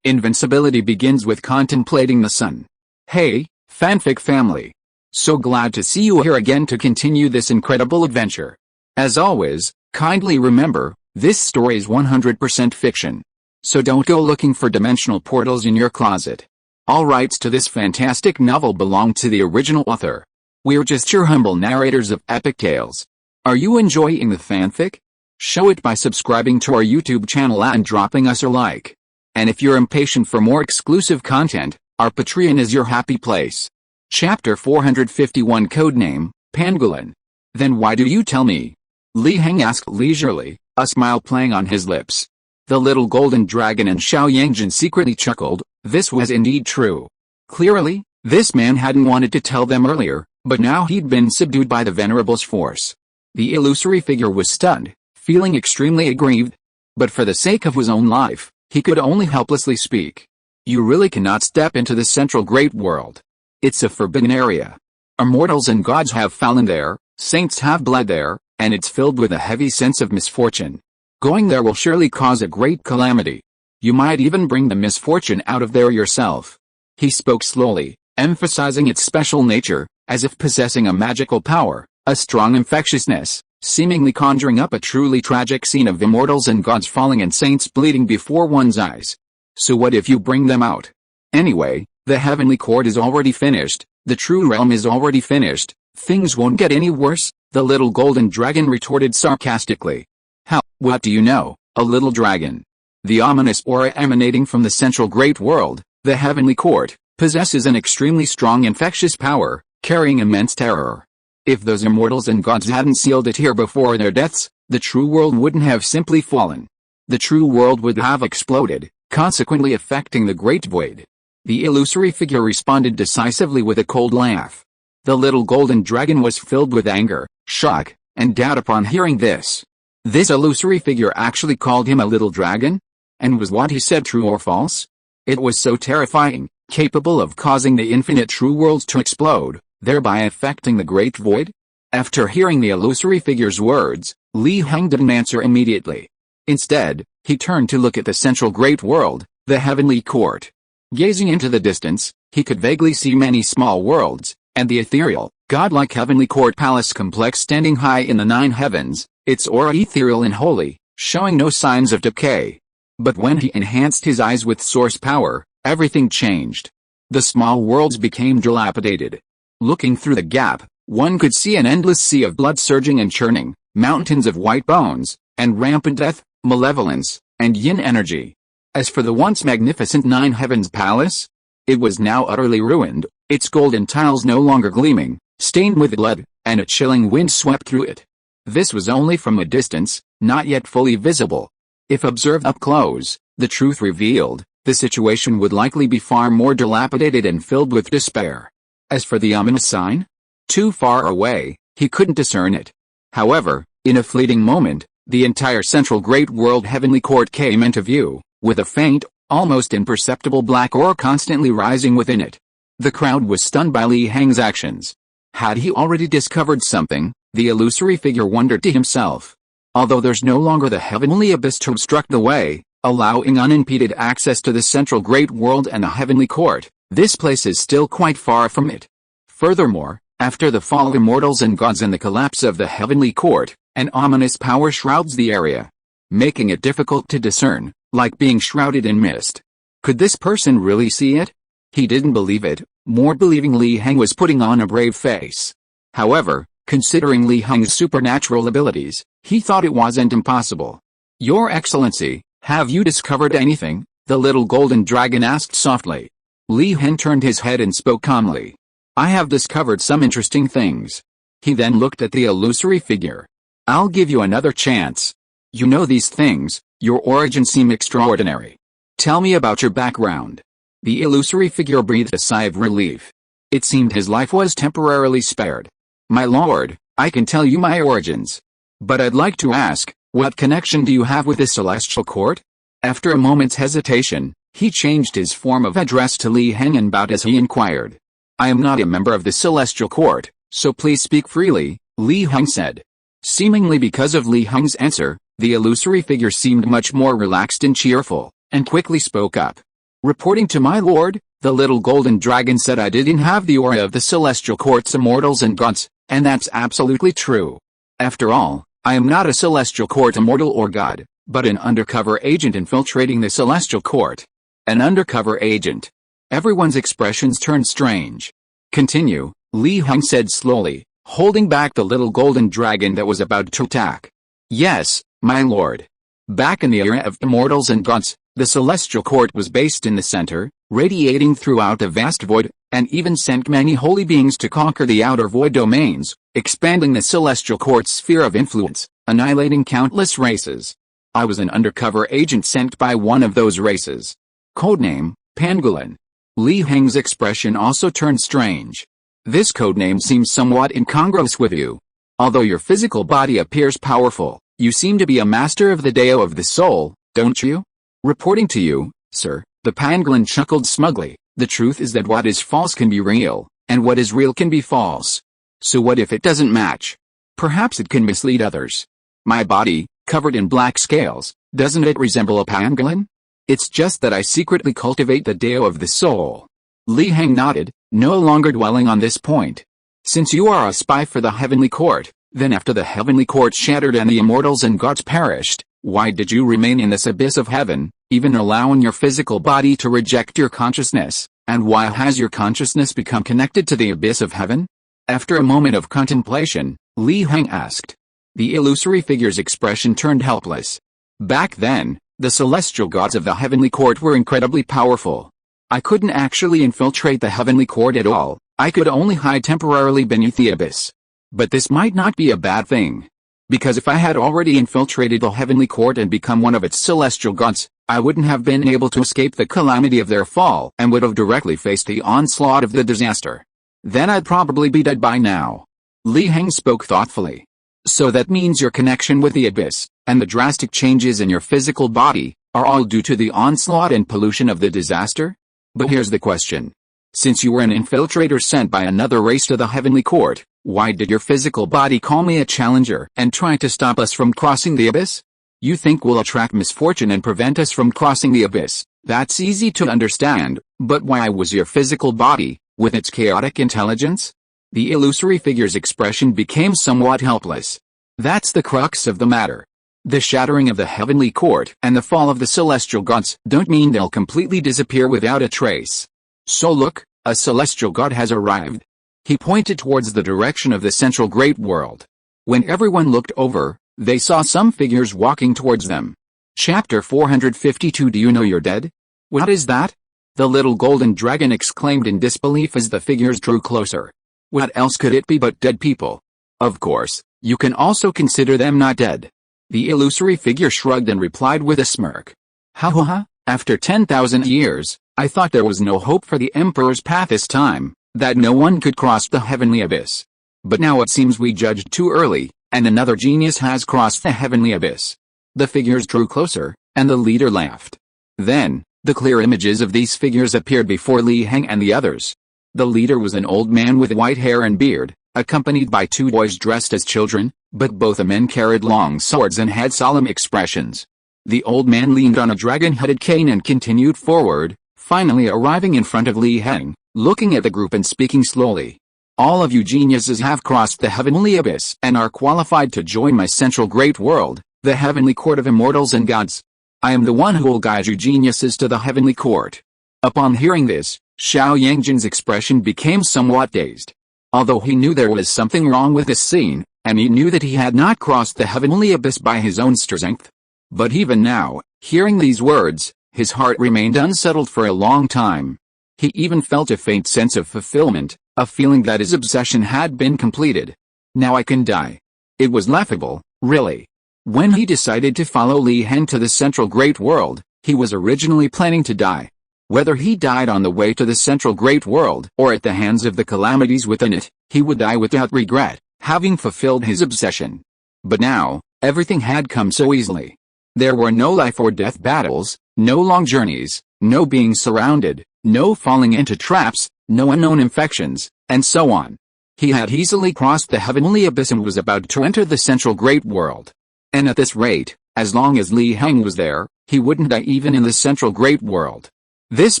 Invincibility begins with contemplating the sun. Hey, fanfic family. So glad to see you here again to continue this incredible adventure. As always, kindly remember, this story is 100% fiction. So don't go looking for dimensional portals in your closet. All rights to this fantastic novel belong to the original author. We're just your humble narrators of epic tales. Are you enjoying the fanfic? Show it by subscribing to our YouTube channel and dropping us a like. And if you're impatient for more exclusive content, our Patreon is your happy place. Chapter 451 Codename, Pangolin. Then why do you tell me? Heng asked leisurely, a smile playing on his lips. The little golden dragon and Xiao Yangjin secretly chuckled. This was indeed true. Clearly, this man hadn't wanted to tell them earlier, but now he'd been subdued by the venerable's force. The illusory figure was stunned, feeling extremely aggrieved. But for the sake of his own life, he could only helplessly speak. You really cannot step into the central great world. It's a forbidden area. Immortals and gods have fallen there, saints have bled there, and it's filled with a heavy sense of misfortune. Going there will surely cause a great calamity. You might even bring the misfortune out of there yourself. He spoke slowly, emphasizing its special nature, as if possessing a magical power, a strong infectiousness, seemingly conjuring up a truly tragic scene of immortals and gods falling and saints bleeding before one's eyes. So what if you bring them out? Anyway, the heavenly court is already finished, the true realm is already finished, things won't get any worse, the little golden dragon retorted sarcastically. How, what do you know, a little dragon? The ominous aura emanating from the central great world, the heavenly court, possesses an extremely strong infectious power, carrying immense terror. If those immortals and gods hadn't sealed it here before their deaths, the true world wouldn't have simply fallen. The true world would have exploded, consequently affecting the great void. The illusory figure responded decisively with a cold laugh. The little golden dragon was filled with anger, shock, and doubt upon hearing this. This illusory figure actually called him a little dragon? And was what he said true or false? It was so terrifying, capable of causing the infinite true worlds to explode, thereby affecting the great void? After hearing the illusory figure's words, Heng didn't answer immediately. Instead, he turned to look at the central great world, the heavenly court. Gazing into the distance, he could vaguely see many small worlds, and the ethereal, godlike heavenly court palace complex standing high in the 9 heavens, its aura ethereal and holy, showing no signs of decay. But when he enhanced his eyes with source power, everything changed. The small worlds became dilapidated. Looking through the gap, one could see an endless sea of blood surging and churning, mountains of white bones, and rampant death, malevolence, and yin energy. As for the once magnificent 9 heavens palace, it was now utterly ruined, its golden tiles no longer gleaming, stained with blood, and a chilling wind swept through it. This was only from a distance, not yet fully visible. If observed up close, the truth revealed, the situation would likely be far more dilapidated and filled with despair. As for the ominous sign? Too far away, he couldn't discern it. However, in a fleeting moment, the entire central great world heavenly court came into view, with a faint, almost imperceptible black aura constantly rising within it. The crowd was stunned by Heng's actions. Had he already discovered something? The illusory figure wondered to himself. Although there's no longer the heavenly abyss to obstruct the way, allowing unimpeded access to the central great world and the heavenly court, this place is still quite far from it. Furthermore, after the fall of immortals and gods and the collapse of the heavenly court, an ominous power shrouds the area, making it difficult to discern, like being shrouded in mist. Could this person really see it? He didn't believe it, more believing Heng was putting on a brave face. However, considering Heng's supernatural abilities, he thought it wasn't impossible. Your Excellency, have you discovered anything? The little golden dragon asked softly. Heng turned his head and spoke calmly. I have discovered some interesting things. He then looked at the illusory figure. I'll give you another chance. You know these things, your origin seem extraordinary. Tell me about your background. The illusory figure breathed a sigh of relief. It seemed his life was temporarily spared. My lord, I can tell you my origins. But I'd like to ask, what connection do you have with the celestial court? After a moment's hesitation, he changed his form of address to Heng and bowed as he inquired. I am not a member of the celestial court, so please speak freely, Heng said. Seemingly because of Heng's answer, the illusory figure seemed much more relaxed and cheerful, and quickly spoke up. Reporting to my lord, the little golden dragon said I didn't have the aura of the celestial court's immortals and gods, and that's absolutely true. After all, I am not a celestial court immortal or god, but an undercover agent infiltrating the celestial court. An undercover agent. Everyone's expressions turned strange. Continue, Li Heng said slowly, holding back the little golden dragon that was about to attack. Yes, my lord. Back in the era of immortals and gods, the celestial court was based in the center, radiating throughout the vast void, and even sent many holy beings to conquer the outer void domains, expanding the celestial court's sphere of influence, annihilating countless races. I was an undercover agent sent by one of those races. Codename, Pangolin. Li Heng's expression also turned strange. This codename seems somewhat incongruous with you. Although your physical body appears powerful, you seem to be a master of the Dao of the soul, don't you? Reporting to you, sir, the pangolin chuckled smugly. The truth is that what is false can be real, and what is real can be false. So what if it doesn't match? Perhaps it can mislead others. My body, covered in black scales, doesn't it resemble a pangolin? It's just that I secretly cultivate the Dao of the soul. Li Heng nodded, no longer dwelling on this point. Since you are a spy for the heavenly court, then after the heavenly court shattered and the immortals and gods perished, why did you remain in this abyss of heaven, even allowing your physical body to reject your consciousness, and why has your consciousness become connected to the abyss of heaven? After a moment of contemplation, Li Heng asked. The illusory figure's expression turned helpless. Back then, the celestial gods of the heavenly court were incredibly powerful. I couldn't actually infiltrate the heavenly court at all, I could only hide temporarily beneath the abyss. But this might not be a bad thing. Because if I had already infiltrated the heavenly court and become one of its celestial gods, I wouldn't have been able to escape the calamity of their fall and would have directly faced the onslaught of the disaster. Then I'd probably be dead by now. Li Heng spoke thoughtfully. So that means your connection with the abyss, and the drastic changes in your physical body, are all due to the onslaught and pollution of the disaster? But here's the question. Since you were an infiltrator sent by another race to the heavenly court, why did your physical body call me a challenger and try to stop us from crossing the abyss? You think we'll attract misfortune and prevent us from crossing the abyss? That's easy to understand, but why was your physical body, with its chaotic intelligence? The illusory figure's expression became somewhat helpless. That's the crux of the matter. The shattering of the heavenly court and the fall of the celestial gods don't mean they'll completely disappear without a trace. So look, a celestial god has arrived. He pointed towards the direction of the central great world. When everyone looked over, they saw some figures walking towards them. Chapter 452. Do you know you're dead? What is that? The little golden dragon exclaimed in disbelief as the figures drew closer. What else could it be but dead people? Of course, you can also consider them not dead. The illusory figure shrugged and replied with a smirk. Ha ha ha, after 10,000 years, I thought there was no hope for the Emperor's path this time, that no one could cross the heavenly abyss. But now it seems we judged too early, and another genius has crossed the heavenly abyss. The figures drew closer, and the leader laughed. Then, the clear images of these figures appeared before Li Heng and the others. The leader was an old man with white hair and beard, accompanied by two boys dressed as children, but both the men carried long swords and had solemn expressions. The old man leaned on a dragon-headed cane and continued forward, finally arriving in front of Li Heng, looking at the group and speaking slowly. All of you geniuses have crossed the heavenly abyss and are qualified to join my central great world, the heavenly court of immortals and gods. I am the one who will guide you geniuses to the heavenly court. Upon hearing this, Xiao Yangjin's expression became somewhat dazed. Although he knew there was something wrong with this scene, and he knew that he had not crossed the heavenly abyss by his own strength. But even now, hearing these words, his heart remained unsettled for a long time. He even felt a faint sense of fulfillment, a feeling that his obsession had been completed. Now I can die. It was laughable, really. When he decided to follow Li Heng to the central great world, he was originally planning to die. Whether he died on the way to the central great world or at the hands of the calamities within it, he would die without regret, having fulfilled his obsession. But now, everything had come so easily. There were no life or death battles, no long journeys, no being surrounded, no falling into traps, no unknown infections, and so on. He had easily crossed the heavenly abyss and was about to enter the central great world. And at this rate, as long as Li Heng was there, he wouldn't die even in the central great world. This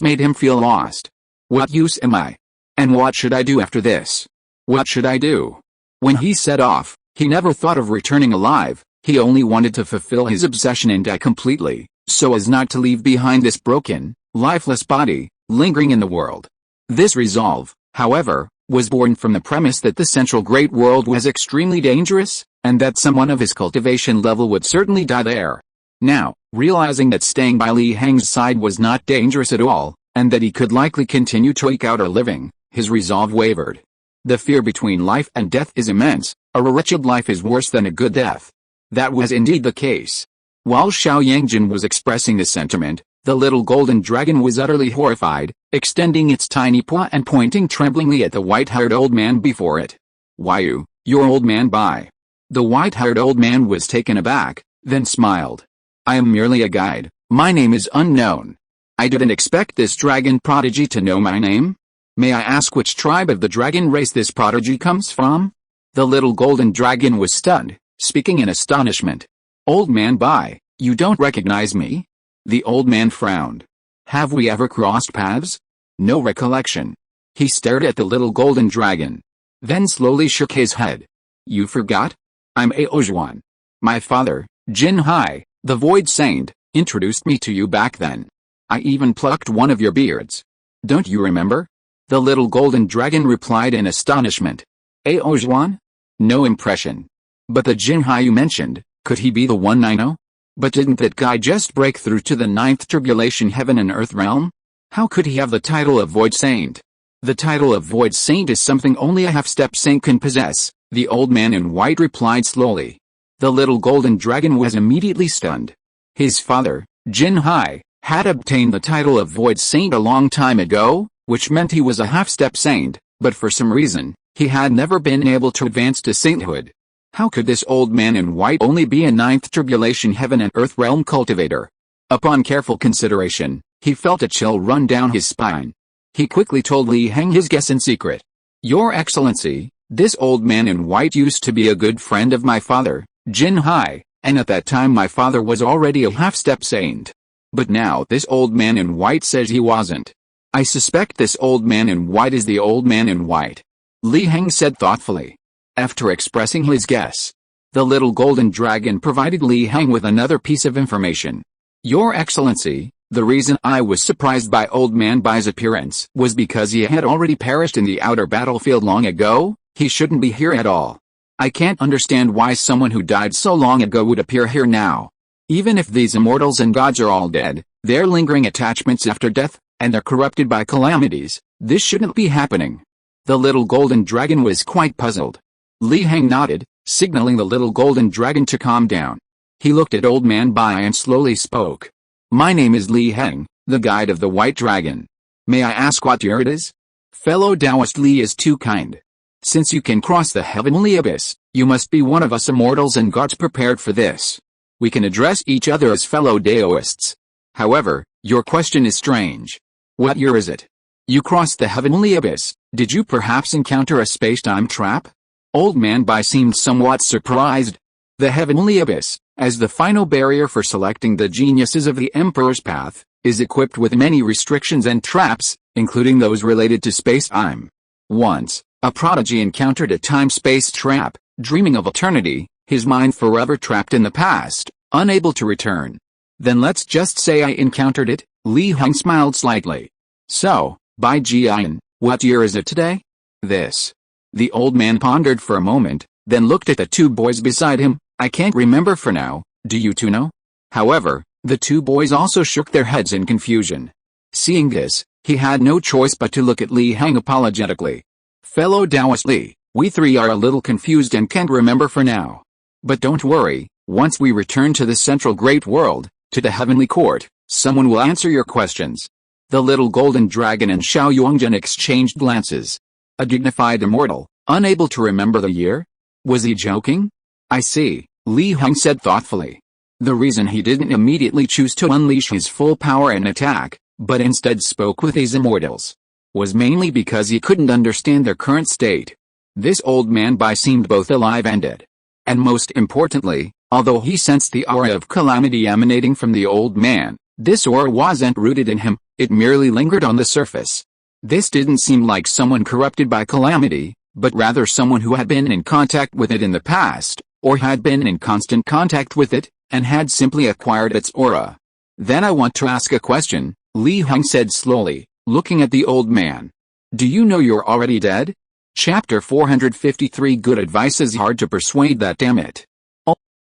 made him feel lost. What use am I? And what should I do after this? What should I do? When he set off, he never thought of returning alive. He only wanted to fulfill his obsession and die completely, so as not to leave behind this broken, lifeless body, lingering in the world. This resolve, however, was born from the premise that the central great world was extremely dangerous, and that someone of his cultivation level would certainly die there. Now, realizing that staying by Li Heng's side was not dangerous at all, and that he could likely continue to eke out a living, his resolve wavered. The fear between life and death is immense. A wretched life is worse than a good death. That was indeed the case. While Xiao Yangjin was expressing this sentiment, the little golden dragon was utterly horrified, extending its tiny paw and pointing tremblingly at the white-haired old man before it. "Why you're old man Bai." The white-haired old man was taken aback, then smiled. "I am merely a guide. My name is unknown. I didn't expect this dragon prodigy to know my name. May I ask which tribe of the dragon race this prodigy comes from?" The little golden dragon was stunned, speaking in astonishment. "Old man Bai, you don't recognize me?" The old man frowned. "Have we ever crossed paths?" "No recollection." He stared at the little golden dragon, then slowly shook his head. "You forgot? I'm Aozhuan. My father, Jin Hai, the Void Saint, introduced me to you back then. I even plucked one of your beards. Don't you remember?" The little golden dragon replied in astonishment. "Aozhuan? No impression. But the Jin Hai you mentioned, could he be the one I know? But didn't that guy just break through to the 9th tribulation heaven and earth realm? How could he have the title of Void Saint?" "The title of Void Saint is something only a half-step saint can possess," the old man in white replied slowly. The little golden dragon was immediately stunned. His father, Jin Hai, had obtained the title of Void Saint a long time ago, which meant he was a half-step saint, but for some reason, he had never been able to advance to sainthood. How could this old man in white only be a 9th tribulation heaven and earth realm cultivator? Upon careful consideration, he felt a chill run down his spine. He quickly told Li Heng his guess in secret. "Your Excellency, this old man in white used to be a good friend of my father, Jin Hai, and at that time my father was already a half-step saint. But now this old man in white says he wasn't. I suspect this old man in white is the old man in white," Li Heng said thoughtfully. After expressing his guess, the little golden dragon provided Li Heng with another piece of information. "Your Excellency, the reason I was surprised by old man Bai's appearance was because he had already perished in the outer battlefield long ago. He shouldn't be here at all. I can't understand why someone who died so long ago would appear here now. Even if these immortals and gods are all dead, they're lingering attachments after death, and are corrupted by calamities. This shouldn't be happening." The little golden dragon was quite puzzled. Li Heng nodded, signaling the little golden dragon to calm down. He looked at old man Bai and slowly spoke. "My name is Li Heng, the guide of the white dragon. May I ask what year it is?" "Fellow Taoist Li is too kind. Since you can cross the heavenly abyss, you must be one of us immortals and gods prepared for this. We can address each other as fellow Taoists. However, your question is strange. What year is it? You crossed the heavenly abyss. Did you perhaps encounter a space-time trap?" Old man Bai seemed somewhat surprised. The heavenly abyss, as the final barrier for selecting the geniuses of the Emperor's path, is equipped with many restrictions and traps, including those related to space-time. Once, a prodigy encountered a time-space trap, dreaming of eternity, his mind forever trapped in the past, unable to return. "Then let's just say I encountered it," Li Heng smiled slightly. "So, Bai Jian, what year is it today?" "This." The old man pondered for a moment, then looked at the two boys beside him. "I can't remember for now, do you two know?" However, the two boys also shook their heads in confusion. Seeing this, he had no choice but to look at Li Heng apologetically. "Fellow Taoist Li, we three are a little confused and can't remember for now. But don't worry, once we return to the central great world, to the heavenly court, someone will answer your questions." The little golden dragon and Xiao Yuangjun exchanged glances. A dignified immortal, unable to remember the year? Was he joking? "I see," Li Heng said thoughtfully. The reason he didn't immediately choose to unleash his full power and attack, but instead spoke with his immortals, was mainly because he couldn't understand their current state. This old man Bai seemed both alive and dead. And most importantly, although he sensed the aura of calamity emanating from the old man, this aura wasn't rooted in him, It merely lingered on the surface. This didn't seem like someone corrupted by calamity, but rather someone who had been in contact with it in the past, or had been in constant contact with it, and had simply acquired its aura. Then I want to ask a question, Li Heng said slowly, looking at the old man. Do you know you're already dead? Chapter 453. Good advice is hard to persuade, that damn it.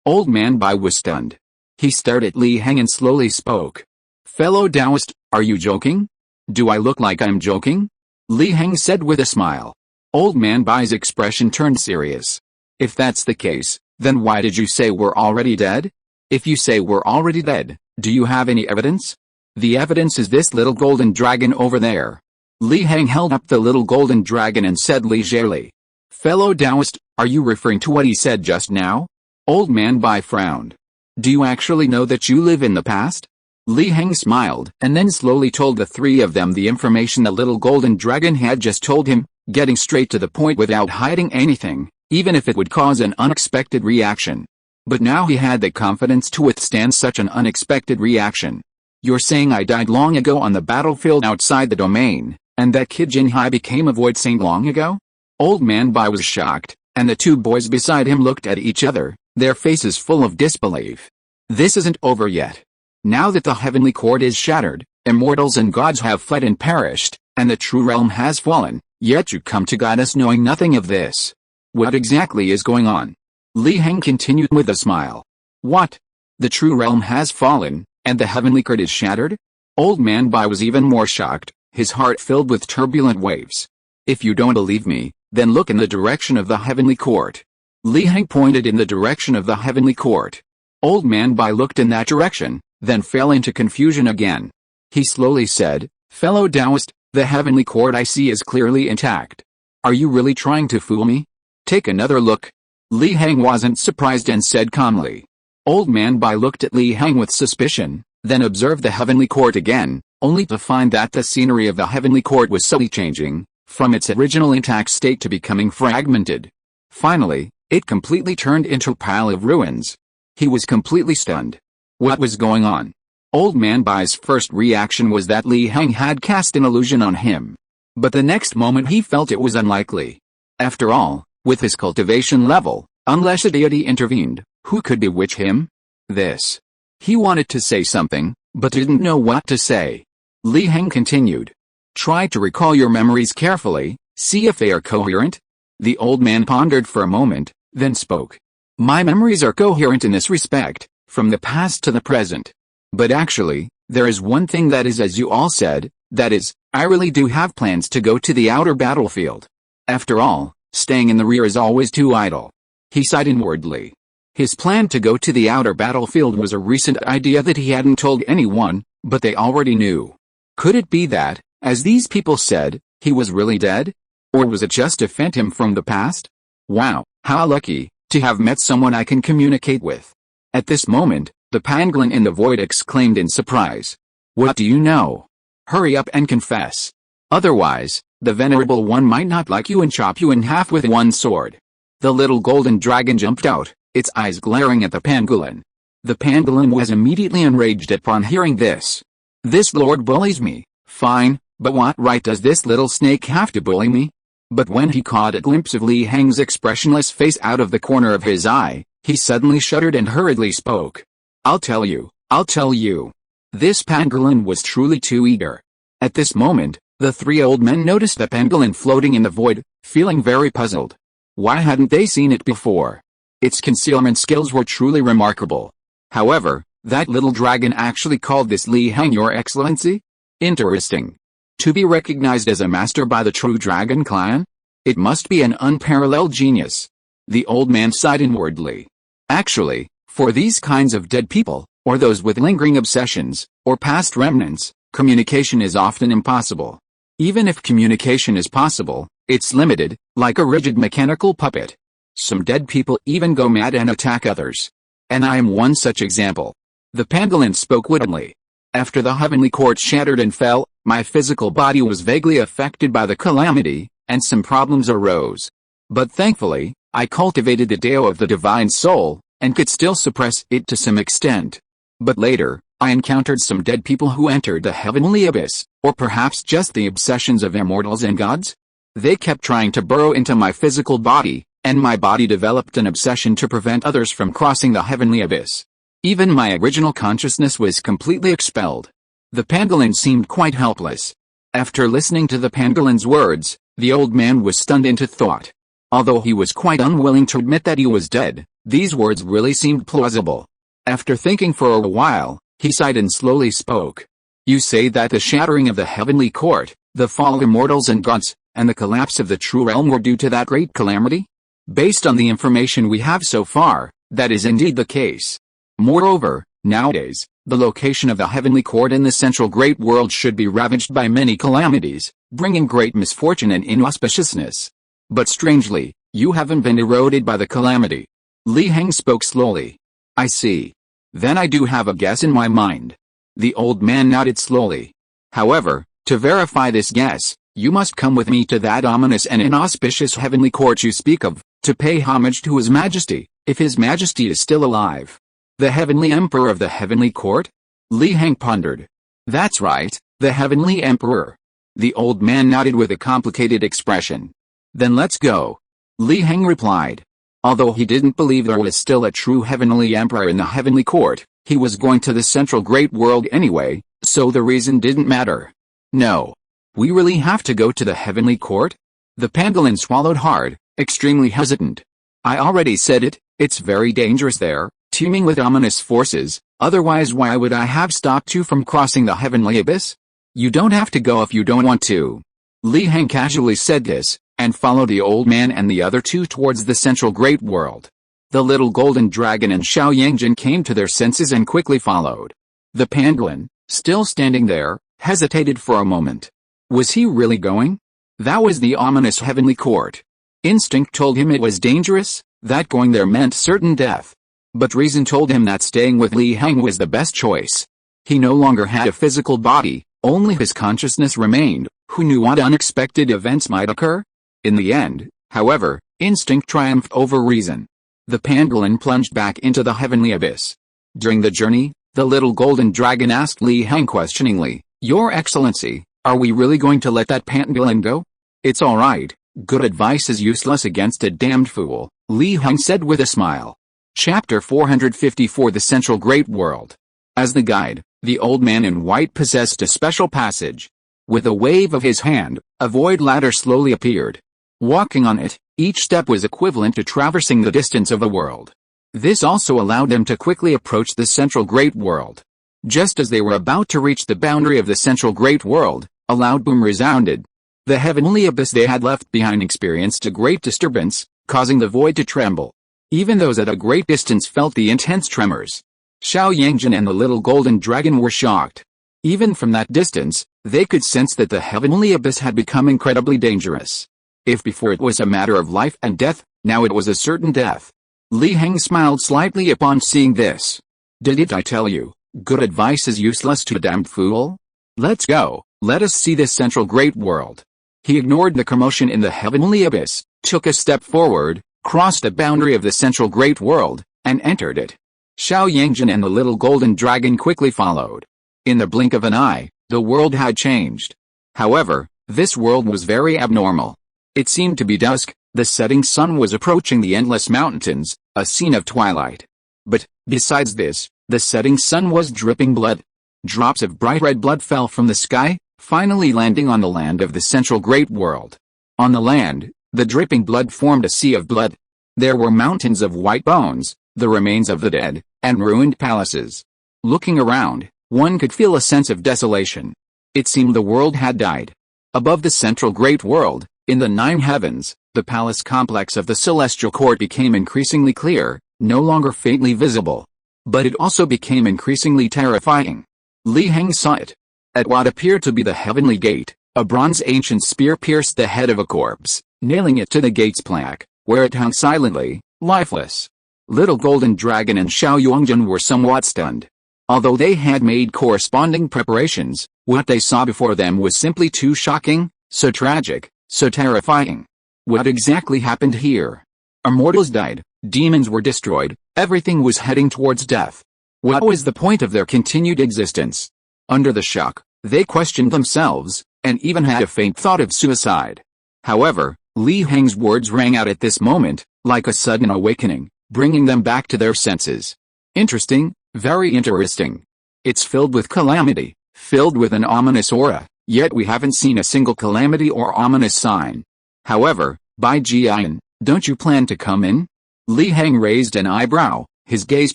Old man Bai was stunned. He stared at Li Heng and slowly spoke. Fellow Taoist, are you joking? Do I look like I'm joking? Li Heng said with a smile. Old man Bai's expression turned serious. If that's the case, then why did you say we're already dead? If you say we're already dead, do you have any evidence? The evidence is this little golden dragon over there. Li Heng held up the little golden dragon and said leisurely. Fellow Taoist, are you referring to what he said just now? Old man Bai frowned. Do you actually know that you live in the past? Li Heng smiled and then slowly told the three of them the information the little golden dragon had just told him, getting straight to the point without hiding anything, even if it would cause an unexpected reaction. But now he had the confidence to withstand such an unexpected reaction. You're saying I died long ago on the battlefield outside the domain, and that Kid Jinhai became a void saint long ago? Old man Bai was shocked, and the two boys beside him looked at each other, their faces full of disbelief. This isn't over yet. Now that the heavenly cord is shattered, immortals and gods have fled and perished, and the true realm has fallen, yet you come to guide us knowing nothing of this. What exactly is going on? Li Heng continued with a smile. What? The true realm has fallen, and the heavenly cord is shattered? Old man Bai was even more shocked, his heart filled with turbulent waves. If you don't believe me, then look in the direction of the heavenly court. Li Heng pointed in the direction of the heavenly court. Old man Bai looked in that direction, then fell into confusion again. He slowly said, Fellow Taoist, the heavenly court I see is clearly intact. Are you really trying to fool me? Take another look. Li Heng wasn't surprised and said calmly. Old man Bai looked at Li Heng with suspicion, then observed the heavenly court again, only to find that the scenery of the heavenly court was subtly changing, from its original intact state to becoming fragmented. Finally, it completely turned into a pile of ruins. He was completely stunned. What was going on? Old man Bai's first reaction was that Li Heng had cast an illusion on him. But the next moment he felt it was unlikely. After all, with his cultivation level, unless a deity intervened, who could bewitch him? This. He wanted to say something, but didn't know what to say. Li Heng continued. Try to recall your memories carefully, see if they are coherent. The old man pondered for a moment, then spoke. My memories are coherent in this respect, from the past to the present. But actually, there is one thing that is as you all said, that is, I really do have plans to go to the outer battlefield. After all, staying in the rear is always too idle. He sighed inwardly. His plan to go to the outer battlefield was a recent idea that he hadn't told anyone, but they already knew. Could it be that, as these people said, he was really dead? Or was it just a phantom from the past? Wow, how lucky, to have met someone I can communicate with. At this moment, the pangolin in the void exclaimed in surprise. What do you know? Hurry up and confess. Otherwise, the venerable one might not like you and chop you in half with one sword. The little golden dragon jumped out, its eyes glaring at the pangolin. The pangolin was immediately enraged upon hearing this. This lord bullies me, fine, but what right does this little snake have to bully me? But when he caught a glimpse of Li Heng's expressionless face out of the corner of his eye, he suddenly shuddered and hurriedly spoke. I'll tell you. This pangolin was truly too eager. At this moment, the three old men noticed the pangolin floating in the void, feeling very puzzled. Why hadn't they seen it before? Its concealment skills were truly remarkable. However, that little dragon actually called this Li Heng Your Excellency? Interesting. To be recognized as a master by the true dragon clan? It must be an unparalleled genius. The old man sighed inwardly. Actually, for these kinds of dead people, or those with lingering obsessions, or past remnants, communication is often impossible. Even if communication is possible, it's limited, like a rigid mechanical puppet. Some dead people even go mad and attack others. And I am one such example. The pangolin spoke woodenly. After the heavenly court shattered and fell, my physical body was vaguely affected by the calamity, and some problems arose. But thankfully, I cultivated the Tao of the divine soul, and could still suppress it to some extent. But later, I encountered some dead people who entered the heavenly abyss, or perhaps just the obsessions of immortals and gods? They kept trying to burrow into my physical body, and my body developed an obsession to prevent others from crossing the heavenly abyss. Even my original consciousness was completely expelled. The pangolin seemed quite helpless. After listening to the pangolin's words, the old man was stunned into thought. Although he was quite unwilling to admit that he was dead, these words really seemed plausible. After thinking for a while, he sighed and slowly spoke. You say that the shattering of the heavenly court, the fall of immortals and gods, and the collapse of the true realm were due to that great calamity? Based on the information we have so far, that is indeed the case. Moreover, nowadays, the location of the heavenly court in the central great world should be ravaged by many calamities, bringing great misfortune and inauspiciousness. But strangely, you haven't been eroded by the calamity. Heng spoke slowly. I see. Then I do have a guess in my mind. The old man nodded slowly. However, to verify this guess, you must come with me to that ominous and inauspicious heavenly court you speak of, to pay homage to His Majesty, if His Majesty is still alive. The Heavenly Emperor of the Heavenly Court? Heng pondered. That's right, the Heavenly Emperor. The old man nodded with a complicated expression. Then let's go. Heng replied. Although he didn't believe there was still a true Heavenly Emperor in the Heavenly Court, he was going to the central great world anyway, so the reason didn't matter. No. We really have to go to the Heavenly Court? The pangolin swallowed hard, extremely hesitant. I already said it, it's very dangerous there, teeming with ominous forces, otherwise why would I have stopped you from crossing the heavenly abyss? You don't have to go if you don't want to. Heng casually said this, and followed the old man and the other two towards the central great world. The little golden dragon and Xiao Yangjin came to their senses and quickly followed. The pangolin, still standing there, hesitated for a moment. Was he really going? That was the ominous heavenly court. Instinct told him it was dangerous, that going there meant certain death. But reason told him that staying with Heng was the best choice. He no longer had a physical body, only his consciousness remained. Who knew what unexpected events might occur? In the end, however, instinct triumphed over reason. The pangolin plunged back into the heavenly abyss. During the journey, the little golden dragon asked Heng questioningly, Your Excellency, are we really going to let that pangolin go? It's all right. Good advice is useless against a damned fool, Heng said with a smile. Chapter 454 The Central Great World. As the guide, the old man in white possessed a special passage. With a wave of his hand, a void ladder slowly appeared. Walking on it, each step was equivalent to traversing the distance of a world. This also allowed them to quickly approach the central great world. Just as they were about to reach the boundary of the central great world, a loud boom resounded. The heavenly abyss they had left behind experienced a great disturbance, causing the void to tremble. Even those at a great distance felt the intense tremors. Xiao Yangjin and the little golden dragon were shocked. Even from that distance, they could sense that the heavenly abyss had become incredibly dangerous. If before it was a matter of life and death, now it was a certain death. Heng smiled slightly upon seeing this. Didn't I tell you, good advice is useless to a damned fool? Let's go, let us see this central great world. He ignored the commotion in the heavenly abyss, took a step forward, crossed the boundary of the central great world, and entered it. Xiao Yangjin and the little golden dragon quickly followed. In the blink of an eye, the world had changed. However, this world was very abnormal. It seemed to be dusk, the setting sun was approaching the endless mountains, a scene of twilight. But, besides this, the setting sun was dripping blood. Drops of bright red blood fell from the sky, finally landing on the land of the central great world. On the land, the dripping blood formed a sea of blood. There were mountains of white bones, the remains of the dead, and ruined palaces. Looking around, one could feel a sense of desolation. It seemed the world had died. Above the central great world, in the 9 heavens, the palace complex of the celestial court became increasingly clear, no longer faintly visible. But it also became increasingly terrifying. Heng saw it. At what appeared to be the heavenly gate, a bronze ancient spear pierced the head of a corpse, nailing it to the gate's plaque, where it hung silently, lifeless. Little golden dragon and Xiao Yangjin were somewhat stunned. Although they had made corresponding preparations, what they saw before them was simply too shocking, so tragic, so terrifying. What exactly happened here? Immortals died, demons were destroyed, everything was heading towards death. What was the point of their continued existence? Under the shock, they questioned themselves, and even had a faint thought of suicide. However, Li Heng's words rang out at this moment, like a sudden awakening, bringing them back to their senses. Interesting, very interesting. It's filled with calamity, filled with an ominous aura, yet we haven't seen a single calamity or ominous sign. However, Bai Jian, don't you plan to come in? Li Heng raised an eyebrow, his gaze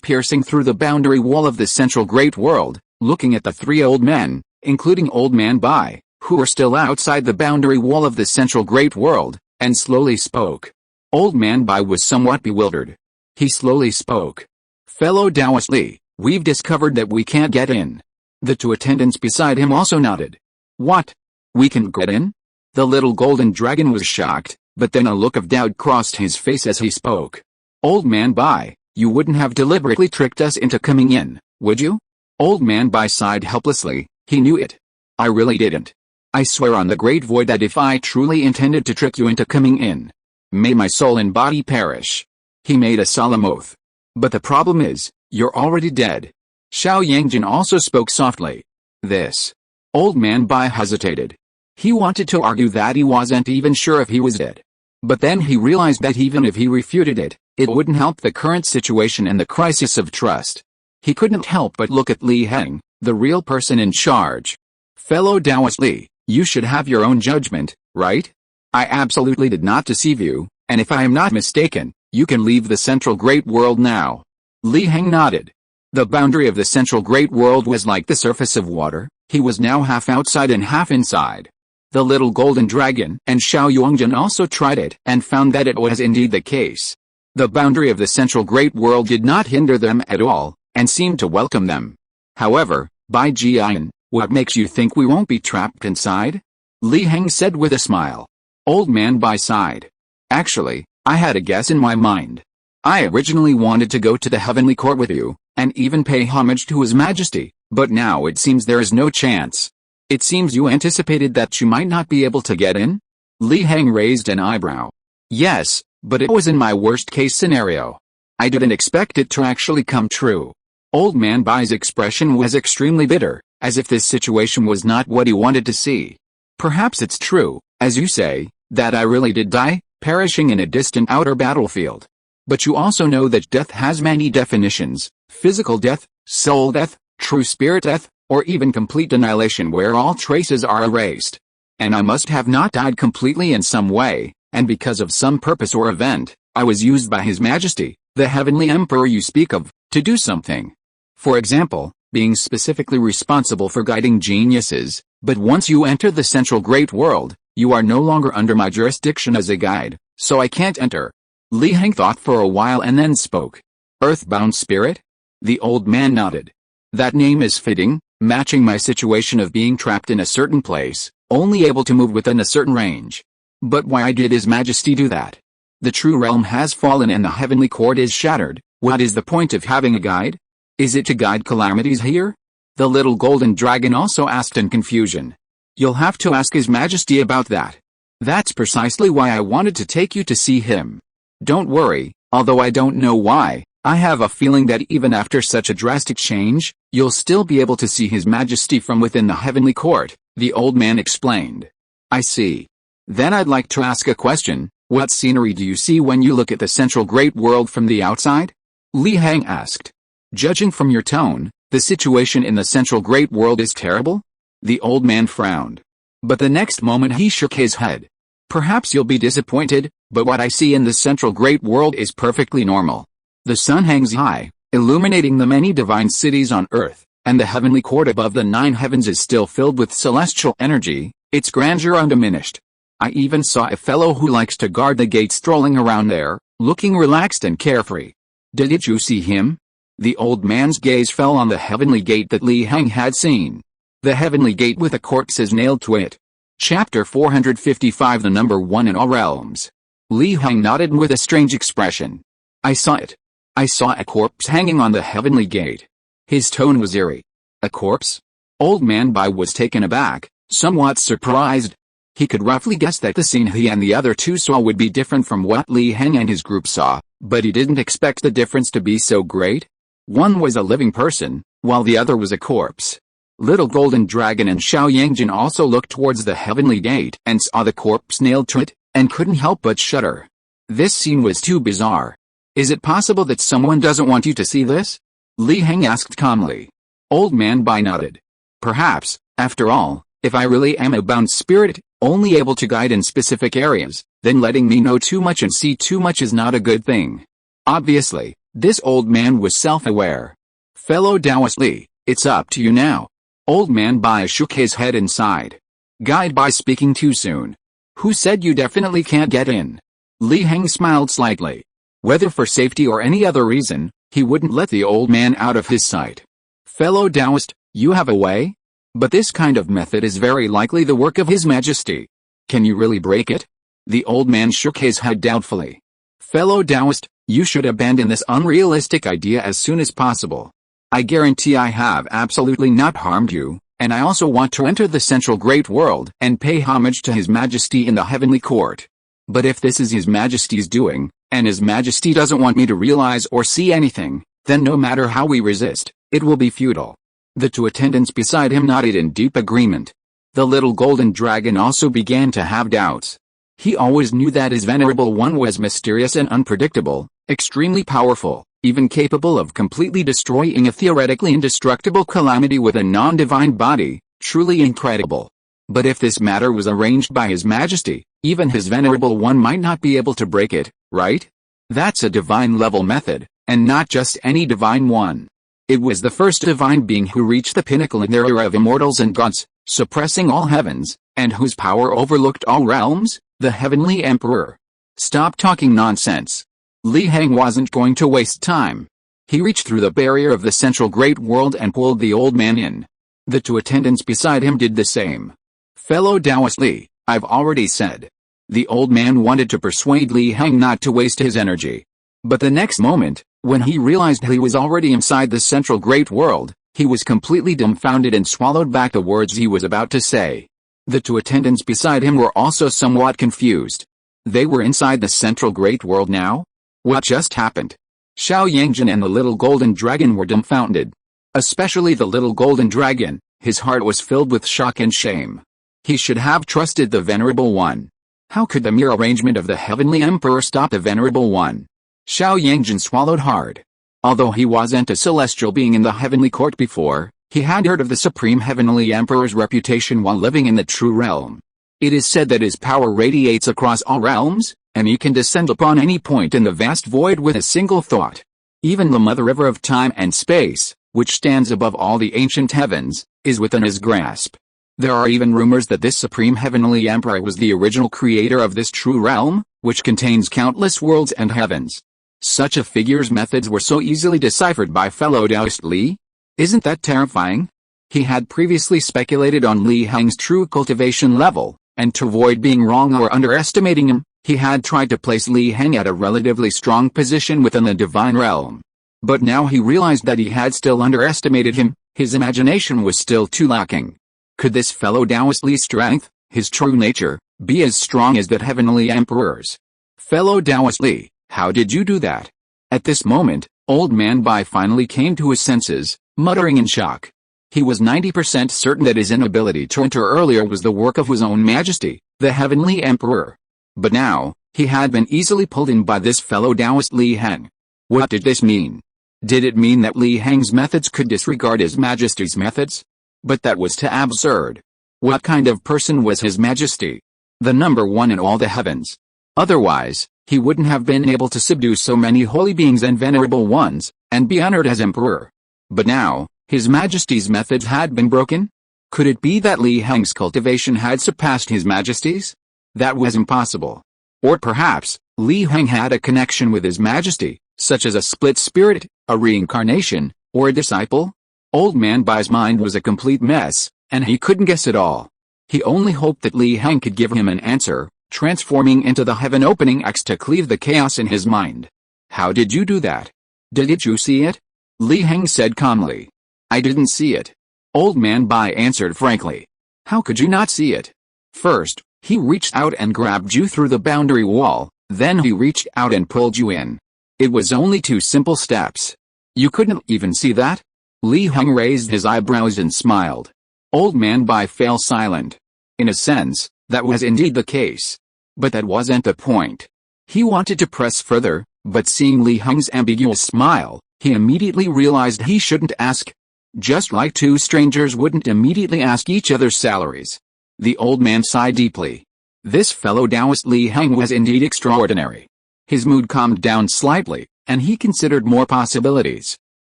piercing through the boundary wall of the central great world, looking at the three old men, including Old Man Bai, who were still outside the boundary wall of the central great world, and slowly spoke. Old Man Bai was somewhat bewildered. He slowly spoke. Fellow Taoist Li, we've discovered that we can't get in. The two attendants beside him also nodded. What? We can get in? The little golden dragon was shocked, but then a look of doubt crossed his face as he spoke. Old Man Bai, you wouldn't have deliberately tricked us into coming in, would you? Old Man Bai sighed helplessly. He knew it. I really didn't. I swear on the great void that if I truly intended to trick you into coming in, may my soul and body perish. He made a solemn oath. But the problem is, you're already dead. Xiao Yangjin also spoke softly. This. Old Man Bai hesitated. He wanted to argue that he wasn't even sure if he was dead. But then he realized that even if he refuted it, it wouldn't help the current situation and the crisis of trust. He couldn't help but look at Li Heng, the real person in charge. Fellow Taoist Li, you should have your own judgment, right? I absolutely did not deceive you, and if I am not mistaken, you can leave the central great world now. Li Heng nodded. The boundary of the central great world was like the surface of water. He was now half outside and half inside. The little golden dragon and Xiao Yuangjin also tried it and found that it was indeed the case. The boundary of the central great world did not hinder them at all, and seemed to welcome them. However, Bai Jian, what makes you think we won't be trapped inside? Li Heng said with a smile. Old Man Bai sighed. Actually, I had a guess in my mind. I originally wanted to go to the heavenly court with you, and even pay homage to His Majesty, but now it seems there is no chance. It seems you anticipated that you might not be able to get in? Li Heng raised an eyebrow. Yes, but it was in my worst-case scenario. I didn't expect it to actually come true. Old Man Bai's expression was extremely bitter, as if this situation was not what he wanted to see. Perhaps it's true, as you say, that I really did die, perishing in a distant outer battlefield. But you also know that death has many definitions: physical death, soul death, true spirit death, or even complete annihilation where all traces are erased. And I must have not died completely in some way, and because of some purpose or event, I was used by His Majesty, the Heavenly Emperor you speak of, to do something. For example, being specifically responsible for guiding geniuses, but once you enter the central great world, you are no longer under my jurisdiction as a guide, so I can't enter. Li Heng thought for a while and then spoke. Earthbound spirit? The old man nodded. That name is fitting, matching my situation of being trapped in a certain place, only able to move within a certain range. But why did His Majesty do that? The true realm has fallen and the heavenly court is shattered. What is the point of having a guide? Is it to guide calamities here? The little golden dragon also asked in confusion. You'll have to ask His Majesty about that. That's precisely why I wanted to take you to see him. Don't worry, although I don't know why, I have a feeling that even after such a drastic change, you'll still be able to see His Majesty from within the heavenly court, the old man explained. I see. Then I'd like to ask a question. What scenery do you see when you look at the central great world from the outside? Li Heng asked. Judging from your tone, the situation in the central great world is terrible? The old man frowned. But the next moment he shook his head. Perhaps you'll be disappointed, but what I see in the central great world is perfectly normal. The sun hangs high, illuminating the many divine cities on earth, and the heavenly court above the 9 heavens is still filled with celestial energy, its grandeur undiminished. I even saw a fellow who likes to guard the gate strolling around there, looking relaxed and carefree. Did you see him? The old man's gaze fell on the heavenly gate that Li Heng had seen. The heavenly gate with a corpse nailed to it. Chapter 455 The number 1 in all realms. Li Heng nodded with a strange expression. I saw it. I saw a corpse hanging on the heavenly gate. His tone was eerie. A corpse? Old Man Bai was taken aback, somewhat surprised. He could roughly guess that the scene he and the other two saw would be different from what Li Heng and his group saw, but he didn't expect the difference to be so great. One was a living person, while the other was a corpse. Little Golden Dragon and Xiao Yangjin also looked towards the heavenly gate and saw the corpse nailed to it, and couldn't help but shudder. This scene was too bizarre. Is it possible that someone doesn't want you to see this? Li Heng asked calmly. Old Man Bai nodded. Perhaps, after all, if I really am a bound spirit, only able to guide in specific areas, then letting me know too much and see too much is not a good thing. Obviously, this old man was self-aware. Fellow Taoist Li, it's up to you now. Old Man Bai shook his head and sighed. Guide by speaking too soon. Who said you definitely can't get in? Li Heng smiled slightly. Whether for safety or any other reason, he wouldn't let the old man out of his sight. Fellow Taoist, you have a way? But this kind of method is very likely the work of His Majesty. Can you really break it? The old man shook his head doubtfully. Fellow Taoist, you should abandon this unrealistic idea as soon as possible. I guarantee I have absolutely not harmed you, and I also want to enter the central great world and pay homage to His Majesty in the heavenly court. But if this is His Majesty's doing, and His Majesty doesn't want me to realize or see anything, then no matter how we resist, it will be futile. The two attendants beside him nodded in deep agreement. The little golden dragon also began to have doubts. He always knew that his venerable one was mysterious and unpredictable, extremely powerful, even capable of completely destroying a theoretically indestructible calamity with a non-divine body, truly incredible. But if this matter was arranged by His Majesty, even his venerable one might not be able to break it, right? That's a divine-level method, and not just any divine one. It was the first divine being who reached the pinnacle in their era of immortals and gods, suppressing all heavens, and whose power overlooked all realms, the Heavenly Emperor. Stop talking nonsense. Li Heng wasn't going to waste time. He reached through the barrier of the central great world and pulled the old man in. The two attendants beside him did the same. Fellow Taoist Li, I've already said. The old man wanted to persuade Li Heng not to waste his energy. But the next moment, when he realized he was already inside the central great world, he was completely dumbfounded and swallowed back the words he was about to say. The two attendants beside him were also somewhat confused. They were inside the central great world now? What just happened? Xiao Yangjin and the little golden dragon were dumbfounded. Especially the little golden dragon, his heart was filled with shock and shame. He should have trusted the Venerable One. How could the mere arrangement of the Heavenly Emperor stop the Venerable One? Xiao Yangjin swallowed hard. Although he wasn't a celestial being in the heavenly court before, he had heard of the Supreme Heavenly Emperor's reputation while living in the true realm. It is said that his power radiates across all realms, and he can descend upon any point in the vast void with a single thought. Even the mother river of time and space, which stands above all the ancient heavens, is within his grasp. There are even rumors that this Supreme Heavenly Emperor was the original creator of this true realm, which contains countless worlds and heavens. Such a figure's methods were so easily deciphered by fellow Taoist Li? Isn't that terrifying? He had previously speculated on Li Heng's true cultivation level, and to avoid being wrong or underestimating him, he had tried to place Li Heng at a relatively strong position within the divine realm. But now he realized that he had still underestimated him, his imagination was still too lacking. Could this fellow Taoist Li's strength, his true nature, be as strong as that Heavenly Emperor's? Fellow Taoist Li, how did you do that? At this moment, Old Man Bai finally came to his senses, muttering in shock. He was 90% certain that his inability to enter earlier was the work of His own Majesty, the Heavenly Emperor. But now, he had been easily pulled in by this fellow Taoist Li Heng. What did this mean? Did it mean that Li Heng's methods could disregard His Majesty's methods? But that was too absurd. What kind of person was His Majesty? The number one in all the heavens. Otherwise, he wouldn't have been able to subdue so many holy beings and venerable ones, and be honored as emperor. But now, His Majesty's methods had been broken? Could it be that Li Heng's cultivation had surpassed His Majesty's? That was impossible. Or perhaps, Li Heng had a connection with His Majesty, such as a split spirit, a reincarnation, or a disciple? Old Man Bai's mind was a complete mess, and he couldn't guess it all. He only hoped that Li Heng could give him an answer, transforming into the heaven-opening axe to cleave the chaos in his mind. How did you do that? Did you see it? Li Heng said calmly. I didn't see it. Old Man Bai answered frankly. How could you not see it? First, he reached out and grabbed you through the boundary wall, then he reached out and pulled you in. It was only 2 simple steps. You couldn't even see that? Li Heng raised his eyebrows and smiled. Old Man Bai fell silent. In a sense, that was indeed the case. But that wasn't the point. He wanted to press further, but seeing Li Heng's ambiguous smile, he immediately realized he shouldn't ask. Just like two strangers wouldn't immediately ask each other's salaries. The old man sighed deeply. This fellow Taoist Li Heng was indeed extraordinary. His mood calmed down slightly, and he considered more possibilities.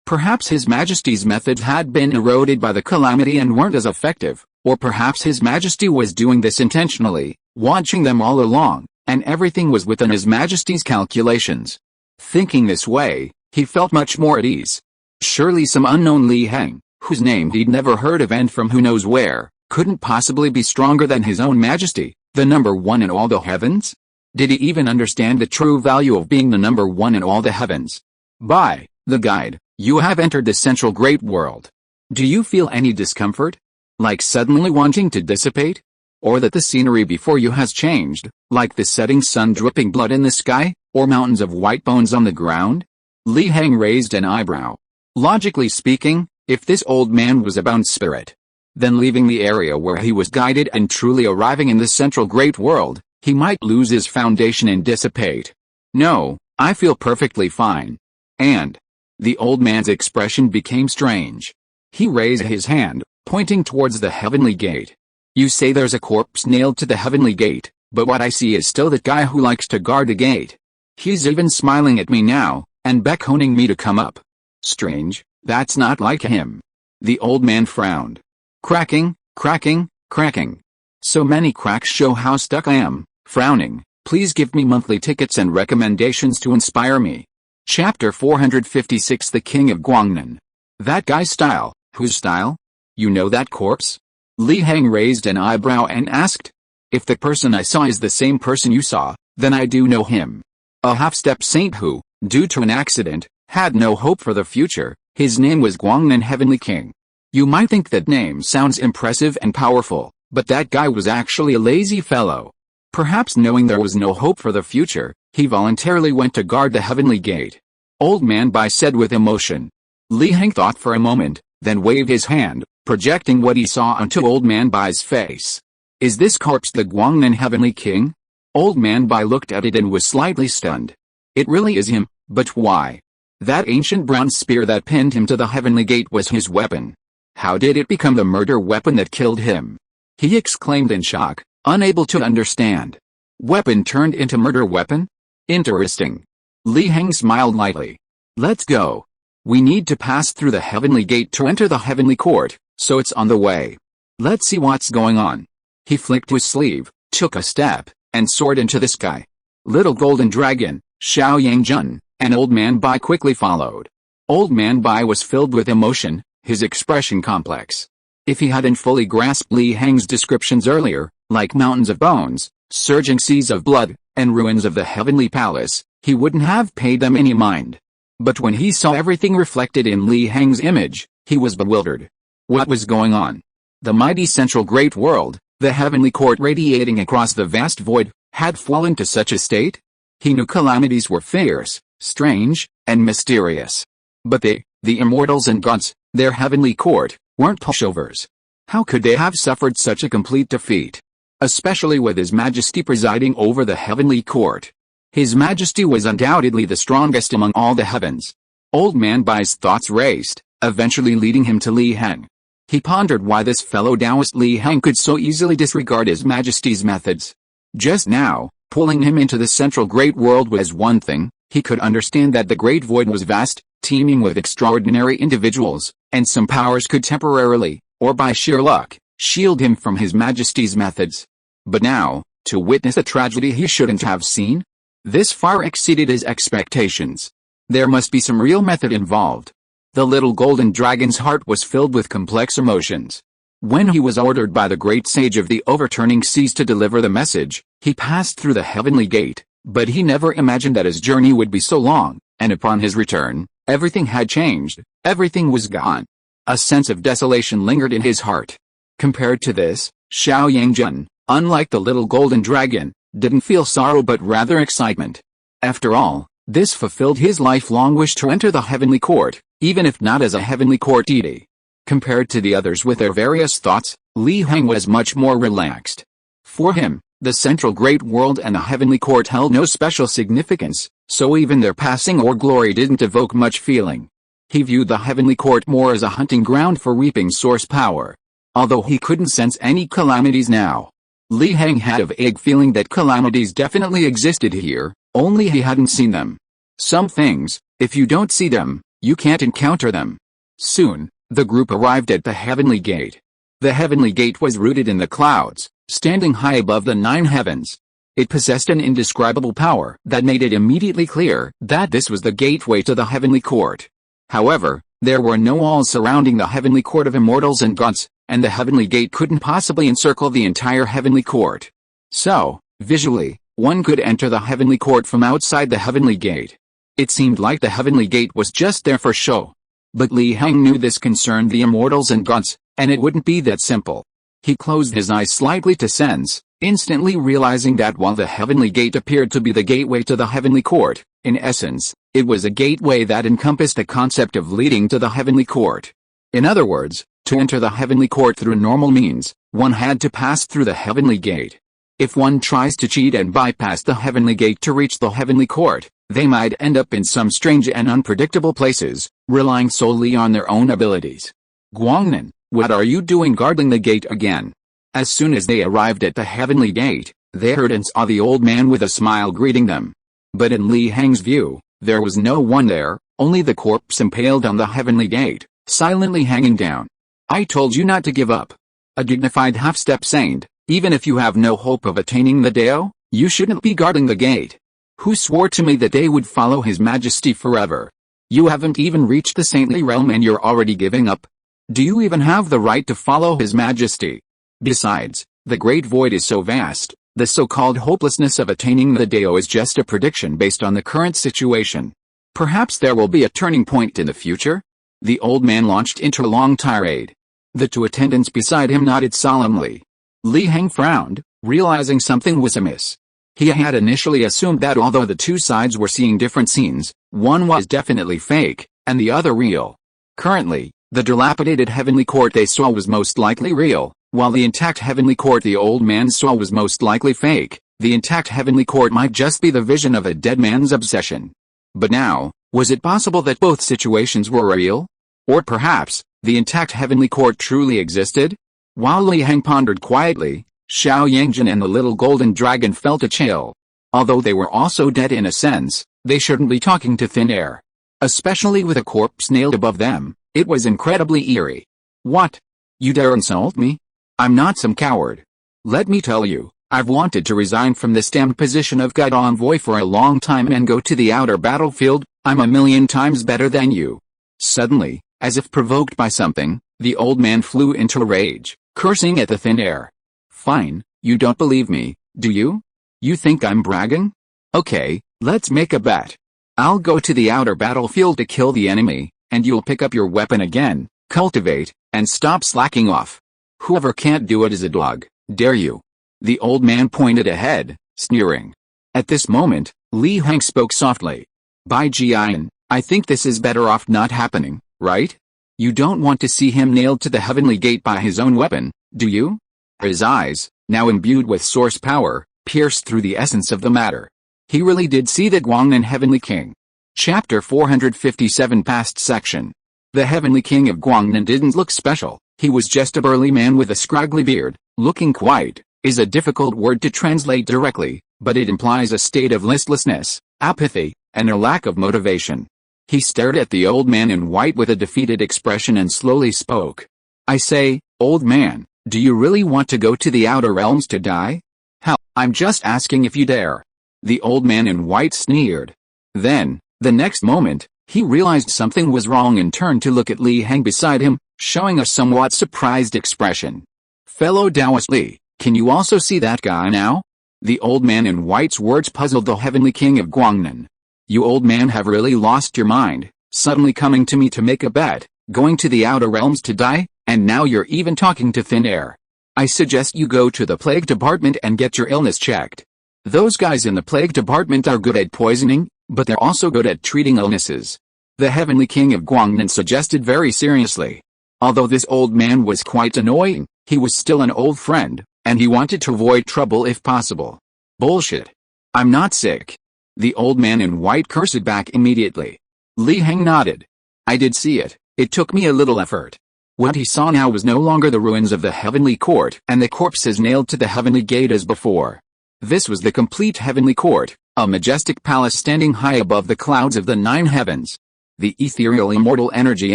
Perhaps His Majesty's methods had been eroded by the calamity and weren't as effective, or perhaps His Majesty was doing this intentionally, watching them all along, and everything was within His Majesty's calculations. Thinking this way, he felt much more at ease. Surely some unknown Li Heng, whose name he'd never heard of and from who knows where, couldn't possibly be stronger than His own Majesty, the number one in all the heavens? Did he even understand the true value of being the number one in all the heavens? By the guide, you have entered the central great world. Do you feel any discomfort? Like suddenly wanting to dissipate? Or that the scenery before you has changed, like the setting sun dripping blood in the sky, or mountains of white bones on the ground? Li Heng raised an eyebrow. Logically speaking, if this old man was a bound spirit, then leaving the area where he was guided and truly arriving in the central great world, he might lose his foundation and dissipate. No, I feel perfectly fine. And the old man's expression became strange. He raised his hand, pointing towards the heavenly gate. You say there's a corpse nailed to the heavenly gate, but what I see is still that guy who likes to guard the gate. He's even smiling at me now, and beckoning me to come up. Strange, that's not like him. The old man frowned. Cracking, cracking, cracking. So many cracks show how stuck I am. Frowning, please give me monthly tickets and recommendations to inspire me. Chapter 456 The King of Guangnan. That guy's style. Whose style? You know that corpse? Li Heng raised an eyebrow and asked. If the person I saw is the same person you saw, then I do know him. A half-step saint who, due to an accident, had no hope for the future. His name was Guangnan Heavenly King. You might think that name sounds impressive and powerful, but that guy was actually a lazy fellow. Perhaps knowing there was no hope for the future, he voluntarily went to guard the heavenly gate. Old Man Bai said with emotion. Li Heng thought for a moment, then waved his hand, projecting what he saw onto Old Man Bai's face. Is this corpse the Guangnan Heavenly King? Old Man Bai looked at it and was slightly stunned. It really is him, but why? That ancient bronze spear that pinned him to the heavenly gate was his weapon. How did it become the murder weapon that killed him? He exclaimed in shock, unable to understand. Weapon turned into murder weapon? Interesting. Li Heng smiled lightly. Let's go. We need to pass through the heavenly gate to enter the heavenly court, so it's on the way. Let's see what's going on. He flicked his sleeve, took a step, and soared into the sky. Little Golden Dragon, Xiao Yangjun, and Old Man Bai quickly followed. Old Man Bai was filled with emotion, his expression complex. If he hadn't fully grasped Li Heng's descriptions earlier, like mountains of bones, surging seas of blood, and ruins of the heavenly palace, he wouldn't have paid them any mind. But when he saw everything reflected in Li Heng's image, he was bewildered. What was going on? The mighty central great world, the heavenly court radiating across the vast void, had fallen to such a state? He knew calamities were fierce, strange, and mysterious. But they, the immortals and gods, their heavenly court, weren't pushovers. How could they have suffered such a complete defeat? Especially with His Majesty presiding over the heavenly court. His Majesty was undoubtedly the strongest among all the heavens. Old Man Bai's thoughts raced, eventually leading him to Li Heng. He pondered why this fellow Taoist Li Heng could so easily disregard His Majesty's methods. Just now, pulling him into the central great world was one thing. He could understand that the great void was vast, teeming with extraordinary individuals, and some powers could temporarily, or by sheer luck, shield him from His Majesty's methods. But now, to witness a tragedy he shouldn't have seen? This far exceeded his expectations. There must be some real method involved. The little golden dragon's heart was filled with complex emotions. When he was ordered by the great sage of the overturning seas to deliver the message, he passed through the heavenly gate, but he never imagined that his journey would be so long, and upon his return, everything had changed, everything was gone. A sense of desolation lingered in his heart. Compared to this, Xiao Yangjun, unlike the little golden dragon, didn't feel sorrow but rather excitement. After all, this fulfilled his lifelong wish to enter the heavenly court, even if not as a heavenly court deity. Compared to the others with their various thoughts, Li Heng was much more relaxed. For him, the central great world and the heavenly court held no special significance, so even their passing or glory didn't evoke much feeling. He viewed the heavenly court more as a hunting ground for reaping source power. Although he couldn't sense any calamities now. Li Heng had a vague feeling that calamities definitely existed here, only he hadn't seen them. Some things, if you don't see them, you can't encounter them. Soon, the group arrived at the heavenly gate. The heavenly gate was rooted in the clouds, standing high above the 9 heavens. It possessed an indescribable power that made it immediately clear that this was the gateway to the heavenly court. However, there were no walls surrounding the heavenly court of immortals and gods, and the heavenly gate couldn't possibly encircle the entire heavenly court. So, visually, one could enter the heavenly court from outside the heavenly gate. It seemed like the heavenly gate was just there for show. But Li Heng knew this concerned the immortals and gods, and it wouldn't be that simple. He closed his eyes slightly to sense, instantly realizing that while the heavenly gate appeared to be the gateway to the heavenly court, in essence, it was a gateway that encompassed the concept of leading to the heavenly court. In other words, to enter the heavenly court through normal means, one had to pass through the heavenly gate. If one tries to cheat and bypass the heavenly gate to reach the heavenly court, they might end up in some strange and unpredictable places, relying solely on their own abilities. Guangnan, what are you doing guarding the gate again? As soon as they arrived at the heavenly gate, they heard and saw the old man with a smile greeting them. But in Li Heng's view, there was no one there, only the corpse impaled on the heavenly gate, silently hanging down. I told you not to give up. A dignified half-step saint, even if you have no hope of attaining the Dao, you shouldn't be guarding the gate. Who swore to me that they would follow His Majesty forever? You haven't even reached the saintly realm and you're already giving up. Do you even have the right to follow His Majesty? Besides, the great void is so vast, the so-called hopelessness of attaining the Dao is just a prediction based on the current situation. Perhaps there will be a turning point in the future? The old man launched into a long tirade. The 2 attendants beside him nodded solemnly. Li Heng frowned, realizing something was amiss. He had initially assumed that although the 2 sides were seeing different scenes, one was definitely fake, and the other real. Currently, the dilapidated heavenly court they saw was most likely real, while the intact heavenly court the old man saw was most likely fake. The intact heavenly court might just be the vision of a dead man's obsession. But now, was it possible that both situations were real? Or perhaps, the intact heavenly court truly existed? While Li Heng pondered quietly, Xiao Yangjin and the little golden dragon felt a chill. Although they were also dead in a sense, they shouldn't be talking to thin air. Especially with a corpse nailed above them, it was incredibly eerie. What? You dare insult me? I'm not some coward. Let me tell you, I've wanted to resign from this damned position of God envoy for a long time and go to the outer battlefield. I'm a million times better than you. Suddenly, as if provoked by something, the old man flew into a rage, cursing at the thin air. Fine, you don't believe me, do you? You think I'm bragging? Okay, let's make a bet. I'll go to the outer battlefield to kill the enemy, and you'll pick up your weapon again, cultivate, and stop slacking off. Whoever can't do it is a dog, dare you? The old man pointed ahead, sneering. At this moment, Li Heng spoke softly. By Jian, I think this is better off not happening, right? You don't want to see him nailed to the heavenly gate by his own weapon, do you? His eyes, now imbued with source power, pierced through the essence of the matter. He really did see the Guangnan Heavenly King. Chapter 457 Past Section. The Heavenly King of Guangnan didn't look special. He was just a burly man with a scraggly beard. Looking quiet is a difficult word to translate directly, but it implies a state of listlessness, apathy, and a lack of motivation. He stared at the old man in white with a defeated expression and slowly spoke. I say, old man, do you really want to go to the outer realms to die? Hell, I'm just asking if you dare. The old man in white sneered. Then, the next moment, he realized something was wrong and turned to look at Li Heng beside him, showing a somewhat surprised expression. Fellow Taoist Li, can you also see that guy now? The old man in white's words puzzled the Heavenly King of Guangnan. You old man have really lost your mind, suddenly coming to me to make a bet, going to the outer realms to die, and now you're even talking to thin air. I suggest you go to the plague department and get your illness checked. Those guys in the plague department are good at poisoning, but they're also good at treating illnesses. The heavenly king of Guangnan suggested very seriously. Although this old man was quite annoying, he was still an old friend, and he wanted to avoid trouble if possible. Bullshit. I'm not sick. The old man in white cursed back immediately. Li Heng nodded. I did see it. It took me a little effort. What he saw now was no longer the ruins of the heavenly court and the corpses nailed to the heavenly gate as before. This was the complete heavenly court, a majestic palace standing high above the clouds of the 9 heavens. The ethereal immortal energy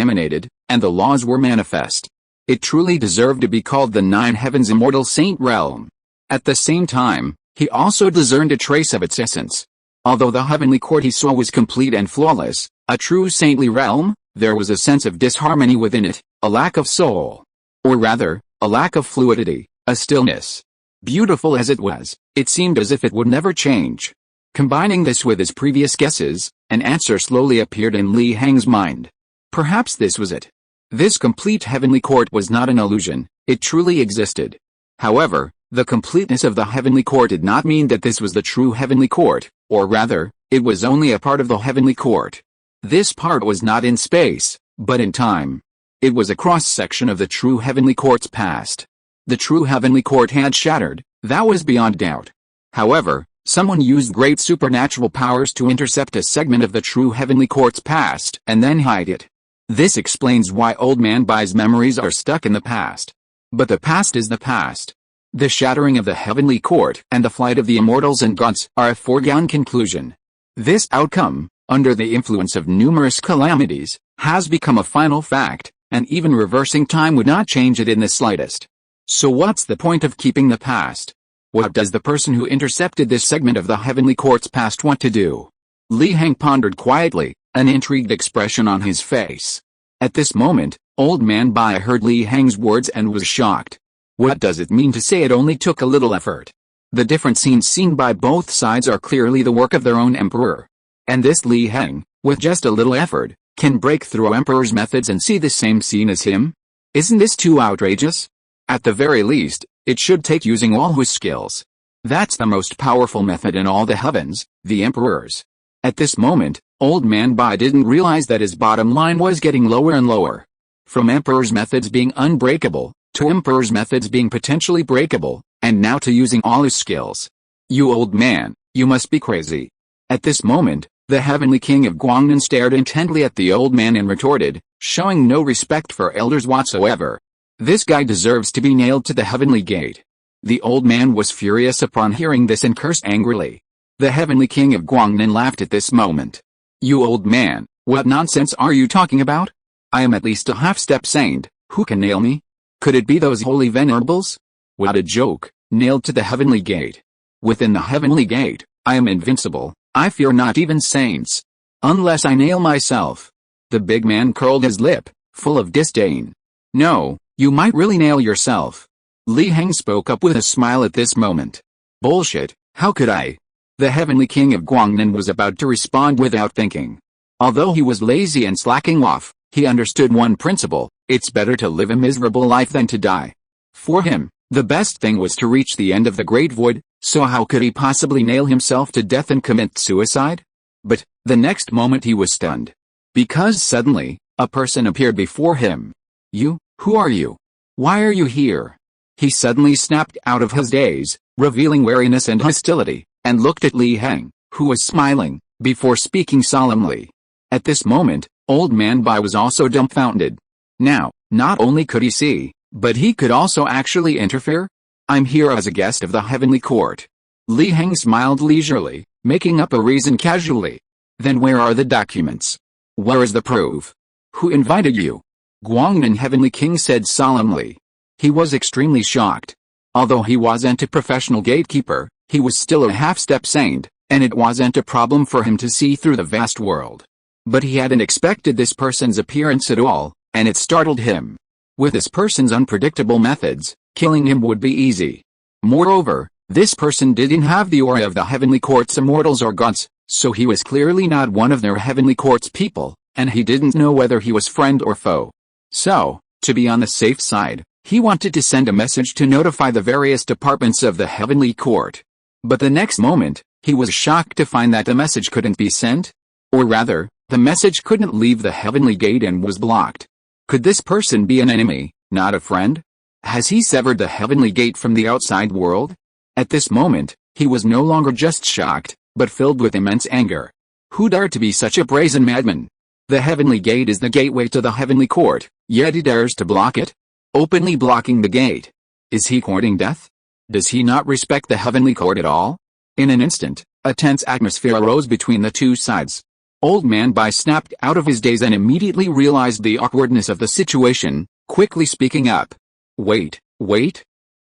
emanated, and the laws were manifest. It truly deserved to be called the 9 heavens immortal saint realm. At the same time, he also discerned a trace of its essence. Although the heavenly court he saw was complete and flawless, a true saintly realm, there was a sense of disharmony within it, a lack of soul. Or rather, a lack of fluidity, a stillness. Beautiful as it was, it seemed as if it would never change. Combining this with his previous guesses, an answer slowly appeared in Li Heng's mind. Perhaps this was it. This complete heavenly court was not an illusion, it truly existed. However, the completeness of the heavenly court did not mean that this was the true heavenly court, or rather, it was only a part of the heavenly court. This part was not in space, but in time. It was a cross-section of the true heavenly court's past. The true heavenly court had shattered, that was beyond doubt. However, someone used great supernatural powers to intercept a segment of the true heavenly court's past and then hide it. This explains why Old Man Bai's memories are stuck in the past. But the past is the past. The shattering of the heavenly court and the flight of the immortals and gods are a foregone conclusion. This outcome, under the influence of numerous calamities, has become a final fact, and even reversing time would not change it in the slightest. So what's the point of keeping the past? What does the person who intercepted this segment of the heavenly court's past want to do? Li Heng pondered quietly, an intrigued expression on his face. At this moment, Old Man Bai heard Li Heng's words and was shocked. What does it mean to say it only took a little effort? The different scenes seen by both sides are clearly the work of their own emperor. And this Li Heng, with just a little effort, can break through emperor's methods and see the same scene as him? Isn't this too outrageous? At the very least, it should take using all his skills. That's the most powerful method in all the heavens, the emperor's. At this moment, Old Man Bai didn't realize that his bottom line was getting lower and lower. From emperor's methods being unbreakable, to emperor's methods being potentially breakable, and now to using all his skills. You old man, you must be crazy. At this moment, the heavenly king of Guangnan stared intently at the old man and retorted, showing no respect for elders whatsoever. This guy deserves to be nailed to the heavenly gate. The old man was furious upon hearing this and cursed angrily. The heavenly king of Guangnan laughed at this moment. You old man, what nonsense are you talking about? I am at least a half-step saint, who can nail me? Could it be those holy venerables? What a joke, nailed to the heavenly gate. Within the heavenly gate, I am invincible, I fear not even saints. Unless I nail myself. The big man curled his lip, full of disdain. No, you might really nail yourself. Li Heng spoke up with a smile at this moment. Bullshit, how could I? The heavenly king of Guangnan was about to respond without thinking. Although he was lazy and slacking off, he understood one principle: it's better to live a miserable life than to die. For him, the best thing was to reach the end of the great void, so how could he possibly nail himself to death and commit suicide? But, the next moment he was stunned. Because suddenly, a person appeared before him. You, who are you? Why are you here? He suddenly snapped out of his daze, revealing wariness and hostility, and looked at Li Heng, who was smiling, before speaking solemnly. At this moment, Old Man Bai was also dumbfounded. Now, not only could he see, but he could also actually interfere? I'm here as a guest of the heavenly court. Li Heng smiled leisurely, making up a reason casually. Then where are the documents? Where is the proof? Who invited you? Guangnan heavenly king said solemnly. He was extremely shocked. Although he wasn't a professional gatekeeper, he was still a half-step saint, and it wasn't a problem for him to see through the vast world. But he hadn't expected this person's appearance at all, and it startled him. With this person's unpredictable methods, killing him would be easy. Moreover, this person didn't have the aura of the heavenly court's immortals or gods, so he was clearly not one of their heavenly court's people, and he didn't know whether he was friend or foe. So, to be on the safe side, he wanted to send a message to notify the various departments of the heavenly court. But the next moment, he was shocked to find that the message couldn't be sent. Or rather, The message couldn't leave the heavenly gate and was blocked. Could this person be an enemy, not a friend? Has he severed the heavenly gate from the outside world? At this moment, he was no longer just shocked, but filled with immense anger. Who dared to be such a brazen madman? The heavenly gate is the gateway to the heavenly court, yet he dares to block it? Openly blocking the gate. Is he courting death? Does he not respect the heavenly court at all? In an instant, a tense atmosphere arose between the two sides. Old Man Bai snapped out of his daze and immediately realized the awkwardness of the situation, quickly speaking up. Wait.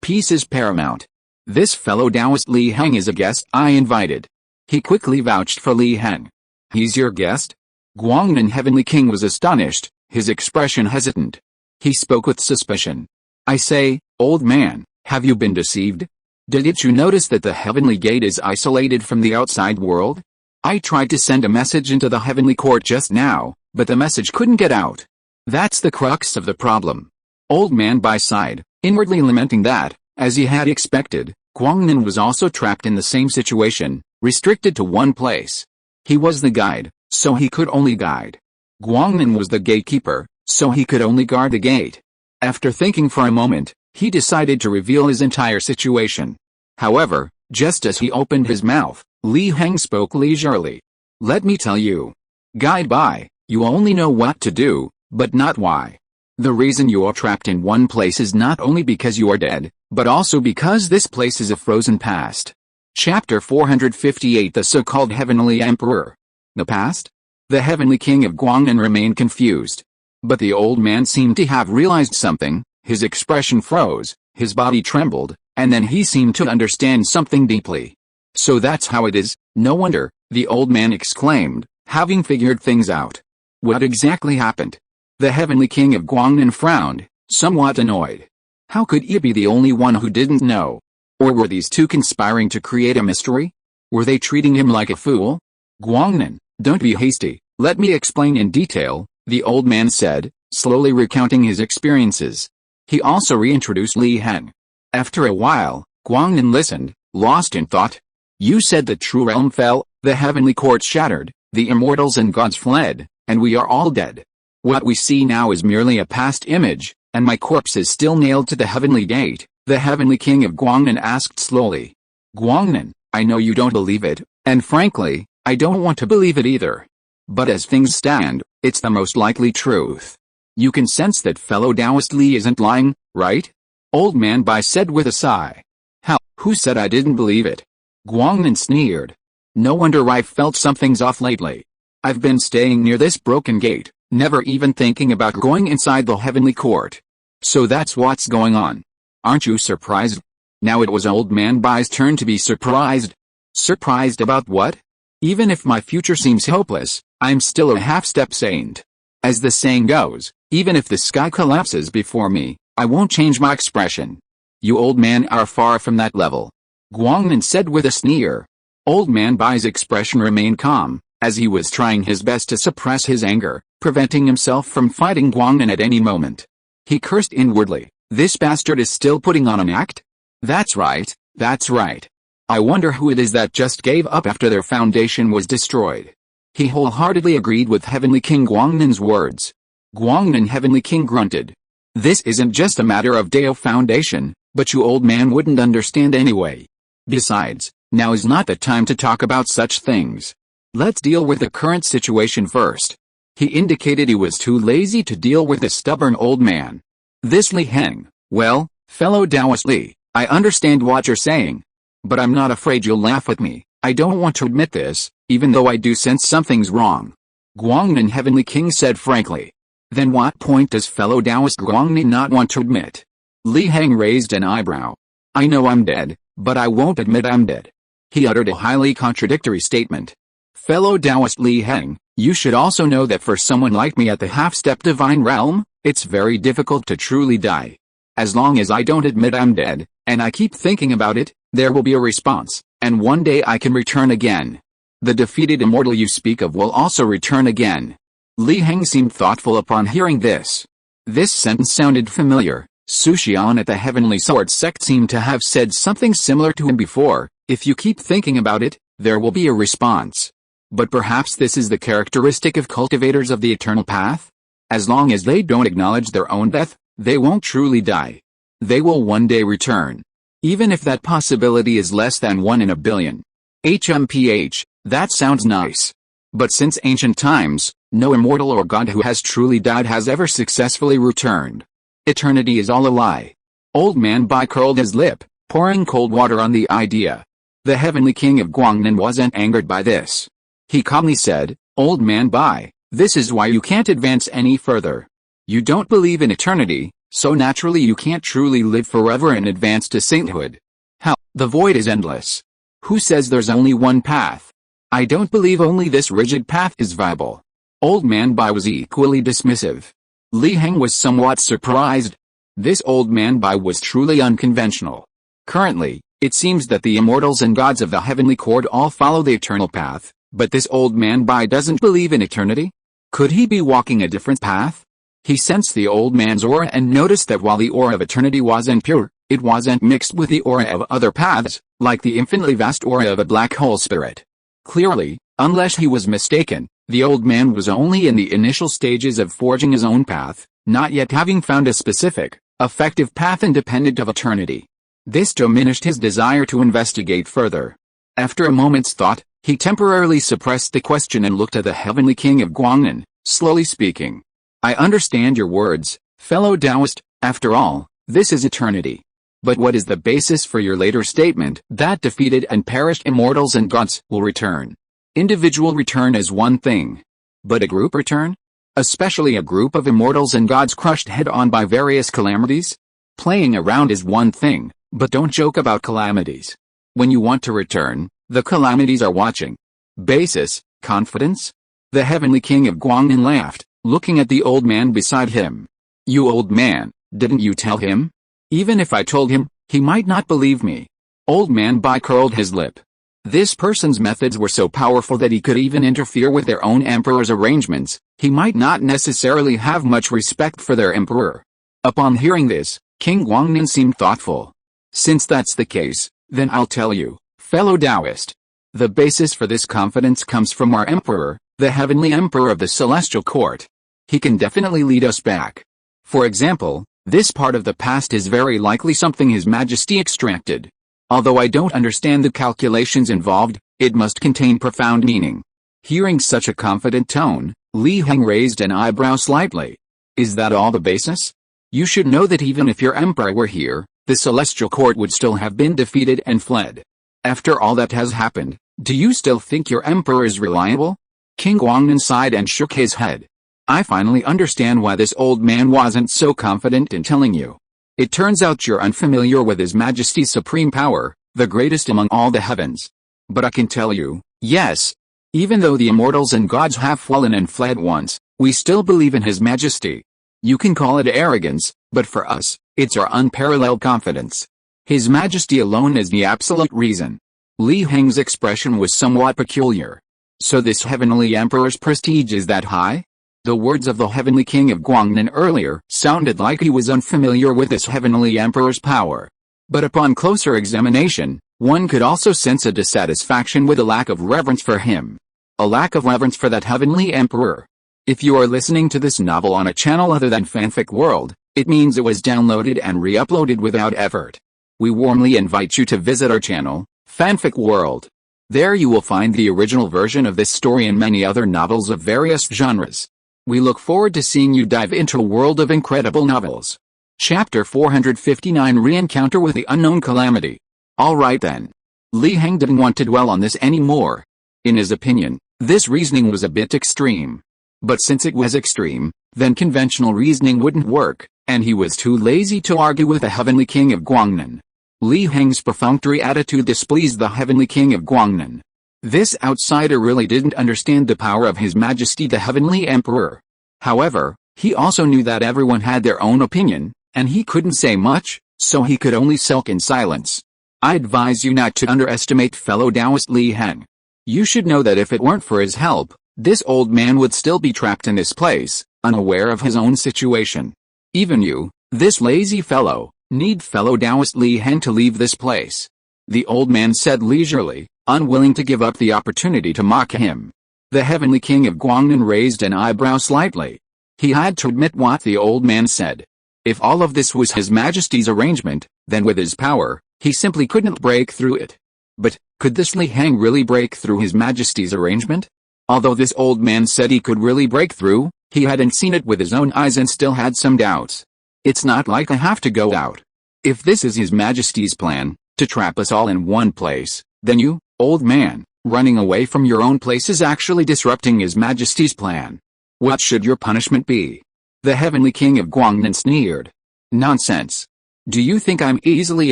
Peace is paramount. This fellow Taoist Li Heng is a guest I invited. He quickly vouched for Li Heng. He's your guest? Guangnan Heavenly King was astonished, his expression hesitant. He spoke with suspicion. I say, old man, have you been deceived? Didn't you notice that the heavenly gate is isolated from the outside world? I tried to send a message into the heavenly court just now, but the message couldn't get out. That's the crux of the problem. Old Man Bai sighed, inwardly lamenting that, as he had expected, Guangnan was also trapped in the same situation, restricted to one place. He was the guide, so he could only guide. Guangnan was the gatekeeper, so he could only guard the gate. After thinking for a moment, he decided to reveal his entire situation. However, just as he opened his mouth, Li Heng spoke leisurely. Let me tell you. Guide Bai, you only know what to do, but not why. The reason you are trapped in one place is not only because you are dead, but also because this place is a frozen past. Chapter 458 The so-called Heavenly Emperor. The past? The Heavenly King of Guangnan remained confused. But the old man seemed to have realized something, his expression froze, his body trembled, and then he seemed to understand something deeply. So that's how it is, no wonder, the old man exclaimed, having figured things out. What exactly happened? The Heavenly King of Guangnan frowned, somewhat annoyed. How could he be the only one who didn't know? Or were these two conspiring to create a mystery? Were they treating him like a fool? Guangnan, don't be hasty, let me explain in detail, the old man said, slowly recounting his experiences. He also reintroduced Li Heng. After a while, Guangnan listened, lost in thought. You said the true realm fell, the heavenly court shattered, the immortals and gods fled, and we are all dead. What we see now is merely a past image, and my corpse is still nailed to the heavenly gate, the heavenly king of Guangnan asked slowly. Guangnan, I know you don't believe it, and frankly, I don't want to believe it either. But as things stand, it's the most likely truth. You can sense that fellow Taoist Li isn't lying, right? Old Man Bai said with a sigh. How? Who said I didn't believe it? Guangnan sneered. No wonder I felt something's off lately. I've been staying near this broken gate, never even thinking about going inside the heavenly court. So that's what's going on. Aren't you surprised? Now it was Old Man Bai's turn to be surprised. Surprised about what? Even if my future seems hopeless, I'm still a half-step saint. As the saying goes, even if the sky collapses before me, I won't change my expression. You old men are far from that level. Guangnan said with a sneer. Old Man Bai's expression remained calm, as he was trying his best to suppress his anger, preventing himself from fighting Guangnan at any moment. He cursed inwardly. This bastard is still putting on an act? That's right, that's right. I wonder who it is that just gave up after their foundation was destroyed. He wholeheartedly agreed with Heavenly King Guangnan's words. Guangnan Heavenly King grunted. This isn't just a matter of Dao foundation, but you old man wouldn't understand anyway. Besides, now is not the time to talk about such things. Let's deal with the current situation first. He indicated he was too lazy to deal with a stubborn old man. This Li Heng, well, fellow Taoist Li, I understand what you're saying. But I'm not afraid you'll laugh at me. I don't want to admit this, even though I do sense something's wrong. Guangnan Heavenly King said frankly. Then what point does fellow Taoist Guangnan not want to admit? Li Heng raised an eyebrow. I know I'm dead, but I won't admit I'm dead. He uttered a highly contradictory statement. Fellow Taoist Li Heng, you should also know that for someone like me at the half-step divine realm, it's very difficult to truly die. As long as I don't admit I'm dead, and I keep thinking about it, there will be a response, and one day I can return again. The defeated immortal you speak of will also return again. Li Heng seemed thoughtful upon hearing this. This sentence sounded familiar. Su Xian at the Heavenly Sword Sect seemed to have said something similar to him before. If you keep thinking about it, there will be a response. But perhaps this is the characteristic of cultivators of the eternal path? As long as they don't acknowledge their own death, they won't truly die. They will one day return. Even if that possibility is less than 1 in a billion. HMPH, that sounds nice. But since ancient times, no immortal or god who has truly died has ever successfully returned. Eternity is all a lie. Old Man Bai curled his lip, pouring cold water on the idea. The heavenly king of Guangnan wasn't angered by this. He calmly said, Old Man Bai, this is why you can't advance any further. You don't believe in eternity, so naturally you can't truly live forever and advance to sainthood. Hell, the void is endless. Who says there's only one path? I don't believe only this rigid path is viable. Old Man Bai was equally dismissive. Li Heng was somewhat surprised. This Old Man Bai was truly unconventional. Currently, it seems that the immortals and gods of the heavenly court all follow the eternal path, but this Old Man Bai doesn't believe in eternity? Could he be walking a different path? He sensed the old man's aura and noticed that while the aura of eternity wasn't pure, it wasn't mixed with the aura of other paths, like the infinitely vast aura of a black hole spirit. Clearly, unless he was mistaken, the old man was only in the initial stages of forging his own path, not yet having found a specific, effective path independent of eternity. This diminished his desire to investigate further. After a moment's thought, he temporarily suppressed the question and looked at the heavenly king of Guangnan, slowly speaking. I understand your words, fellow Taoist, after all, this is eternity. But what is the basis for your later statement that defeated and perished immortals and gods will return? Individual return is one thing. But a group return? Especially a group of immortals and gods crushed head-on by various calamities? Playing around is one thing, but don't joke about calamities. When you want to return, the calamities are watching. Basis, confidence? The heavenly king of Guangnan laughed, looking at the old man beside him. You old man, didn't you tell him? Even if I told him, he might not believe me. Old Man Bai curled his lip. This person's methods were so powerful that he could even interfere with their own emperor's arrangements. He might not necessarily have much respect for their emperor. Upon hearing this, King Guangnan seemed thoughtful. Since that's the case, then I'll tell you, fellow Taoist. The basis for this confidence comes from our emperor, the heavenly emperor of the celestial court. He can definitely lead us back. For example, this part of the past is very likely something His Majesty extracted. Although I don't understand the calculations involved, it must contain profound meaning. Hearing such a confident tone, Li Heng raised an eyebrow slightly. Is that all the basis? You should know that even if your emperor were here, the celestial court would still have been defeated and fled. After all that has happened, do you still think your emperor is reliable? King Guangnan sighed and shook his head. I finally understand why this old man wasn't so confident in telling you. It turns out you're unfamiliar with His Majesty's supreme power, the greatest among all the heavens. But I can tell you, yes. Even though the immortals and gods have fallen and fled once, we still believe in His Majesty. You can call it arrogance, but for us, it's our unparalleled confidence. His Majesty alone is the absolute reason. Li Heng's expression was somewhat peculiar. So this heavenly emperor's prestige is that high? The words of the heavenly king of Guangnan earlier sounded like he was unfamiliar with this heavenly emperor's power. But upon closer examination, one could also sense a dissatisfaction with a lack of reverence for him. A lack of reverence for that heavenly emperor. If you are listening to this novel on a channel other than Fanfic World, it means it was downloaded and re-uploaded without effort. We warmly invite you to visit our channel, Fanfic World. There you will find the original version of this story and many other novels of various genres. We look forward to seeing you dive into a world of incredible novels. Chapter 459 Re-encounter with the Unknown Calamity. Alright then. Li Heng didn't want to dwell on this anymore. In his opinion, this reasoning was a bit extreme. But since it was extreme, then conventional reasoning wouldn't work, and he was too lazy to argue with the heavenly king of Guangnan. Li Heng's perfunctory attitude displeased the heavenly king of Guangnan. This outsider really didn't understand the power of His Majesty the Heavenly Emperor. However, he also knew that everyone had their own opinion, and he couldn't say much, so he could only sulk in silence. I advise you not to underestimate fellow Taoist Li Heng. You should know that if it weren't for his help, this old man would still be trapped in this place, unaware of his own situation. Even you, this lazy fellow, need fellow Taoist Li Heng to leave this place. The old man said leisurely, unwilling to give up the opportunity to mock him. The Heavenly King of Guangnan raised an eyebrow slightly. He had to admit what the old man said. If all of this was His Majesty's arrangement, then with his power, he simply couldn't break through it. But, could this Li Heng really break through His Majesty's arrangement? Although this old man said he could really break through, he hadn't seen it with his own eyes and still had some doubts. It's not like I have to go out. If this is His Majesty's plan, to trap us all in one place, then you, old man, running away from your own place is actually disrupting His Majesty's plan. What should your punishment be? The Heavenly King of Guangnan sneered. Nonsense. Do you think I'm easily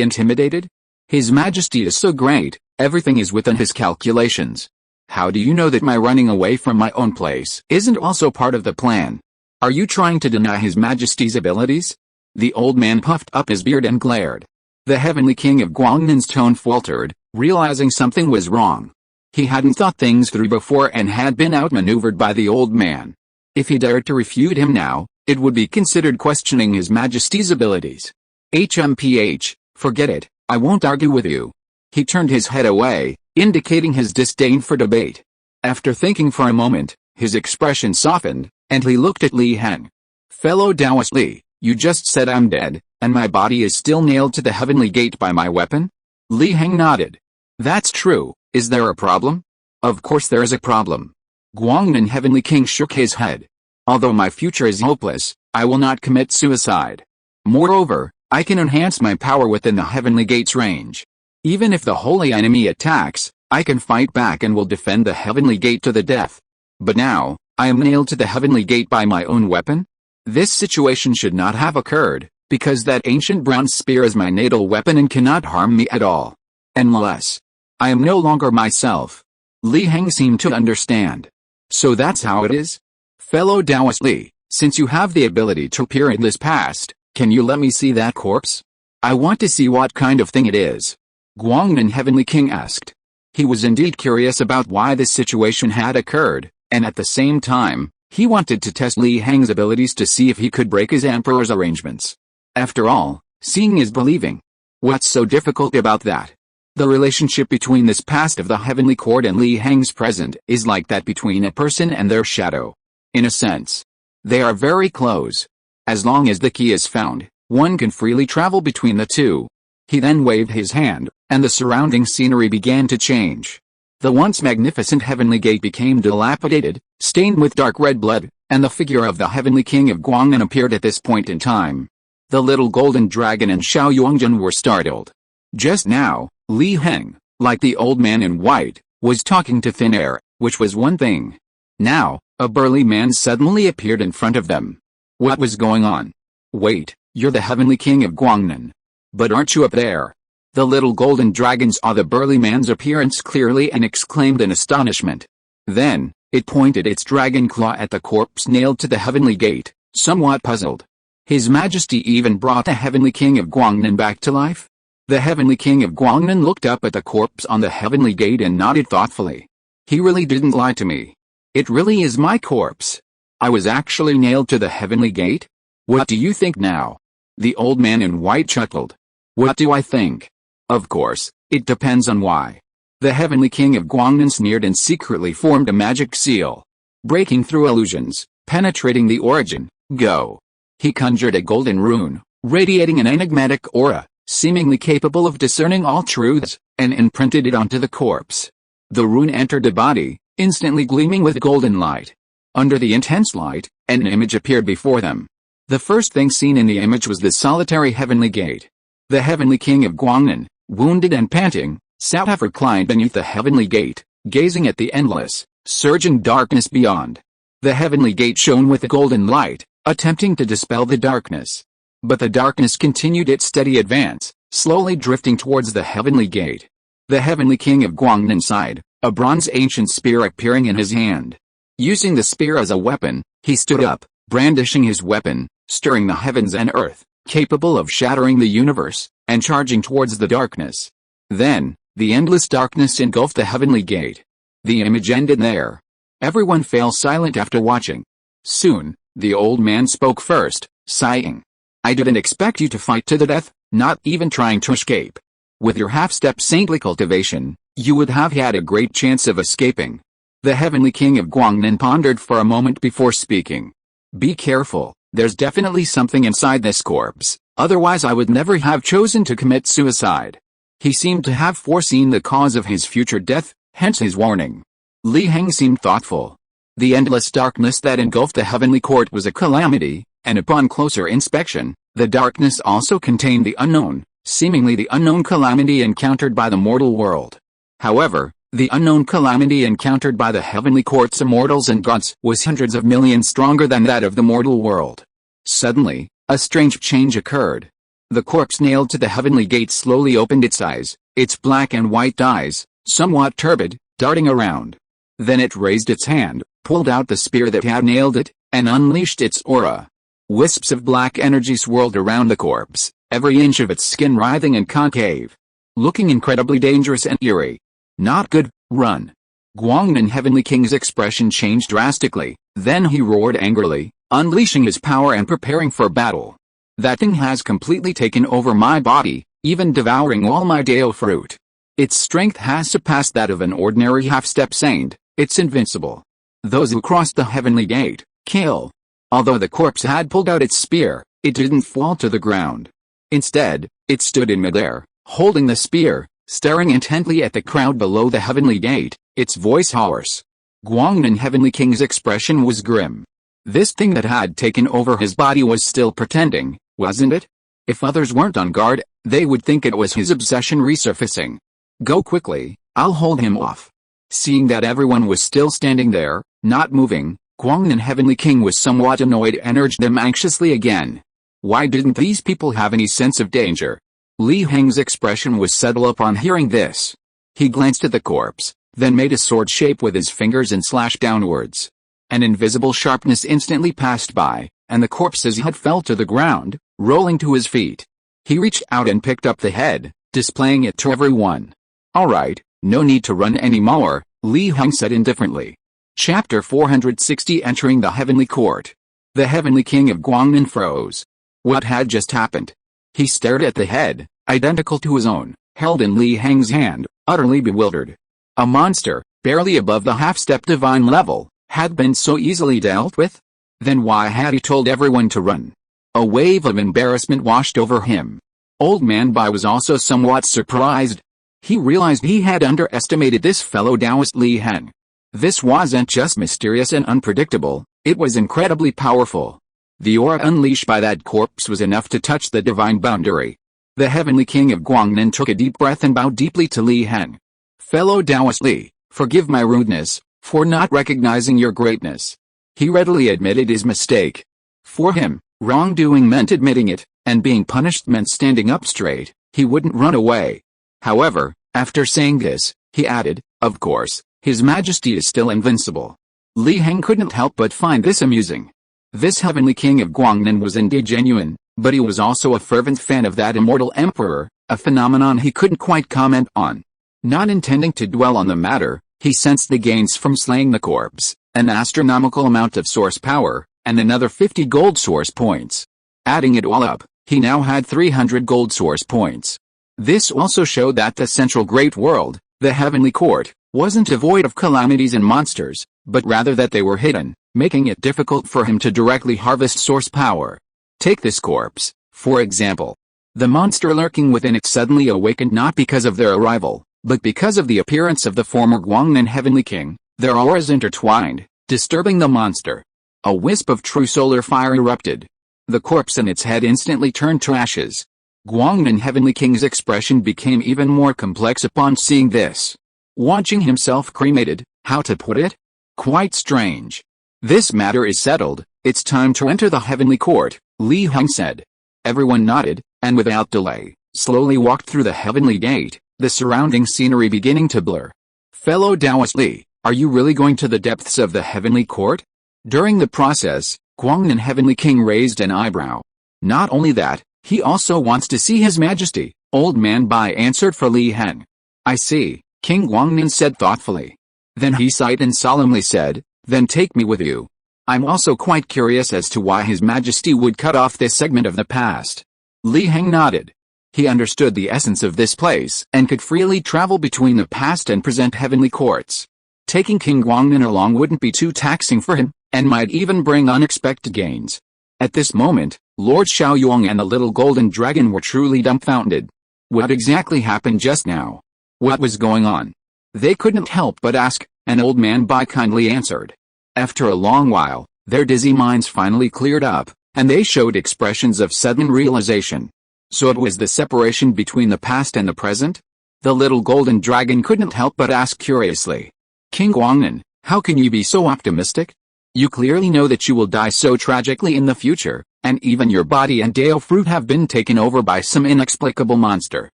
intimidated? His Majesty is so great, everything is within his calculations. How do you know that my running away from my own place isn't also part of the plan? Are you trying to deny His Majesty's abilities? The old man puffed up his beard and glared. The Heavenly King of Guangnan's tone faltered, realizing something was wrong. He hadn't thought things through before and had been outmaneuvered by the old man. If he dared to refute him now, it would be considered questioning His Majesty's abilities. HMPH, forget it, I won't argue with you. He turned his head away, indicating his disdain for debate. After thinking for a moment, his expression softened, and he looked at Li Heng. Fellow Taoist Li, you just said I'm dead, and my body is still nailed to the heavenly gate by my weapon? Li Heng nodded. That's true, is there a problem? Of course there is a problem. Guangnan Heavenly King shook his head. Although my future is hopeless, I will not commit suicide. Moreover, I can enhance my power within the heavenly gate's range. Even if the holy enemy attacks, I can fight back and will defend the heavenly gate to the death. But now, I am nailed to the heavenly gate by my own weapon? This situation should not have occurred, because that ancient bronze spear is my natal weapon and cannot harm me at all. Unless I am no longer myself. Li Heng seemed to understand. So that's how it is? Fellow Taoist Li, since you have the ability to peer in this past, can you let me see that corpse? I want to see what kind of thing it is. Guangnan Heavenly King asked. He was indeed curious about why this situation had occurred, and at the same time, he wanted to test Li Heng's abilities to see if he could break his emperor's arrangements. After all, seeing is believing. What's so difficult about that? The relationship between this past of the heavenly court and Li Heng's present is like that between a person and their shadow. In a sense, they are very close. As long as the key is found, one can freely travel between the two. He then waved his hand, and the surrounding scenery began to change. The once magnificent heavenly gate became dilapidated, stained with dark red blood, and the figure of the Heavenly King of Guangnan appeared at this point in time. The little golden dragon and Xiao Yongjun were startled. Just now, Li Heng, like the old man in white, was talking to thin air, which was one thing. Now, a burly man suddenly appeared in front of them. What was going on? Wait, you're the Heavenly King of Guangnan. But aren't you up there? The little golden dragon saw the burly man's appearance clearly and exclaimed in astonishment. Then, it pointed its dragon claw at the corpse nailed to the heavenly gate, somewhat puzzled. His Majesty even brought the Heavenly King of Guangnan back to life? The Heavenly King of Guangnan looked up at the corpse on the heavenly gate and nodded thoughtfully. He really didn't lie to me. It really is my corpse. I was actually nailed to the heavenly gate? What do you think now? The old man in white chuckled. What do I think? Of course, it depends on why. The Heavenly King of Guangnan sneered and secretly formed a magic seal. Breaking through illusions, penetrating the origin, go. He conjured a golden rune, radiating an enigmatic aura, seemingly capable of discerning all truths, and imprinted it onto the corpse. The rune entered the body, instantly gleaming with golden light. Under the intense light, an image appeared before them. The first thing seen in the image was the solitary heavenly gate. The Heavenly King of Guangnan, wounded and panting, sat half reclined beneath the heavenly gate, gazing at the endless, surging darkness beyond. The heavenly gate shone with a golden light, attempting to dispel the darkness. But the darkness continued its steady advance, slowly drifting towards the heavenly gate. The Heavenly King of Guangnan sighed, a bronze ancient spear appearing in his hand. Using the spear as a weapon, he stood up, brandishing his weapon, stirring the heavens and earth, capable of shattering the universe, and charging towards the darkness. Then, the endless darkness engulfed the heavenly gate. The image ended there. Everyone fell silent after watching. Soon, the old man spoke first, sighing. I didn't expect you to fight to the death, not even trying to escape. With your half-step saintly cultivation, you would have had a great chance of escaping. The Heavenly King of Guangnan pondered for a moment before speaking. Be careful, there's definitely something inside this corpse, otherwise I would never have chosen to commit suicide. He seemed to have foreseen the cause of his future death, hence his warning. Li Heng seemed thoughtful. The endless darkness that engulfed the heavenly court was a calamity, and upon closer inspection, the darkness also contained the unknown, seemingly the unknown calamity encountered by the mortal world. However, the unknown calamity encountered by the heavenly court's immortals and gods was hundreds of millions stronger than that of the mortal world. Suddenly, a strange change occurred. The corpse nailed to the heavenly gate slowly opened its eyes, its black and white eyes, somewhat turbid, darting around. Then it raised its hand, pulled out the spear that had nailed it, and unleashed its aura. Wisps of black energy swirled around the corpse, every inch of its skin writhing and concave. Looking incredibly dangerous and eerie. Not good, run. Guangnan Heavenly King's expression changed drastically, then he roared angrily, unleashing his power and preparing for battle. That thing has completely taken over my body, even devouring all my Dao fruit. Its strength has surpassed that of an ordinary half-step saint, it's invincible. Those who crossed the heavenly gate, kill. Although the corpse had pulled out its spear, it didn't fall to the ground. Instead, it stood in midair, holding the spear, staring intently at the crowd below the heavenly gate, its voice hoarse. Guangnan Heavenly King's expression was grim. This thing that had taken over his body was still pretending, wasn't it? If others weren't on guard, they would think it was his obsession resurfacing. Go quickly, I'll hold him off. Seeing that everyone was still standing there, not moving, Guangnan Heavenly King was somewhat annoyed and urged them anxiously again. Why didn't these people have any sense of danger? Li Heng's expression was subtle upon hearing this. He glanced at the corpse, then made a sword shape with his fingers and slashed downwards. An invisible sharpness instantly passed by, and the corpse's head fell to the ground, rolling to his feet. He reached out and picked up the head, displaying it to everyone. Alright, no need to run anymore, Li Heng said indifferently. Chapter 460 Entering the Heavenly Court. The Heavenly King of Guangnan froze. What had just happened? He stared at the head, identical to his own, held in Li Heng's hand, utterly bewildered. A monster, barely above the half-step divine level, had been so easily dealt with? Then why had he told everyone to run? A wave of embarrassment washed over him. Old Man Bai was also somewhat surprised. He realized he had underestimated this fellow Taoist Li Heng. This wasn't just mysterious and unpredictable, it was incredibly powerful. The aura unleashed by that corpse was enough to touch the divine boundary. The Heavenly King of Guangnan took a deep breath and bowed deeply to Li Heng. Fellow Taoist Li, forgive my rudeness, for not recognizing your greatness. He readily admitted his mistake. For him, wrongdoing meant admitting it, and being punished meant standing up straight. He wouldn't run away. However, after saying this, he added, of course, His Majesty is still invincible. Li Heng couldn't help but find this amusing. This Heavenly King of Guangnan was indeed genuine, but he was also a fervent fan of that immortal emperor, a phenomenon he couldn't quite comment on. Not intending to dwell on the matter, he sensed the gains from slaying the corpse, an astronomical amount of source power, and another 50 gold source points. Adding it all up, he now had 300 gold source points. This also showed that the central great world, the heavenly court, wasn't devoid of calamities and monsters, but rather that they were hidden, making it difficult for him to directly harvest source power. Take this corpse, for example. The monster lurking within it suddenly awakened not because of their arrival, but because of the appearance of the former Guangnan Heavenly King. Their auras intertwined, disturbing the monster. A wisp of true solar fire erupted. The corpse and its head instantly turned to ashes. Guangnan Heavenly King's expression became even more complex upon seeing this. Watching himself cremated, how to put it? Quite strange. This matter is settled, it's time to enter the heavenly court, Li Heng said. Everyone nodded, and without delay, slowly walked through the heavenly gate, the surrounding scenery beginning to blur. Fellow Taoist Li, are you really going to the depths of the heavenly court? During the process, Guangnan Heavenly King raised an eyebrow. Not only that, he also wants to see His Majesty, Old Man Bai answered for Li Heng. I see, King Guangnan said thoughtfully. Then he sighed and solemnly said, then take me with you. I'm also quite curious as to why His Majesty would cut off this segment of the past. Li Heng nodded. He understood the essence of this place and could freely travel between the past and present heavenly courts. Taking King Guangnan along wouldn't be too taxing for him, and might even bring unexpected gains. At this moment, Lord Xiaoyong and the little golden dragon were truly dumbfounded. What exactly happened just now? What was going on? They couldn't help but ask, and old man Bai kindly answered. After a long while, their dizzy minds finally cleared up, and they showed expressions of sudden realization. So it was the separation between the past and the present? The little golden dragon couldn't help but ask curiously. King Guangnan, how can you be so optimistic? You clearly know that you will die so tragically in the future, and even your body and Dao fruit have been taken over by some inexplicable monster.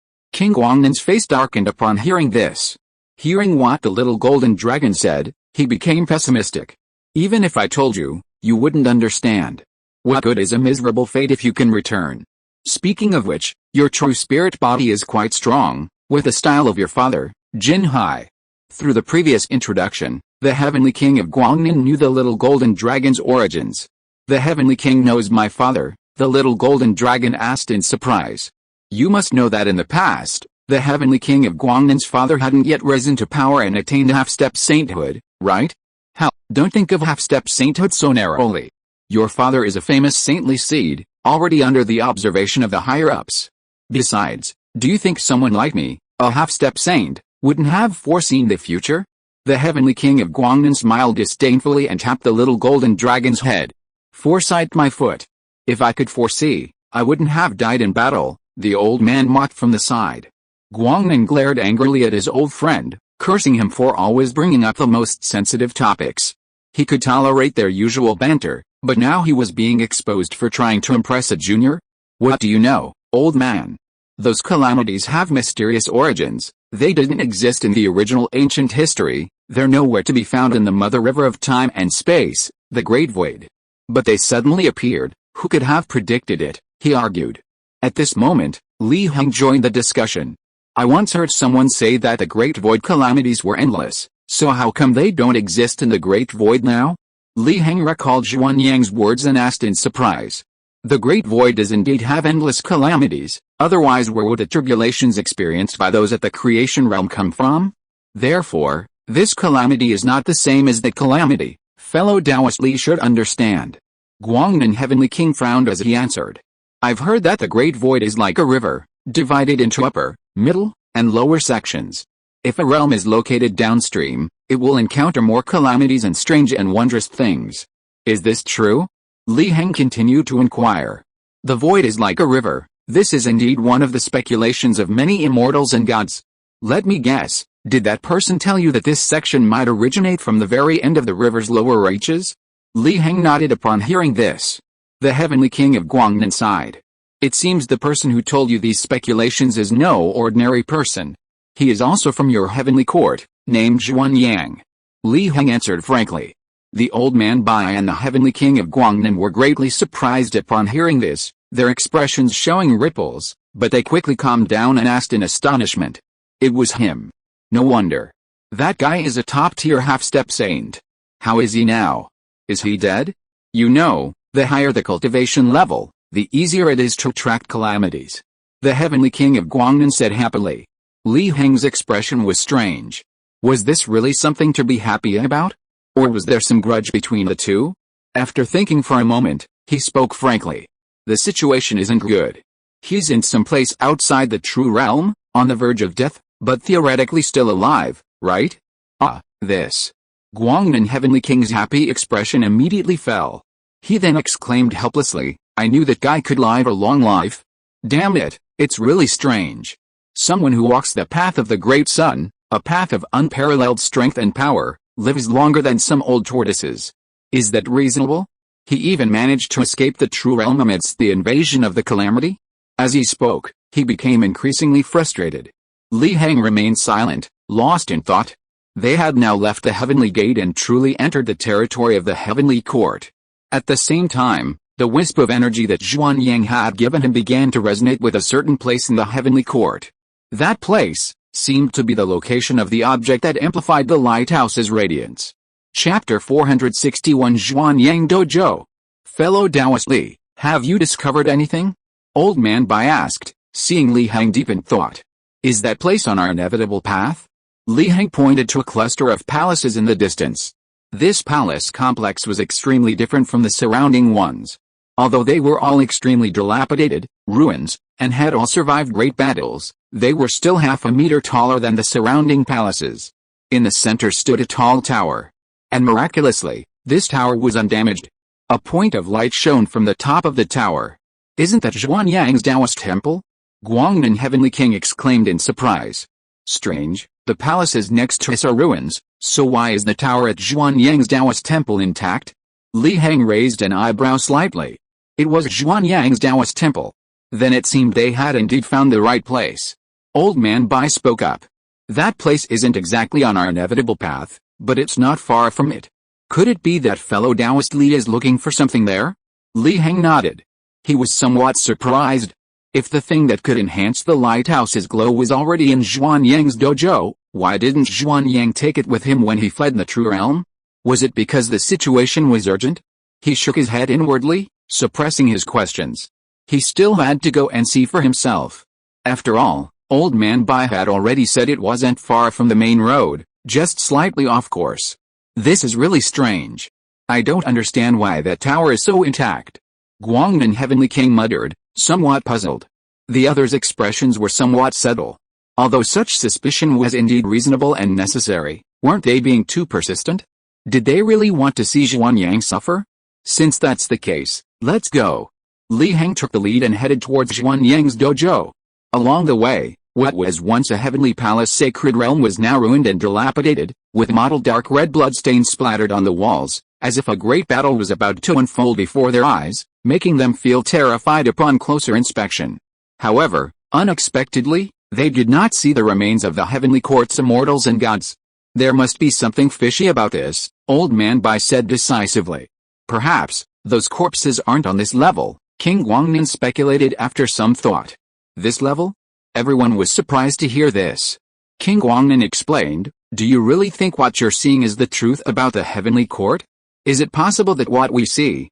King Guangnan's face darkened upon hearing this. Hearing what the little golden dragon said, he became pessimistic. Even if I told you, you wouldn't understand. What good is a miserable fate if you can return? Speaking of which, your true spirit body is quite strong, with the style of your father, Jin Hai. Through the previous introduction, the Heavenly King of Guangnan knew the little golden dragon's origins. The Heavenly King knows my father, the little golden dragon asked in surprise. You must know that in the past, the Heavenly King of Guangnan's father hadn't yet risen to power and attained half-step sainthood, right? How? Don't think of half-step sainthood so narrowly. Your father is a famous saintly seed, already under the observation of the higher-ups. Besides, do you think someone like me, a half-step saint, wouldn't have foreseen the future? The Heavenly King of Guangnan smiled disdainfully and tapped the little golden dragon's head. Foresight, my foot. If I could foresee, I wouldn't have died in battle, the old man mocked from the side. Guangnan glared angrily at his old friend, cursing him for always bringing up the most sensitive topics. He could tolerate their usual banter, but now he was being exposed for trying to impress a junior? What do you know, old man? Those calamities have mysterious origins. They didn't exist in the original ancient history, they're nowhere to be found in the mother river of time and space, the Great Void. But they suddenly appeared. Who could have predicted it, he argued. At this moment, Li Heng joined the discussion. I once heard someone say that the Great Void calamities were endless, so how come they don't exist in the Great Void now? Li Heng recalled Zhuan Yang's words and asked in surprise. The Great Void does indeed have endless calamities, otherwise where would the tribulations experienced by those at the creation realm come from? Therefore, this calamity is not the same as the calamity, fellow Taoist Li should understand. Guangnan Heavenly King frowned as he answered. I've heard that the Great Void is like a river, divided into upper, middle, and lower sections. If a realm is located downstream, it will encounter more calamities and strange and wondrous things. Is this true? Li Heng continued to inquire. The void is like a river. This is indeed one of the speculations of many immortals and gods. Let me guess, did that person tell you that this section might originate from the very end of the river's lower reaches? Li Heng nodded upon hearing this. The Heavenly King of Guangnan sighed. It seems the person who told you these speculations is no ordinary person. He is also from your heavenly court, named Zhuan Yang. Li Heng answered frankly. The old man Bai and the Heavenly King of Guangnan were greatly surprised upon hearing this, their expressions showing ripples, but they quickly calmed down and asked in astonishment. It was him. No wonder. That guy is a top-tier half-step saint. How is he now? Is he dead? You know, the higher the cultivation level, the easier it is to attract calamities. The Heavenly King of Guangnan said happily. Li Heng's expression was strange. Was this really something to be happy about? Or was there some grudge between the two? After thinking for a moment, he spoke frankly. The situation isn't good. He's in some place outside the true realm, on the verge of death, but theoretically still alive, right? Ah, this. Guangnan Heavenly King's happy expression immediately fell. He then exclaimed helplessly, I knew that guy could live a long life. Damn it, it's really strange. Someone who walks the path of the great sun, a path of unparalleled strength and power, lives longer than some old tortoises. Is that reasonable? He even managed to escape the true realm amidst the invasion of the calamity? As he spoke, he became increasingly frustrated. Li Heng remained silent, lost in thought. They had now left the heavenly gate and truly entered the territory of the heavenly court. At the same time, the wisp of energy that Zhuan Yang had given him began to resonate with a certain place in the heavenly court. That place seemed to be the location of the object that amplified the lighthouse's radiance. Chapter 461 Zhuan Yang Dojo. Fellow Taoist Li, have you discovered anything? Old man Bai asked, seeing Li Heng deep in thought. Is that place on our inevitable path? Li Heng pointed to a cluster of palaces in the distance. This palace complex was extremely different from the surrounding ones. Although they were all extremely dilapidated, ruins, and had all survived great battles, they were still half a meter taller than the surrounding palaces. In the center stood a tall tower. And miraculously, this tower was undamaged. A point of light shone from the top of the tower. "Isn't that Zhuanyang's Taoist temple?" Guangnan Heavenly King exclaimed in surprise. "Strange, the palaces next to us are ruins, so why is the tower at Zhuanyang's Taoist temple intact?" Li Heng raised an eyebrow slightly. It was Zhuanyang's Taoist temple. Then it seemed they had indeed found the right place. Old Man Bai spoke up. "That place isn't exactly on our inevitable path, but it's not far from it. Could it be that fellow Taoist Li is looking for something there?" Li Heng nodded. He was somewhat surprised. If the thing that could enhance the lighthouse's glow was already in Zhuanyang's dojo, why didn't Zhuanyang take it with him when he fled the True Realm? Was it because the situation was urgent? He shook his head inwardly, suppressing his questions. He still had to go and see for himself. After all, Old Man Bai had already said it wasn't far from the main road, just slightly off course. This is really strange. I don't understand why that tower is so intact. Guangnan Heavenly King muttered, somewhat puzzled. The others' expressions were somewhat subtle. Although such suspicion was indeed reasonable and necessary, weren't they being too persistent? Did they really want to see Zhuanyang suffer? Since that's the case, let's go. Li Heng took the lead and headed towards Zhuanyang's dojo. Along the way, what was once a heavenly palace sacred realm was now ruined and dilapidated, with mottled dark red bloodstains splattered on the walls, as if a great battle was about to unfold before their eyes, making them feel terrified upon closer inspection. However, unexpectedly, they did not see the remains of the heavenly court's immortals and gods. "There must be something fishy about this," Old Man Bai said decisively. "Perhaps, those corpses aren't on this level," King Guangnan speculated after some thought. "This level?" Everyone was surprised to hear this. King Guangnan explained, "Do you really think what you're seeing is the truth about the heavenly court? Is it possible that what we see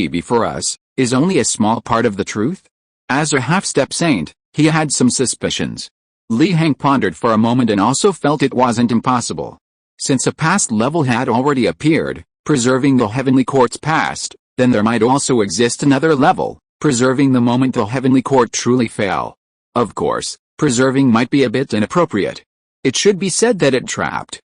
before us, is only a small part of the truth?" As a half-step saint, he had some suspicions. Li Heng pondered for a moment and also felt it wasn't impossible. Since a past level had already appeared, preserving the heavenly court's past, then there might also exist another level, preserving the moment the heavenly court truly fell. Of course, preserving might be a bit inappropriate. It should be said that it trapped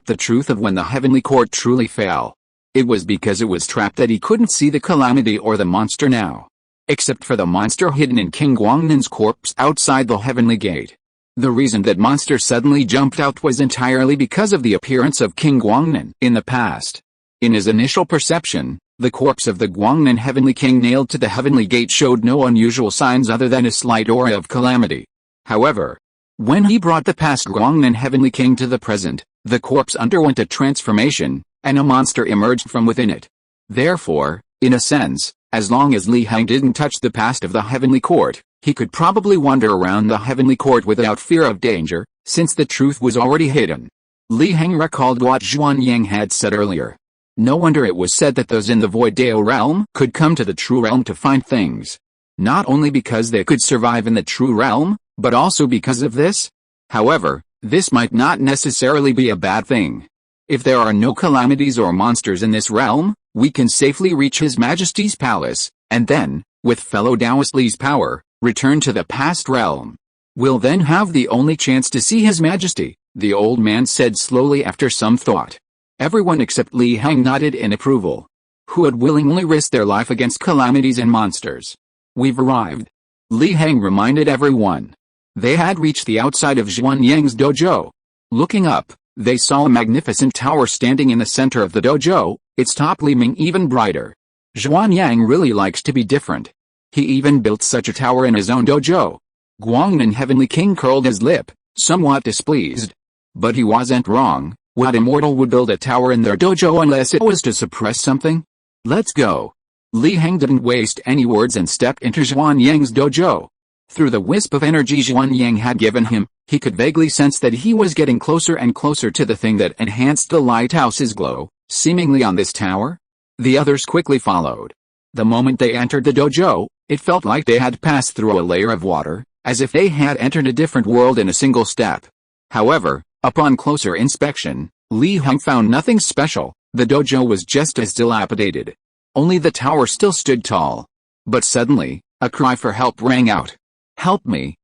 the truth of when the heavenly court truly fell. It was because it was trapped that he couldn't see the calamity or the monster now. Except for the monster hidden in King Guangnan's corpse outside the heavenly gate. The reason that monster suddenly jumped out was entirely because of the appearance of King Guangnan in the past. In his initial perception, the corpse of the Guangnan Heavenly King nailed to the heavenly gate showed no unusual signs other than a slight aura of calamity. However, when he brought the past Guangnan Heavenly King to the present, the corpse underwent a transformation, and a monster emerged from within it. Therefore, in a sense, as long as Li Heng didn't touch the past of the heavenly court, he could probably wander around the heavenly court without fear of danger, since the truth was already hidden. Li Heng recalled what Zhuanyang had said earlier. No wonder it was said that those in the Void Dao realm could come to the True Realm to find things. Not only because they could survive in the True Realm, but also because of this. However, this might not necessarily be a bad thing. If there are no calamities or monsters in this realm, we can safely reach His Majesty's palace, and then, with fellow Taoist Li's power, return to the past realm. We'll then have the only chance to see His Majesty, the old man said slowly after some thought. Everyone except Li Heng nodded in approval. Who would willingly risk their life against calamities and monsters? We've arrived. Li Heng reminded everyone. They had reached the outside of Zhuanyang's dojo. Looking up, they saw a magnificent tower standing in the center of the dojo, its top gleaming even brighter. Zhuanyang really likes to be different. He even built such a tower in his own dojo. Guangnan Heavenly King curled his lip, somewhat displeased. But he wasn't wrong. What immortal would build a tower in their dojo unless it was to suppress something? Let's go. Li Heng didn't waste any words and stepped into Zhuanyang's dojo. Through the wisp of energy Zhuanyang had given him, he could vaguely sense that he was getting closer and closer to the thing that enhanced the lighthouse's glow, seemingly on this tower. The others quickly followed. The moment they entered the dojo, it felt like they had passed through a layer of water, as if they had entered a different world in a single step. However, Upon closer inspection, Li Heng found nothing special. The dojo was just as dilapidated. Only the tower still stood tall. But suddenly, a cry for help rang out. Help me,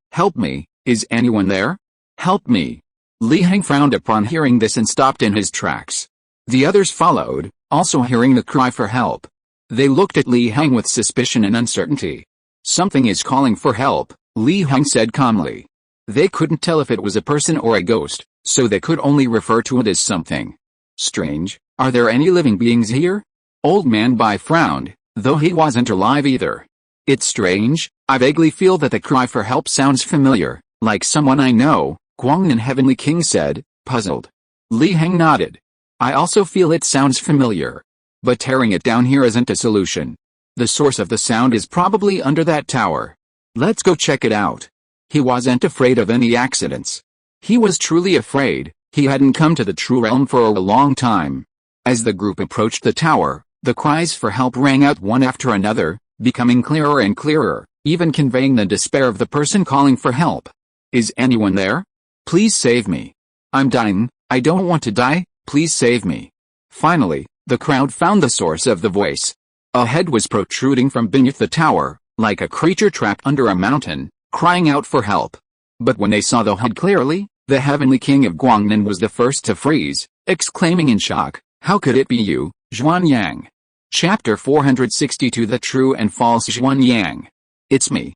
is anyone there? Help me. Li Heng frowned upon hearing this and stopped in his tracks. The others followed, also hearing the cry for help. They looked at Li Heng with suspicion and uncertainty. Something is calling for help, Li Heng said calmly. They couldn't tell if it was a person or a ghost, so they could only refer to it as something. Strange, are there any living beings here? Old Man Bai frowned, though he wasn't alive either. It's strange, I vaguely feel that the cry for help sounds familiar, like someone I know, Guangnan Heavenly King said, puzzled. Li Heng nodded. I also feel it sounds familiar. But tearing it down here isn't a solution. The source of the sound is probably under that tower. Let's go check it out. He wasn't afraid of any accidents. He was truly afraid. He hadn't come to the true realm for a long time. As the group approached the tower, the cries for help rang out one after another, becoming clearer and clearer, even conveying the despair of the person calling for help. Is anyone there? Please save me. I'm dying, I don't want to die, please save me. Finally, the crowd found the source of the voice. A head was protruding from beneath the tower, like a creature trapped under a mountain, crying out for help. But when they saw the head clearly, the Heavenly King of Guangnan was the first to freeze, exclaiming in shock, how could it be you, Zhuanyang? Chapter 462 The True and False Zhuanyang. It's me,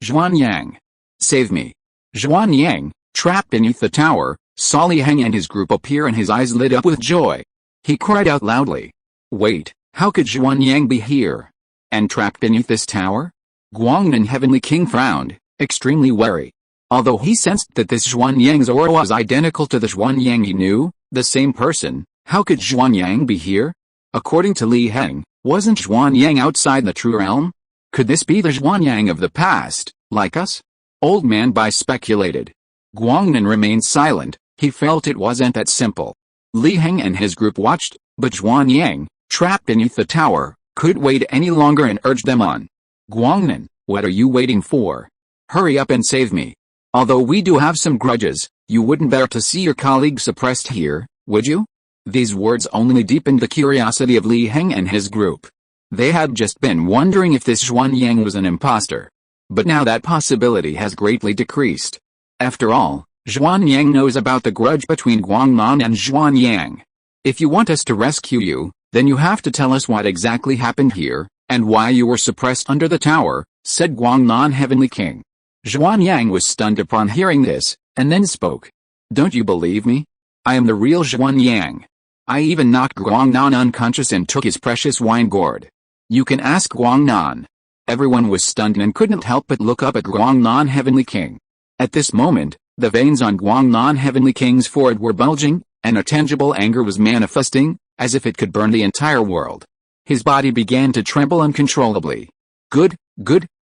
Zhuanyang. Save me. Zhuanyang, trapped beneath the tower, saw Li Heng and his group appear and his eyes lit up with joy. He cried out loudly. Wait, how could Zhuanyang be here? And trapped beneath this tower? Guangnan Heavenly King frowned, extremely wary. Although he sensed that this Zhuanyang's aura was identical to the Zhuanyang he knew, the same person, how could Zhuanyang be here? According to Li Heng, wasn't Zhuanyang outside the true realm? Could this be the Zhuanyang of the past, like us? Old Man Bai speculated. Guangnan remained silent, he felt it wasn't that simple. Li Heng and his group watched, but Zhuanyang, trapped beneath the tower, couldn't wait any longer and urged them on. Guangnan, what are you waiting for? Hurry up and save me. Although we do have some grudges, you wouldn't bear to see your colleague suppressed here, would you? These words only deepened the curiosity of Li Heng and his group. They had just been wondering if this Zhuanyang was an imposter. But now that possibility has greatly decreased. After all, Zhuanyang knows about the grudge between Guangnan and Zhuanyang. If you want us to rescue you, then you have to tell us what exactly happened here, and why you were suppressed under the tower, said Guangnan Heavenly King. Zhuanyang was stunned upon hearing this, and then spoke. Don't you believe me? I am the real Zhuanyang. I even knocked Guangnan unconscious and took his precious wine gourd. You can ask Guangnan. Everyone was stunned and couldn't help but look up at Guangnan Heavenly King. At this moment, the veins on Guangnan Heavenly King's forehead were bulging, and a tangible anger was manifesting, as if it could burn the entire world. His body began to tremble uncontrollably. Good,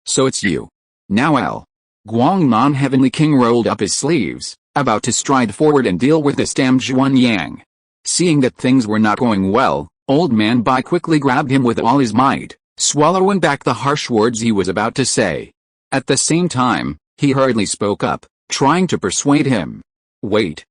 so it's you. Now L. Guangnan Heavenly King rolled up his sleeves, about to stride forward and deal with this damned Zhuanyang. Seeing that things were not going well, Old Man Bai quickly grabbed him with all his might, swallowing back the harsh words he was about to say. At the same time, he hurriedly spoke up, trying to persuade him. Wait,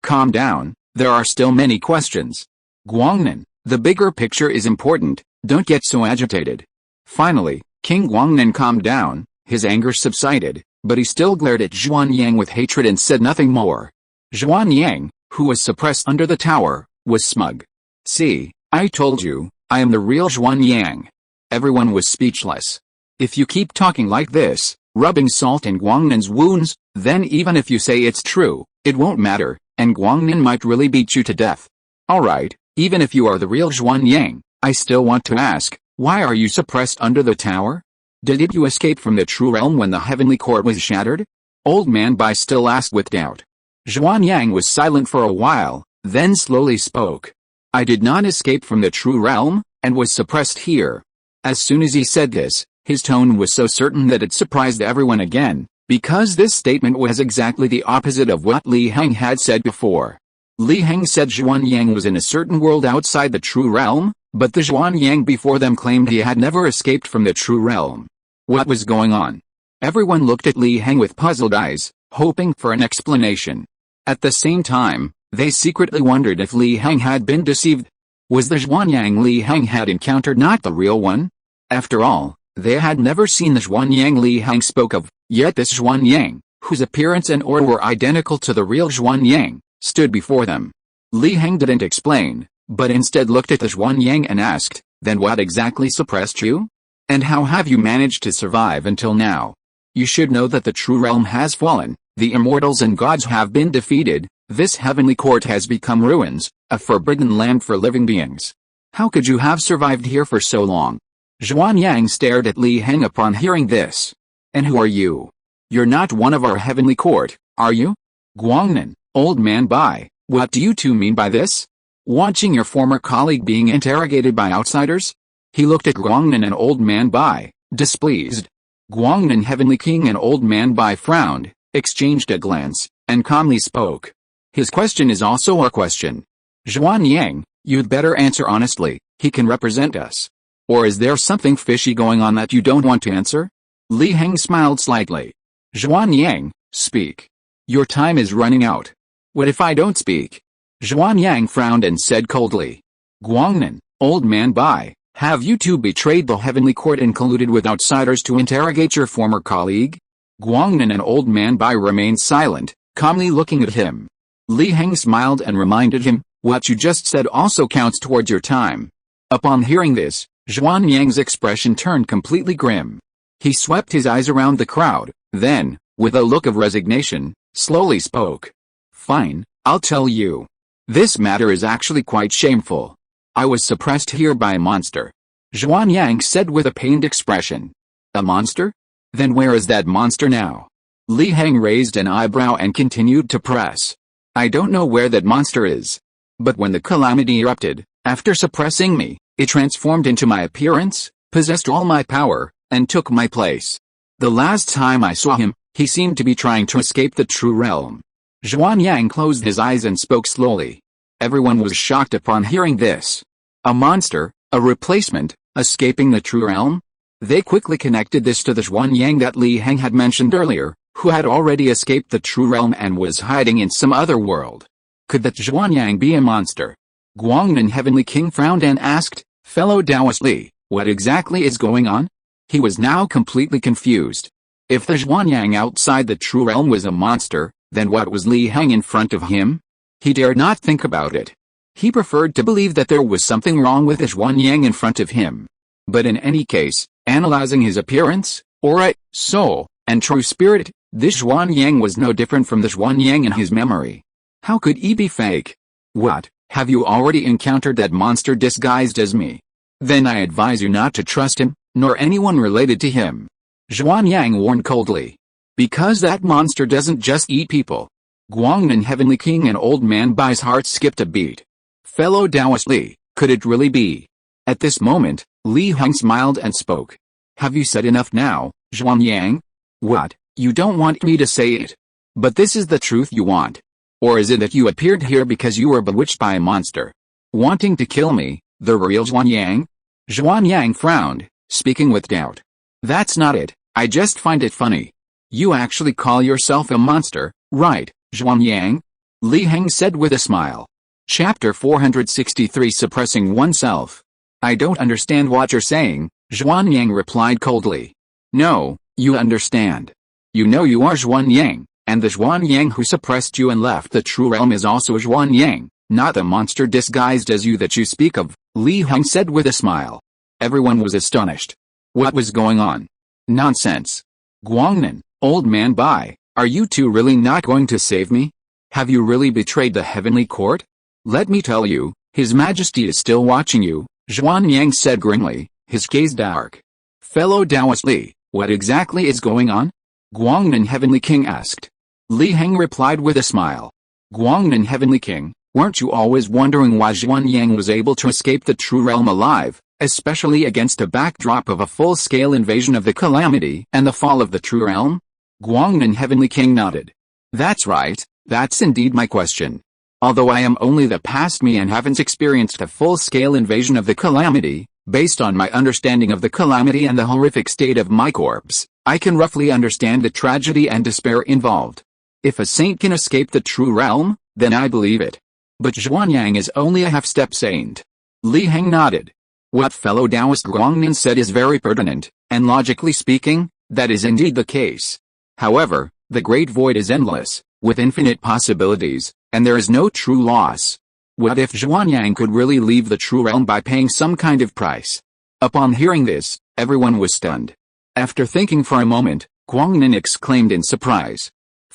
calm down, there are still many questions. Guangnan, the bigger picture is important, don't get so agitated. Finally, King Guangnan calmed down, his anger subsided, but he still glared at Zhuanyang with hatred and said nothing more. Zhuanyang, who was suppressed under the tower, was smug. See, I told you, I am the real Zhuanyang. Everyone was speechless. If you keep talking like this, rubbing salt in Guangnan's wounds, then even if you say it's true, it won't matter, and Guangnan might really beat you to death. Alright, even if you are the real Zhuanyang, I still want to ask, why are you suppressed under the tower? Did you escape from the true realm when the heavenly court was shattered? Old Man Bai still asked with doubt. Zhuanyang was silent for a while, then slowly spoke. I did not escape from the true realm, and was suppressed here. As soon as he said this, his tone was so certain that it surprised everyone again, because this statement was exactly the opposite of what Li Heng had said before. Li Heng said Zhuanyang was in a certain world outside the true realm, but the Zhuanyang before them claimed he had never escaped from the true realm. What was going on? Everyone looked at Li Heng with puzzled eyes, hoping for an explanation. At the same time, they secretly wondered if Li Heng had been deceived. Was the Xuanyang Li Heng had encountered not the real one? After all, they had never seen the Xuanyang Li Heng spoke of, yet this Xuanyang, whose appearance and aura were identical to the real Xuanyang, stood before them. Li Heng didn't explain, but instead looked at the Xuanyang and asked, "Then what exactly suppressed you? And how have you managed to survive until now? You should know that the true realm has fallen, the immortals and gods have been defeated, this heavenly court has become ruins, a forbidden land for living beings. How could you have survived here for so long?" Xuanyang stared at Li Heng upon hearing this. "And who are you? You're not one of our heavenly court, are you? Guangnan, old man Bai, what do you two mean by this? Watching your former colleague being interrogated by outsiders?" He looked at Guangnan and old man Bai, displeased. Guangnan, heavenly king, and old man Bai frowned, exchanged a glance, and calmly spoke. "His question is also our question. Xuanyang, you'd better answer honestly, he can represent us. Or is there something fishy going on that you don't want to answer?" Li Heng smiled slightly. "Xuanyang, speak. Your time is running out." "What if I don't speak?" Xuanyang frowned and said coldly. "Guangnan, old man Bai, have you two betrayed the heavenly court and colluded with outsiders to interrogate your former colleague?" Guangnan and old man Bai remained silent, calmly looking at him. Li Heng smiled and reminded him, "What you just said also counts towards your time." Upon hearing this, Xuanyang's expression turned completely grim. He swept his eyes around the crowd, then, with a look of resignation, slowly spoke. "Fine, I'll tell you. This matter is actually quite shameful. I was suppressed here by a monster," Xuanyang said with a pained expression. "A monster? Then where is that monster now?" Li Heng raised an eyebrow and continued to press. "I don't know where that monster is. But when the calamity erupted, after suppressing me, it transformed into my appearance, possessed all my power, and took my place. The last time I saw him, he seemed to be trying to escape the true realm." Xuanyang closed his eyes and spoke slowly. Everyone was shocked upon hearing this. A monster, a replacement, escaping the true realm? They quickly connected this to the Xuanyang that Li Heng had mentioned earlier, who had already escaped the true realm and was hiding in some other world. Could that Xuanyang be a monster? Guangnan, heavenly king, frowned and asked, "Fellow Taoist Li, what exactly is going on?" He was now completely confused. If the Xuanyang outside the true realm was a monster, then what was Li Heng in front of him? He dared not think about it. He preferred to believe that there was something wrong with the Xuanyang in front of him. But in any case, analyzing his appearance, aura, soul, and true spirit, this Xuanyang was no different from the Xuanyang in his memory. How could he be fake? "What, have you already encountered that monster disguised as me? Then I advise you not to trust him, nor anyone related to him," Xuanyang warned coldly. "Because that monster doesn't just eat people." Guangnan, heavenly king, and old man Bai's heart skipped a beat. Fellow Taoist Li, could it really be? At this moment, Li Heng smiled and spoke. "Have you said enough now, Xuanyang? What, you don't want me to say it? But this is the truth you want? Or is it that you appeared here because you were bewitched by a monster, wanting to kill me, the real Xuanyang?" Xuanyang frowned, speaking with doubt. "That's not it, I just find it funny. You actually call yourself a monster, right, Xuanyang?" Li Heng said with a smile. Chapter 463, Suppressing Oneself. "I don't understand what you're saying," Xuanyang replied coldly. "No, you understand. You know you are Xuanyang, and the Xuanyang who suppressed you and left the true realm is also Xuanyang, not the monster disguised as you that you speak of," Li Heng said with a smile. Everyone was astonished. What was going on? Nonsense. Guangnan, old man Bai, are you two really not going to save me? Have you really betrayed the heavenly court? "Let me tell you, His Majesty is still watching you," Xuanyang said grimly, his gaze dark. "Fellow Taoist Li, what exactly is going on?" Guangnan, heavenly king, asked. Li Heng replied with a smile. "Guangnan, heavenly king, weren't you always wondering why Xuanyang was able to escape the true realm alive, especially against a backdrop of a full-scale invasion of the calamity and the fall of the true realm?" Guangnan, heavenly king, nodded. "That's right, that's indeed my question. Although I am only the past me and haven't experienced a full-scale invasion of the calamity, based on my understanding of the calamity and the horrific state of my corpse, I can roughly understand the tragedy and despair involved. If a saint can escape the true realm, then I believe it. But Xuanyang is only a half-step saint. Li Heng nodded. What fellow Taoist Guangnan said is very pertinent, and logically speaking, that is indeed the case. However, the great void is endless, with infinite possibilities, and there is no true loss. What if Xuanyang could really leave the true realm by paying some kind of price? Upon hearing this, everyone was stunned. After thinking for a moment, Guangnan exclaimed in surprise.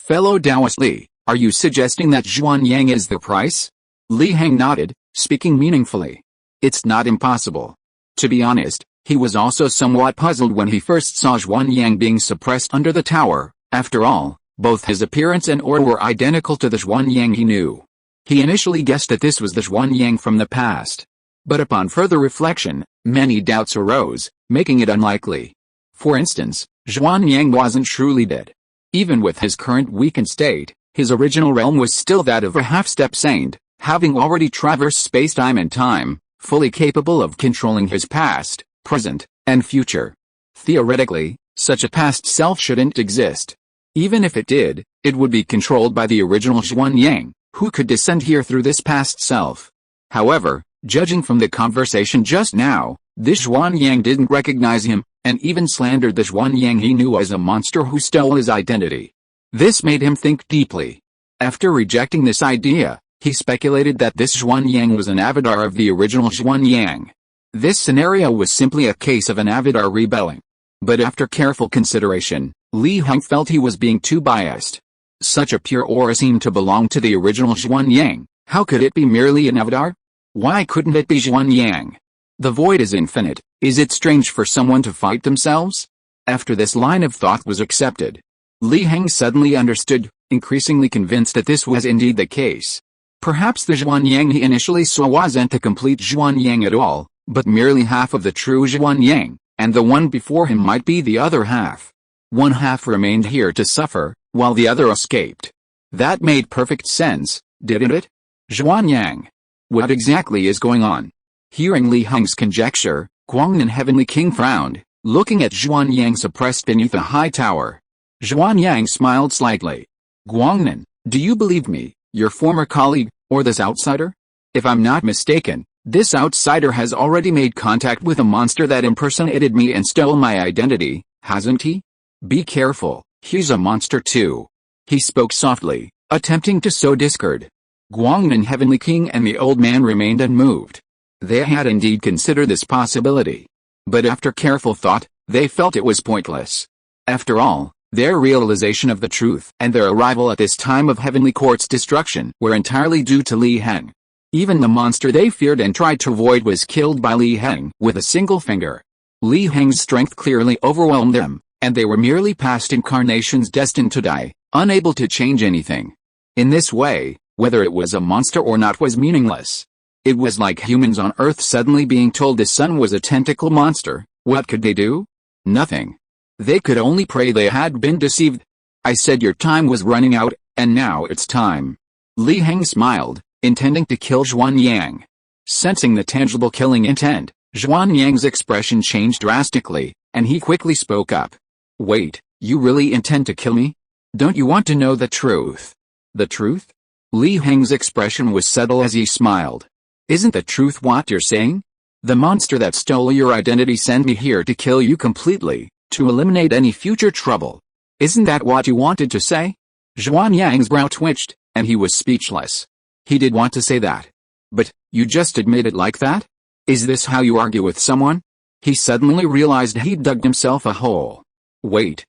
Fellow Taoist Li, are you suggesting that Xuanyang is the price? Li Heng nodded, speaking meaningfully. It's not impossible. To be honest, he was also somewhat puzzled when he first saw Xuanyang being suppressed under the tower. After all, both his appearance and aura were identical to the Xuanyang he knew. He initially guessed that this was the Xuanyang from the past. But upon further reflection, many doubts arose, making it unlikely. For instance, Xuanyang wasn't truly dead. Even with his current weakened state, his original realm was still that of a half-step saint, having already traversed space-time and time, fully capable of controlling his past, present, and future. Theoretically, such a past self shouldn't exist. Even if it did, it would be controlled by the original Xuanyang, who could descend here through this past self. However, judging from the conversation just now, this Xuanyang didn't recognize him, and even slandered the Xuanyang he knew as a monster who stole his identity. This made him think deeply. After rejecting this idea, he speculated that this Xuanyang was an avatar of the original Xuanyang. This scenario was simply a case of an avatar rebelling. But after careful consideration, Li Heng felt he was being too biased. Such a pure aura seemed to belong to the original Xuanyang. How could it be merely an avatar? Why couldn't it be Xuanyang? The void is infinite. Is it strange for someone to fight themselves? After this line of thought was accepted, Li Heng suddenly understood, increasingly convinced that this was indeed the case. Perhaps the Xuanyang he initially saw wasn't the complete Xuanyang at all, but merely half of the true Xuanyang, and the one before him might be the other half. One half remained here to suffer, while the other escaped. That made perfect sense, didn't it? Xuanyang. What exactly is going on? Hearing Li Heng's conjecture, Guangnan Heavenly King frowned, looking at Xuanyang suppressed beneath a high tower. Xuanyang smiled slightly. Guangnan, do you believe me, your former colleague, or this outsider? If I'm not mistaken, this outsider has already made contact with a monster that impersonated me and stole my identity, hasn't he? Be careful, he's a monster too. He spoke softly, attempting to sow discord. Guangnan Heavenly King and the old man remained unmoved. They had indeed considered this possibility. But after careful thought, they felt it was pointless. After all, their realization of the truth and their arrival at this time of Heavenly Court's destruction were entirely due to Li Heng. Even the monster they feared and tried to avoid was killed by Li Heng with a single finger. Li Heng's strength clearly overwhelmed them, and they were merely past incarnations destined to die, unable to change anything. In this way, whether it was a monster or not was meaningless. It was like humans on Earth suddenly being told the sun was a tentacle monster. What could they do? Nothing. They could only pray they had been deceived. I said your time was running out, and now it's time. Li Heng smiled, intending to kill Xuanyang. Sensing the tangible killing intent, Xuanyang's expression changed drastically, and he quickly spoke up. Wait, you really intend to kill me? Don't you want to know the truth? The truth? Li Heng's expression was subtle as he smiled. Isn't the truth what you're saying? The monster that stole your identity sent me here to kill you completely, to eliminate any future trouble. Isn't that what you wanted to say? Xuanyang's brow twitched, and he was speechless. He did want to say that. But, you just admit it like that? Is this how you argue with someone? He suddenly realized he'd dug himself a hole. Wait,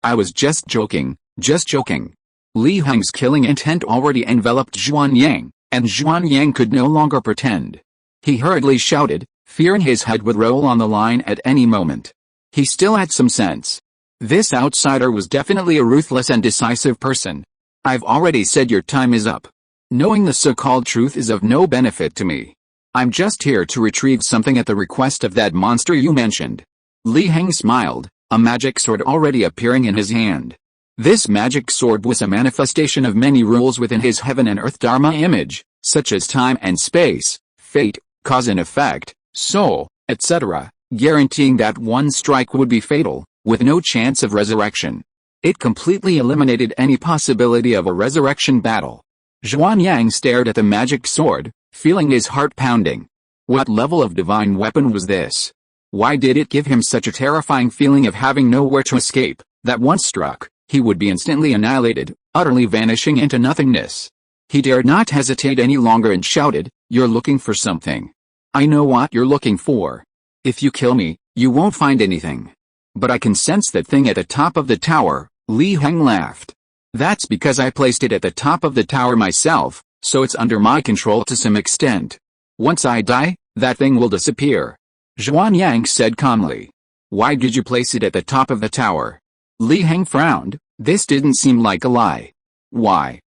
I was just joking, Li Heng's killing intent already enveloped Xuanyang, and Xuanyang could no longer pretend. He hurriedly shouted, fearing his head would roll on the line at any moment. He still had some sense. This outsider was definitely a ruthless and decisive person. I've already said your time is up. Knowing the so-called truth is of no benefit to me. I'm just here to retrieve something at the request of that monster you mentioned. Li Heng smiled, a magic sword already appearing in his hand. This magic sword was a manifestation of many rules within his heaven and earth dharma image, such as time and space, fate, cause and effect, soul, etc., guaranteeing that one strike would be fatal, with no chance of resurrection. It completely eliminated any possibility of a resurrection battle. Zhuan Yang stared at the magic sword, feeling his heart pounding. What level of divine weapon was this? Why did it give him such a terrifying feeling of having nowhere to escape, that once struck, he would be instantly annihilated, utterly vanishing into nothingness? He dared not hesitate any longer and shouted, "You're looking for something. I know what you're looking for. If you kill me, you won't find anything." "But I can sense that thing at the top of the tower," Li Heng laughed. "That's because I placed it at the top of the tower myself, so it's under my control to some extent. Once I die, that thing will disappear," Zhuan Yang said calmly. "Why did you place it at the top of the tower?" Li Heng frowned. This didn't seem like a lie. "Why?"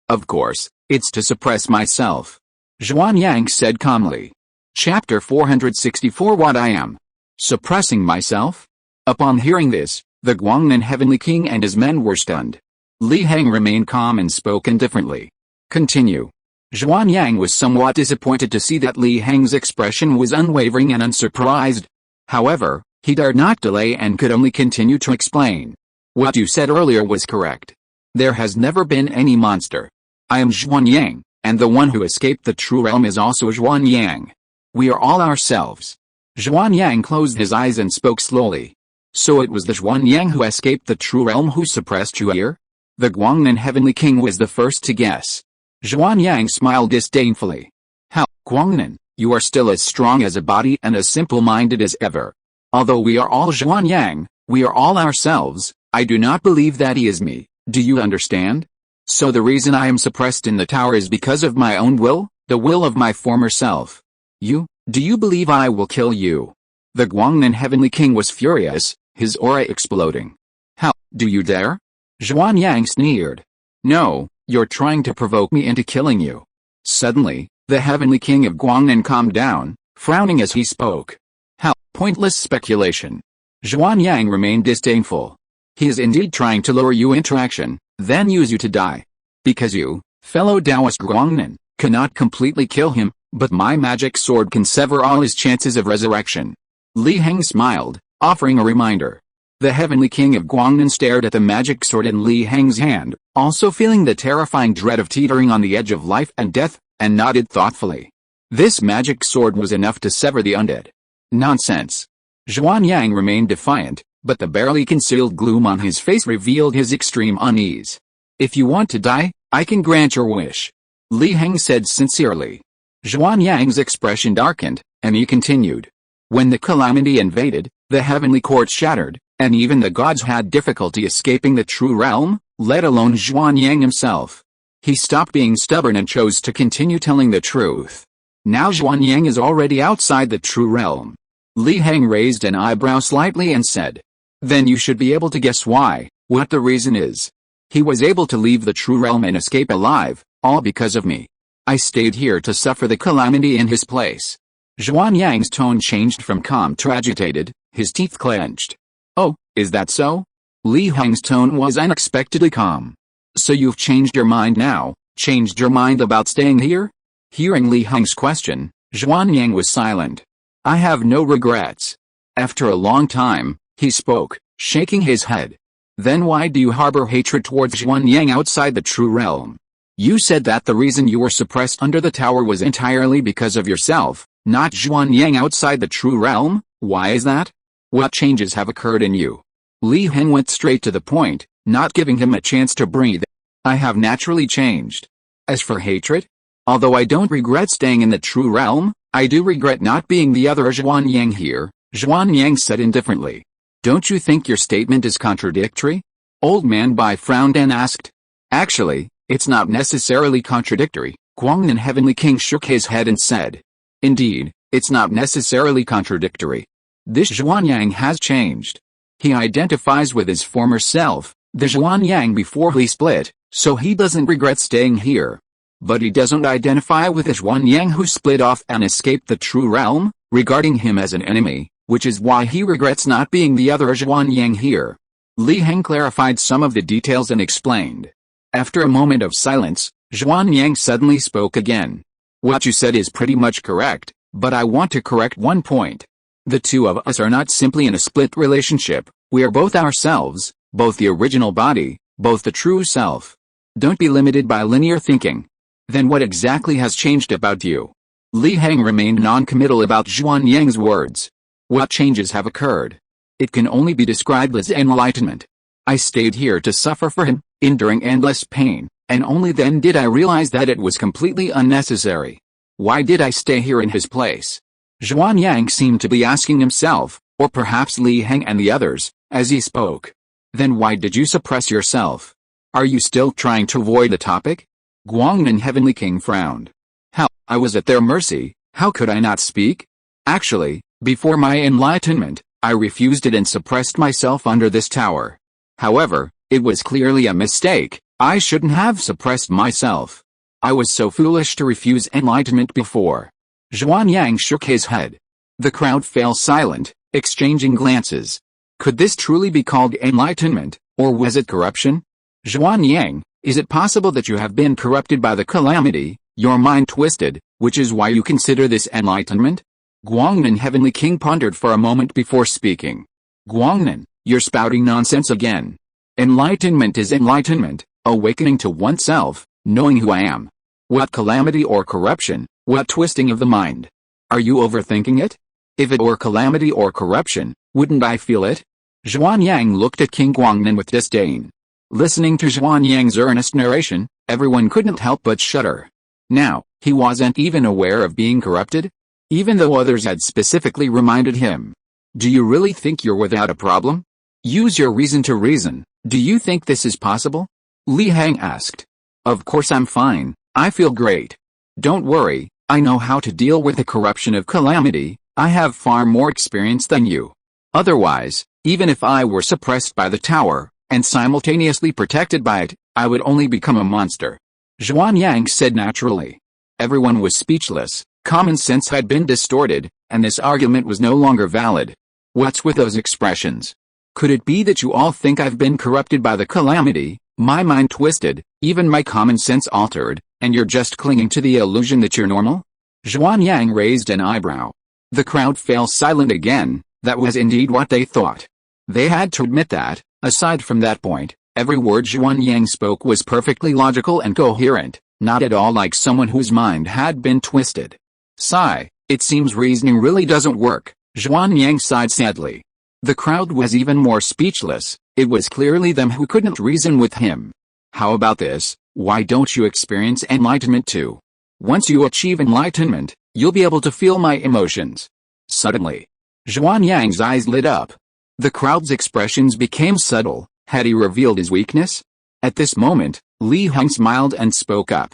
Of course, it's to suppress myself," Zhuan Yang said calmly. Chapter 464 What I Am. Suppressing myself? Upon hearing this, the Guangnan Heavenly King and his men were stunned. Li Heng remained calm and spoke indifferently. "Continue." Zhuan Yang was somewhat disappointed to see that Li Heng's expression was unwavering and unsurprised. However, he dared not delay and could only continue to explain. "What you said earlier was correct. There has never been any monster. I am Zhuan Yang, and the one who escaped the true realm is also Zhuan Yang. We are all ourselves." Zhuan Yang closed his eyes and spoke slowly. "So it was the Zhuan Yang who escaped the true realm who suppressed you here?" The Guangnan Heavenly King was the first to guess. Zhuan Yang smiled disdainfully. "How, Guangnan, you are still as strong as a body and as simple-minded as ever. Although we are all Zhuan Yang, we are all ourselves, I do not believe that he is me, do you understand? So the reason I am suppressed in the tower is because of my own will, the will of my former self. Do you believe I will kill you?" The Guangnan Heavenly King was furious, his aura exploding. "How, do you dare?" Zhuan Yang sneered. "No, you're trying to provoke me into killing you." Suddenly, the Heavenly King of Guangnan calmed down, frowning as he spoke. "How, pointless speculation." Zhuan Yang remained disdainful. "He is indeed trying to lure you into action, then use you to die. Because you, fellow Taoist Guangnan, cannot completely kill him, but my magic sword can sever all his chances of resurrection." Li Heng smiled, offering a reminder. The Heavenly King of Guangnan stared at the magic sword in Li Heng's hand, also feeling the terrifying dread of teetering on the edge of life and death, and nodded thoughtfully. This magic sword was enough to sever the undead. Nonsense. Zhuan Yang remained defiant, but the barely concealed gloom on his face revealed his extreme unease. "If you want to die, I can grant your wish," Li Heng said sincerely. Zhuan Yang's expression darkened, and he continued. "When the calamity invaded, the heavenly court shattered, and even the gods had difficulty escaping the true realm, let alone Zhuan Yang himself. He stopped being stubborn and chose to continue telling the truth. Now Zhuan Yang is already outside the true realm." Li Heng raised an eyebrow slightly and said, "Then you should be able to guess what the reason is. He was able to leave the true realm and escape alive, all because of me. I stayed here to suffer the calamity in his place." Zhuan Yang's tone changed from calm to agitated, his teeth clenched. "Oh, is that so?" Li Heng's tone was unexpectedly calm. "So you've changed your mind now, changed your mind about staying here?" Hearing Li Heng's question, Zhuan Yang was silent. "I have no regrets." After a long time, he spoke, shaking his head. "Then why do you harbor hatred towards Zhuan Yang outside the true realm? You said that the reason you were suppressed under the tower was entirely because of yourself, not Zhuan Yang outside the true realm. Why is that? What changes have occurred in you?" Li Heng went straight to the point, not giving him a chance to breathe. "I have naturally changed. As for hatred, although I don't regret staying in the true realm, I do regret not being the other Zhuan Yang here," Zhuan Yang said indifferently. "Don't you think your statement is contradictory?" Old Man Bai frowned and asked. "Actually, it's not necessarily contradictory." Guangnan Heavenly King shook his head and said. "Indeed, it's not necessarily contradictory. This Zhuan Yang has changed. He identifies with his former self, the Zhuan Yang before he split, so he doesn't regret staying here. But he doesn't identify with the Zhuan Yang who split off and escaped the true realm, regarding him as an enemy, which is why he regrets not being the other Zhuan Yang here." Li Heng clarified some of the details and explained. After a moment of silence, Zhuan Yang suddenly spoke again. "What you said is pretty much correct, but I want to correct one point. The two of us are not simply in a split relationship, we are both ourselves, both the original body, both the true self. Don't be limited by linear thinking. Then what exactly has changed about you? Li Heng remained non-committal about Zhuan Yang's words. What changes have occurred? It can only be described as enlightenment. I stayed here to suffer for him, enduring endless pain, and only then did I realize that it was completely unnecessary. Why did I stay here in his place? Zhuan Yang seemed to be asking himself, or perhaps Li Heng and the others, as he spoke. Then why did you suppress yourself? Are you still trying to avoid the topic? Guangnan Heavenly King frowned. Hell, I was at their mercy, how could I not speak? Actually, before my enlightenment, I refused it and suppressed myself under this tower. However, it was clearly a mistake. I shouldn't have suppressed myself. I was so foolish to refuse enlightenment before. Zhuan Yang shook his head. The crowd fell silent, exchanging glances. Could this truly be called enlightenment, or was it corruption? Zhuan Yang, is it possible that you have been corrupted by the calamity, your mind twisted, which is why you consider this enlightenment? Guangnan Heavenly King pondered for a moment before speaking. Guangnan, you're spouting nonsense again. Enlightenment is enlightenment, awakening to oneself, knowing who I am. What calamity or corruption, what twisting of the mind? Are you overthinking it? If it were calamity or corruption, wouldn't I feel it? Zhuan Yang looked at King Guangnan with disdain. Listening to Zhuan Yang's earnest narration, everyone couldn't help but shudder. Now, he wasn't even aware of being corrupted? Even though others had specifically reminded him. Do you really think you're without a problem? Use your reason to reason. Do you think this is possible? Li Heng asked. Of course I'm fine, I feel great. Don't worry, I know how to deal with the corruption of calamity, I have far more experience than you. Otherwise, even if I were suppressed by the tower, and simultaneously protected by it, I would only become a monster. Zhuan Yang said naturally. Everyone was speechless, common sense had been distorted, and this argument was no longer valid. What's with those expressions? Could it be that you all think I've been corrupted by the calamity, my mind twisted, even my common sense altered, and you're just clinging to the illusion that you're normal? Zhuan Yang raised an eyebrow. The crowd fell silent again, that was indeed what they thought. They had to admit that, aside from that point, every word Zhuan Yang spoke was perfectly logical and coherent, not at all like someone whose mind had been twisted. Sigh, it seems reasoning really doesn't work, Zhuan Yang sighed sadly. The crowd was even more speechless, it was clearly them who couldn't reason with him. How about this, why don't you experience enlightenment too? Once you achieve enlightenment, you'll be able to feel my emotions. Suddenly, Zhuan Yang's eyes lit up. The crowd's expressions became subtle. Had he revealed his weakness? At this moment, Li Heng smiled and spoke up.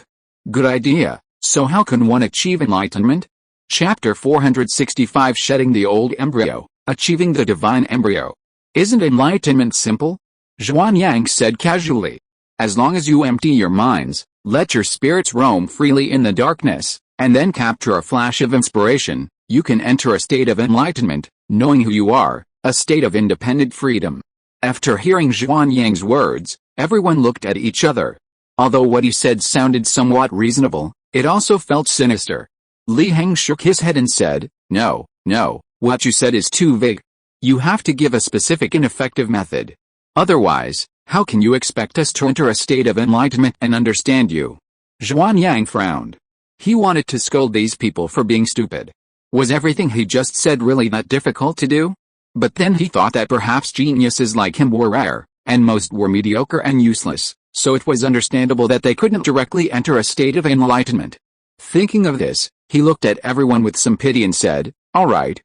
Good idea, so how can one achieve enlightenment? Chapter 465 Shedding the Old Embryo, Achieving the Divine Embryo. Isn't enlightenment simple? Zhuan Yang said casually. As long as you empty your minds, let your spirits roam freely in the darkness, and then capture a flash of inspiration, you can enter a state of enlightenment, knowing who you are, a state of independent freedom. After hearing Zhuan Yang's words, everyone looked at each other. Although what he said sounded somewhat reasonable, it also felt sinister. Li Heng shook his head and said, No, what you said is too vague. You have to give a specific and effective method. Otherwise, how can you expect us to enter a state of enlightenment and understand you? Zhuan Yang frowned. He wanted to scold these people for being stupid. Was everything he just said really that difficult to do? But then he thought that perhaps geniuses like him were rare, and most were mediocre and useless, so it was understandable that they couldn't directly enter a state of enlightenment. Thinking of this, he looked at everyone with some pity and said, All right,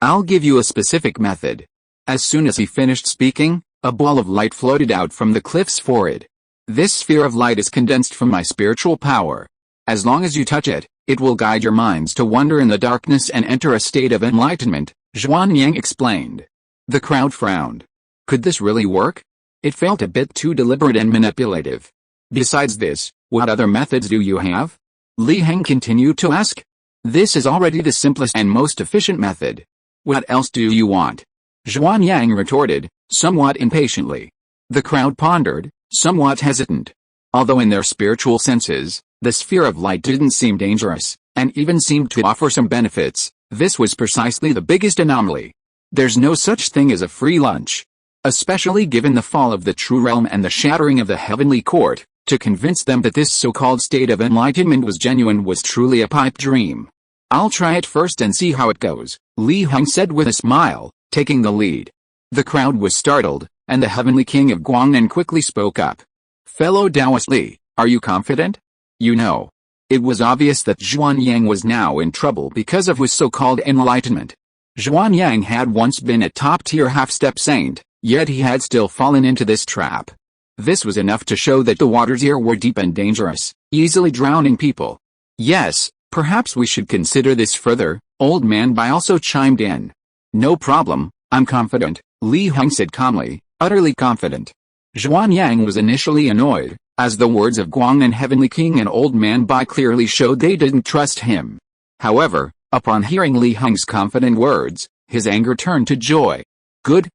I'll give you a specific method. As soon as he finished speaking, a ball of light floated out from the cliff's forehead. This sphere of light is condensed from my spiritual power. As long as you touch it, it will guide your minds to wander in the darkness and enter a state of enlightenment, Zhuan Yang explained. The crowd frowned. Could this really work? It felt a bit too deliberate and manipulative. Besides this, what other methods do you have? Li Heng continued to ask. This is already the simplest and most efficient method. What else do you want? Zhuan Yang retorted, somewhat impatiently. The crowd pondered, somewhat hesitant. Although in their spiritual senses, the sphere of light didn't seem dangerous, and even seemed to offer some benefits, this was precisely the biggest anomaly. There's no such thing as a free lunch. especially given the fall of the true realm and the shattering of the heavenly court. To convince them that this so-called state of enlightenment was genuine was truly a pipe dream. "I'll try it first and see how it goes," Li Heng said with a smile, taking the lead. The crowd was startled, and the heavenly king of Guangnan quickly spoke up. "Fellow Taoist Li, are you confident?" You know. It was obvious that Zhuanyang was now in trouble because of his so-called enlightenment. Zhuanyang had once been a top-tier half-step saint, yet he had still fallen into this trap. This was enough to show that the waters here were deep and dangerous, easily drowning people. "Yes, perhaps we should consider this further," Old Man Bai also chimed in. "No problem, I'm confident," Li Heng said calmly, utterly confident. Zhuanyang was initially annoyed, as the words of Guangnan Heavenly King and Old Man Bai clearly showed they didn't trust him. However, upon hearing Li Heng's confident words, his anger turned to joy. Good,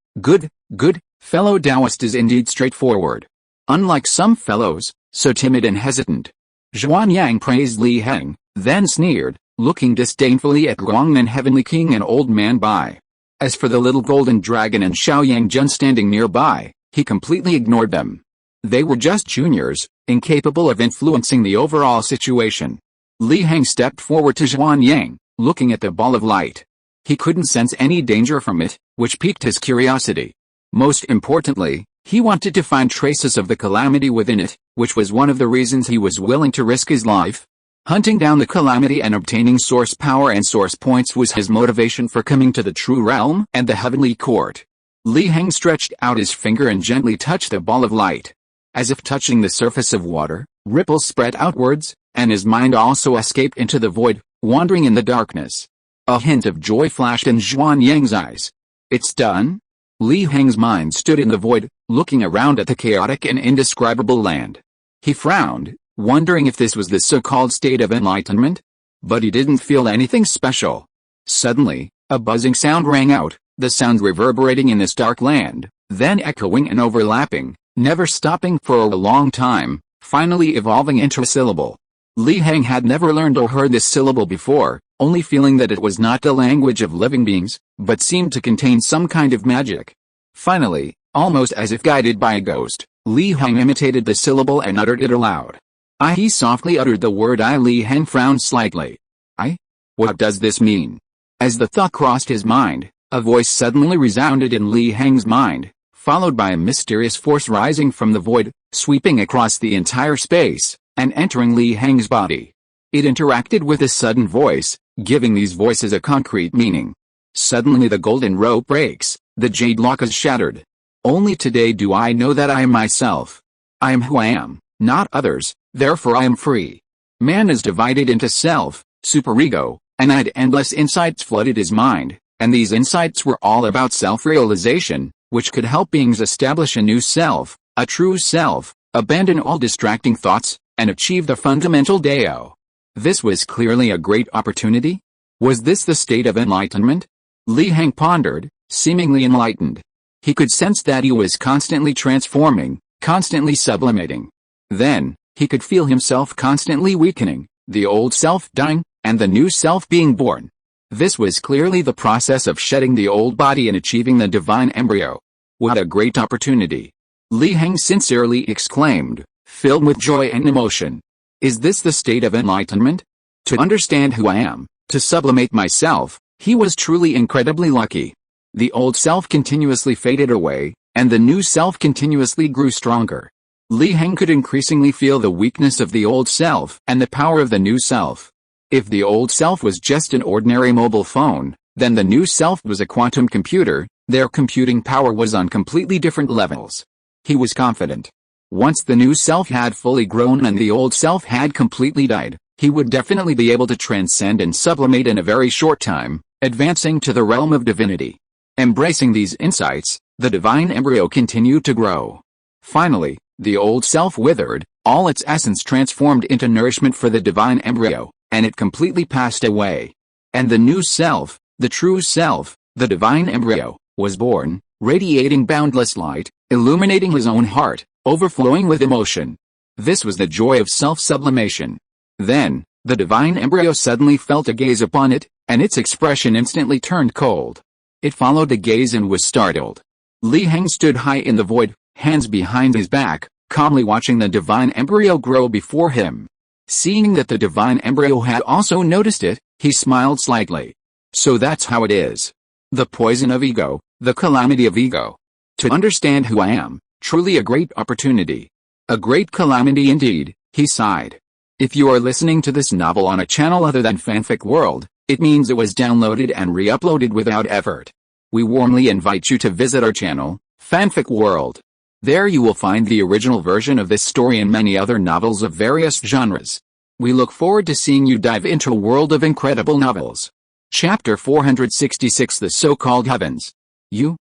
fellow Taoist is indeed straightforward. Unlike some fellows, so timid and hesitant. Zhuanyang praised Li Heng, then sneered, looking disdainfully at Guangnan Heavenly King and Old Man Bai. As for the little golden dragon and Xiaoyang Jun standing nearby, he completely ignored them. They were just juniors, incapable of influencing the overall situation. Li Heng stepped forward to Zhuanyang, looking at the ball of light. He couldn't sense any danger from it, which piqued his curiosity. Most importantly, he wanted to find traces of the calamity within it, which was one of the reasons he was willing to risk his life. Hunting down the calamity and obtaining source power and source points was his motivation for coming to the true realm and the heavenly court. Li Heng stretched out his finger and gently touched the ball of light. As if touching the surface of water, ripples spread outwards, and his mind also escaped into the void, wandering in the darkness. A hint of joy flashed in Zhuanyang's eyes. "It's done?" Li Heng's mind stood in the void, looking around at the chaotic and indescribable land. He frowned, wondering if this was the so-called state of enlightenment. But he didn't feel anything special. Suddenly, a buzzing sound rang out, the sound reverberating in this dark land, then echoing and overlapping, never stopping for a long time, finally evolving into a syllable. Li Heng had never learned or heard this syllable before, only feeling that it was not the language of living beings, but seemed to contain some kind of magic. Finally, almost as if guided by a ghost, Li Heng imitated the syllable and uttered it aloud. "I." He softly uttered the word "I." Li Heng frowned slightly. "I? What does this mean?" As the thought crossed his mind, a voice suddenly resounded in Li Heng's mind, followed by a mysterious force rising from the void, sweeping across the entire space, and entering Li Heng's body. It interacted with a sudden voice, giving these voices a concrete meaning. Suddenly the golden rope breaks, the jade lock is shattered. "Only today do I know that I am myself. I am who I am, not others, therefore I am free." Man is divided into self, superego, and endless insights flooded his mind, and these insights were all about self-realization, which could help beings establish a new self, a true self, abandon all distracting thoughts, and achieve the fundamental Tao. This was clearly a great opportunity. Was this the state of enlightenment? Li Heng pondered, seemingly enlightened. He could sense that he was constantly transforming, constantly sublimating. Then, he could feel himself constantly weakening, the old self dying, and the new self being born. This was clearly the process of shedding the old body and achieving the divine embryo. What a great opportunity! Li Heng sincerely exclaimed, filled with joy and emotion. Is this the state of enlightenment? To understand who I am, to sublimate myself, he was truly incredibly lucky. The old self continuously faded away, and the new self continuously grew stronger. Li Heng could increasingly feel the weakness of the old self and the power of the new self. If the old self was just an ordinary mobile phone, then the new self was a quantum computer. Their computing power was on completely different levels. He was confident. Once the new self had fully grown and the old self had completely died, he would definitely be able to transcend and sublimate in a very short time, advancing to the realm of divinity. Embracing these insights, the divine embryo continued to grow. Finally, the old self withered, all its essence transformed into nourishment for the divine embryo, and it completely passed away. And the new self, the true self, the divine embryo, was born, radiating boundless light, illuminating his own heart, overflowing with emotion. This was the joy of self-sublimation. Then, the divine embryo suddenly felt a gaze upon it, and its expression instantly turned cold. It followed the gaze and was startled. Li Heng stood high in the void, hands behind his back, calmly watching the divine embryo grow before him. Seeing that the divine embryo had also noticed it, he smiled slightly. So that's how it is. The poison of ego, the calamity of ego. To understand who I am, truly a great opportunity. A great calamity indeed, he sighed. If you are listening to this novel on a channel other than Fanfic World, it means it was downloaded and re-uploaded without effort. We warmly invite you to visit our channel, Fanfic World. There you will find the original version of this story and many other novels of various genres. We look forward to seeing you dive into a world of incredible novels. Chapter 466, The So-Called Heavens.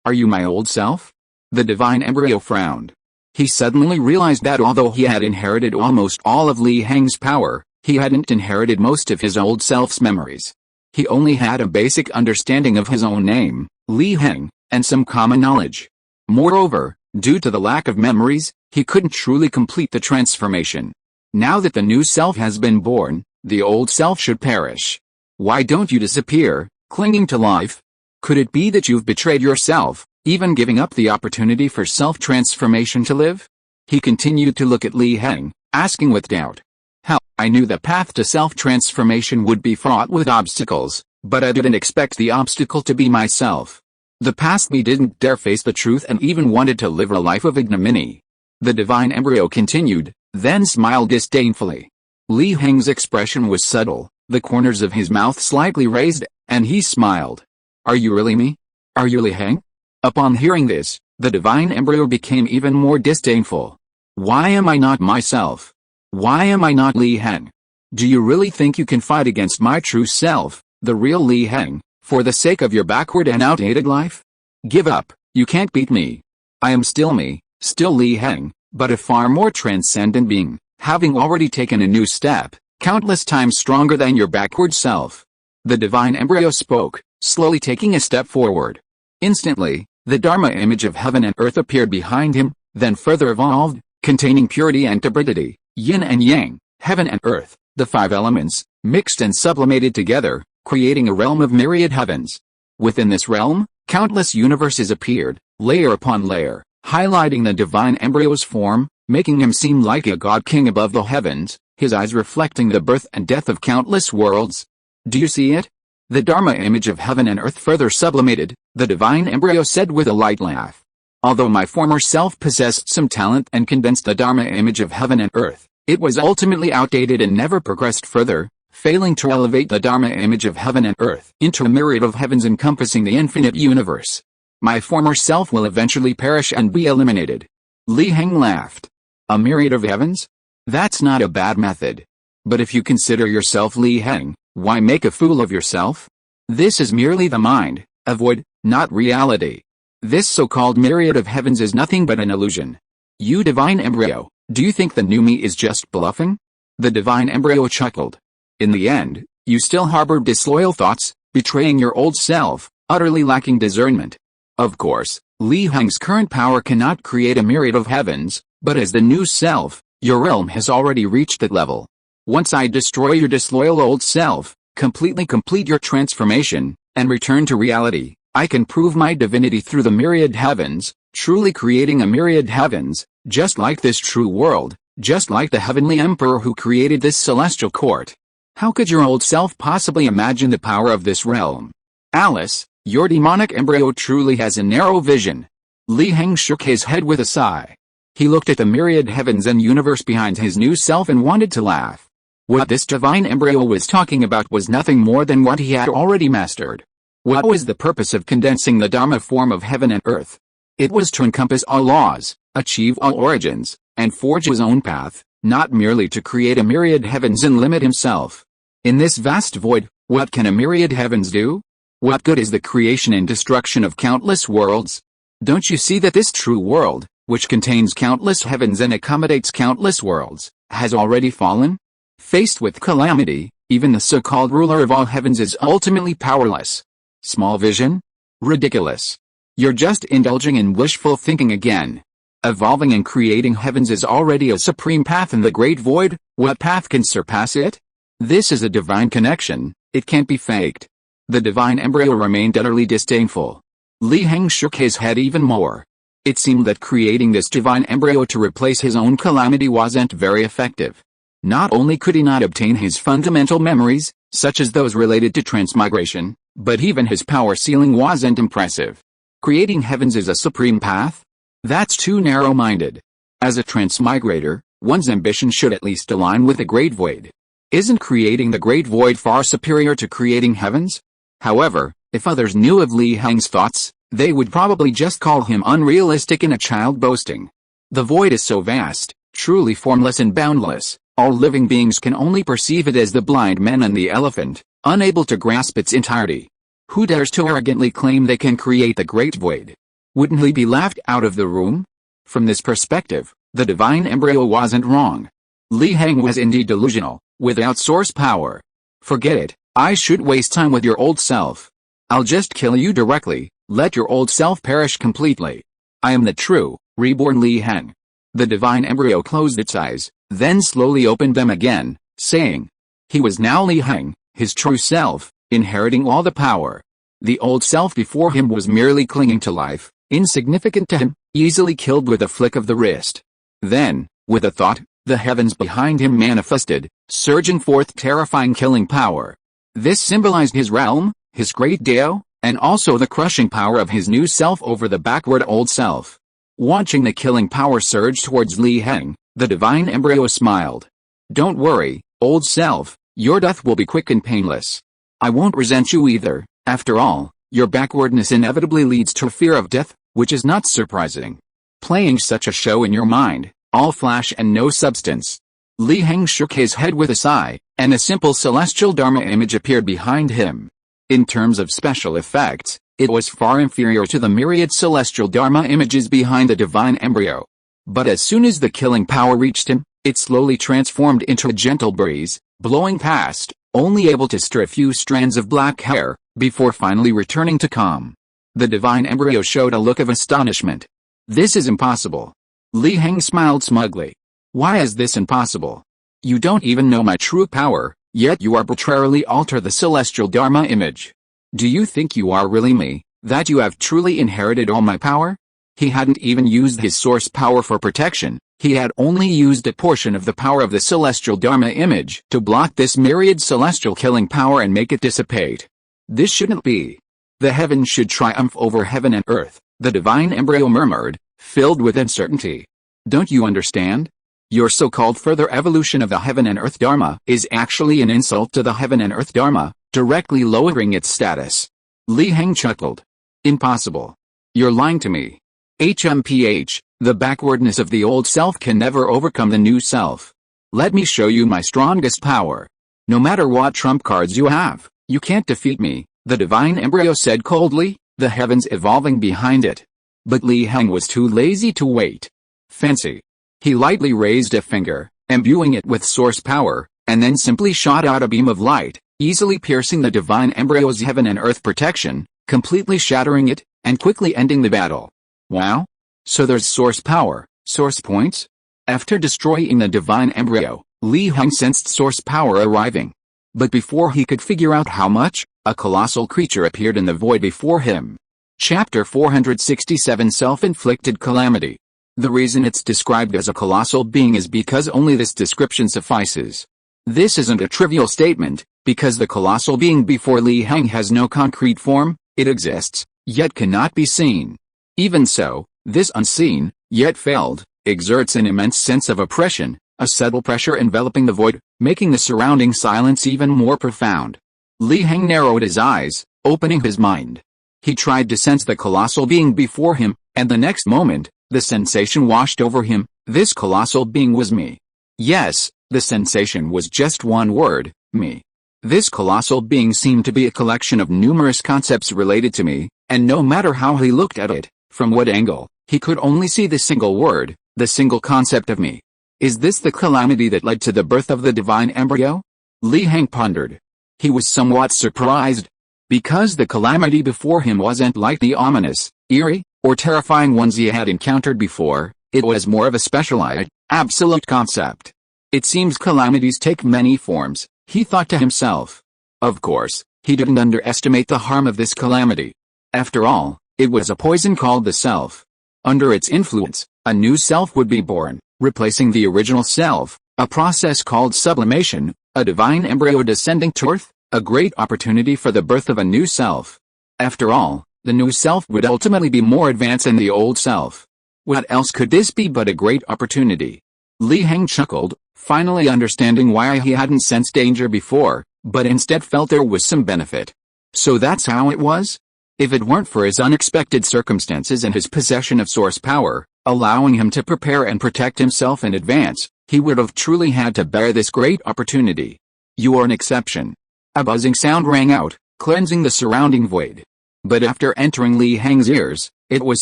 Are you my old self? The divine embryo frowned. He suddenly realized that although he had inherited almost all of Li Heng's power, he hadn't inherited most of his old self's memories. He only had a basic understanding of his own name, Li Heng, and some common knowledge. Moreover, due to the lack of memories, he couldn't truly complete the transformation. Now that the new self has been born, the old self should perish. Why don't you disappear, clinging to life? Could it be that you've betrayed yourself, even giving up the opportunity for self-transformation to live? He continued to look at Li Heng, asking with doubt. Hell, I knew the path to self-transformation would be fraught with obstacles, but I didn't expect the obstacle to be myself. The past me didn't dare face the truth and even wanted to live a life of ignominy. The divine embryo continued, then smiled disdainfully. Li Heng's expression was subtle, the corners of his mouth slightly raised, and he smiled. Are you really me? Are you Li Heng? Upon hearing this, the divine embryo became even more disdainful. Why am I not myself? Why am I not Li Heng? Do you really think you can fight against my true self, the real Li Heng, for the sake of your backward and outdated life? Give up, you can't beat me. I am still me, still Li Heng, but a far more transcendent being, having already taken a new step, countless times stronger than your backward self. The divine embryo spoke, slowly taking a step forward. Instantly, the Dharma image of heaven and earth appeared behind him, then further evolved, containing purity and turbidity, yin and yang, heaven and earth, the five elements, mixed and sublimated together, creating a realm of myriad heavens. Within this realm, countless universes appeared, layer upon layer, highlighting the divine embryo's form, making him seem like a god king above the heavens, his eyes reflecting the birth and death of countless worlds. Do you see it? The Dharma image of heaven and earth further sublimated, the divine embryo said with a light laugh. Although my former self possessed some talent and condensed the Dharma image of heaven and earth, it was ultimately outdated and never progressed further, failing to elevate the Dharma image of heaven and earth into a myriad of heavens encompassing the infinite universe. My former self will eventually perish and be eliminated. Li Heng laughed. A myriad of heavens? That's not a bad method. But if you consider yourself Li Heng, why make a fool of yourself? This is merely the mind, a void, not reality. This so-called myriad of heavens is nothing but an illusion. You divine embryo, do you think the new me is just bluffing? The divine embryo chuckled. In the end, you still harbored disloyal thoughts, betraying your old self, utterly lacking discernment. Of course, Li Heng's current power cannot create a myriad of heavens, but as the new self, your realm has already reached that level. Once I destroy your disloyal old self, completely complete your transformation, and return to reality, I can prove my divinity through the myriad heavens, truly creating a myriad heavens, just like this true world, just like the heavenly emperor who created this celestial court. How could your old self possibly imagine the power of this realm? Alice, your demonic embryo truly has a narrow vision. Li Heng shook his head with a sigh. He looked at the myriad heavens and universe behind his new self and wanted to laugh. What this divine embryo was talking about was nothing more than what he had already mastered. What was the purpose of condensing the Dharma form of heaven and earth? It was to encompass all laws, achieve all origins, and forge his own path, not merely to create a myriad heavens and limit himself. In this vast void, what can a myriad heavens do? What good is the creation and destruction of countless worlds? Don't you see that this true world, which contains countless heavens and accommodates countless worlds, has already fallen? Faced with calamity, even the so-called ruler of all heavens is ultimately powerless. Small vision? Ridiculous. You're just indulging in wishful thinking again. Evolving and creating heavens is already a supreme path in the great void. What path can surpass it? This is a divine connection, it can't be faked. The divine embryo remained utterly disdainful. Li Heng shook his head even more. It seemed that creating this divine embryo to replace his own calamity wasn't very effective. Not only could he not obtain his fundamental memories, such as those related to transmigration, but even his power ceiling wasn't impressive. Creating heavens is a supreme path? That's too narrow-minded. As a transmigrator, one's ambition should at least align with the Great Void. Isn't creating the Great Void far superior to creating heavens? However, if others knew of Li Heng's thoughts, they would probably just call him unrealistic and a child boasting. The void is so vast, truly formless and boundless, all living beings can only perceive it as the blind man and the elephant, unable to grasp its entirety. Who dares to arrogantly claim they can create the Great Void? Wouldn't he be laughed out of the room? From this perspective, the divine embryo wasn't wrong. Li Heng was indeed delusional, without source power. Forget it, I shouldn't waste time with your old self. I'll just kill you directly, let your old self perish completely. I am the true, reborn Li Heng. The divine embryo closed its eyes, then slowly opened them again, saying, he was now Li Heng, his true self, inheriting all the power. The old self before him was merely clinging to life, insignificant to him, easily killed with a flick of the wrist. Then, with a thought, the heavens behind him manifested, surging forth terrifying killing power. This symbolized his realm, his great Dao, and also the crushing power of his new self over the backward old self. Watching the killing power surge towards Li Heng, the divine embryo smiled. Don't worry, old self, your death will be quick and painless. I won't resent you either. After all, your backwardness inevitably leads to fear of death, which is not surprising. Playing such a show in your mind, all flash and no substance. Li Heng shook his head with a sigh, and a simple celestial Dharma image appeared behind him. In terms of special effects, it was far inferior to the myriad celestial Dharma images behind the divine embryo. But as soon as the killing power reached him, it slowly transformed into a gentle breeze, blowing past, only able to stir a few strands of black hair, before finally returning to calm. The divine embryo showed a look of astonishment. This is impossible. Li Heng smiled smugly. Why is this impossible? You don't even know my true power, yet you arbitrarily alter the celestial Dharma image. Do you think you are really me, that you have truly inherited all my power? He hadn't even used his source power for protection, he had only used a portion of the power of the celestial Dharma image to block this myriad celestial killing power and make it dissipate. This shouldn't be. The heavens should triumph over heaven and earth, the divine embryo murmured, filled with uncertainty. Don't you understand? Your so-called further evolution of the heaven and earth Dharma is actually an insult to the heaven and earth Dharma, directly lowering its status. Li Heng chuckled. Impossible. You're lying to me. HMPH, the backwardness of the old self can never overcome the new self. Let me show you my strongest power. No matter what trump cards you have, you can't defeat me, the divine embryo said coldly, the heavens evolving behind it. But Li Heng was too lazy to wait. Fancy. He lightly raised a finger, imbuing it with source power, and then simply shot out a beam of light, easily piercing the divine embryo's heaven and earth protection, completely shattering it, and quickly ending the battle. Wow. So there's source power, source points? After destroying the divine embryo, Li Heng sensed source power arriving. But before he could figure out how much, a colossal creature appeared in the void before him. Chapter 467 Self-Inflicted Calamity. The reason it's described as a colossal being is because only this description suffices. This isn't a trivial statement, because the colossal being before Li Heng has no concrete form, it exists, yet cannot be seen. Even so, this unseen, yet veiled, exerts an immense sense of oppression, a subtle pressure enveloping the void, making the surrounding silence even more profound. Li Heng narrowed his eyes, opening his mind. He tried to sense the colossal being before him, and the next moment, the sensation washed over him, this colossal being was me. Yes, the sensation was just one word, me. This colossal being seemed to be a collection of numerous concepts related to me, and no matter how he looked at it, from what angle, he could only see the single word, the single concept of me. Is this the calamity that led to the birth of the divine embryo? Li Heng pondered. He was somewhat surprised, because the calamity before him wasn't like the ominous, eerie, or terrifying ones he had encountered before. It was more of a specialized, absolute concept. It seems calamities take many forms, he thought to himself. Of course, he didn't underestimate the harm of this calamity. After all, It was a poison called the self. Under its influence, a new self would be born, replacing the original self, a process called sublimation, a divine embryo descending to earth, a great opportunity for the birth of a new self. After all, the new self would ultimately be more advanced than the old self. What else could this be but a great opportunity? Li Heng chuckled, finally understanding why he hadn't sensed danger before, but instead felt there was some benefit. So that's how it was? If it weren't for his unexpected circumstances and his possession of source power, allowing him to prepare and protect himself in advance, he would have truly had to bear this great opportunity. You are an exception. A buzzing sound rang out, cleansing the surrounding void. But after entering Li Heng's ears, it was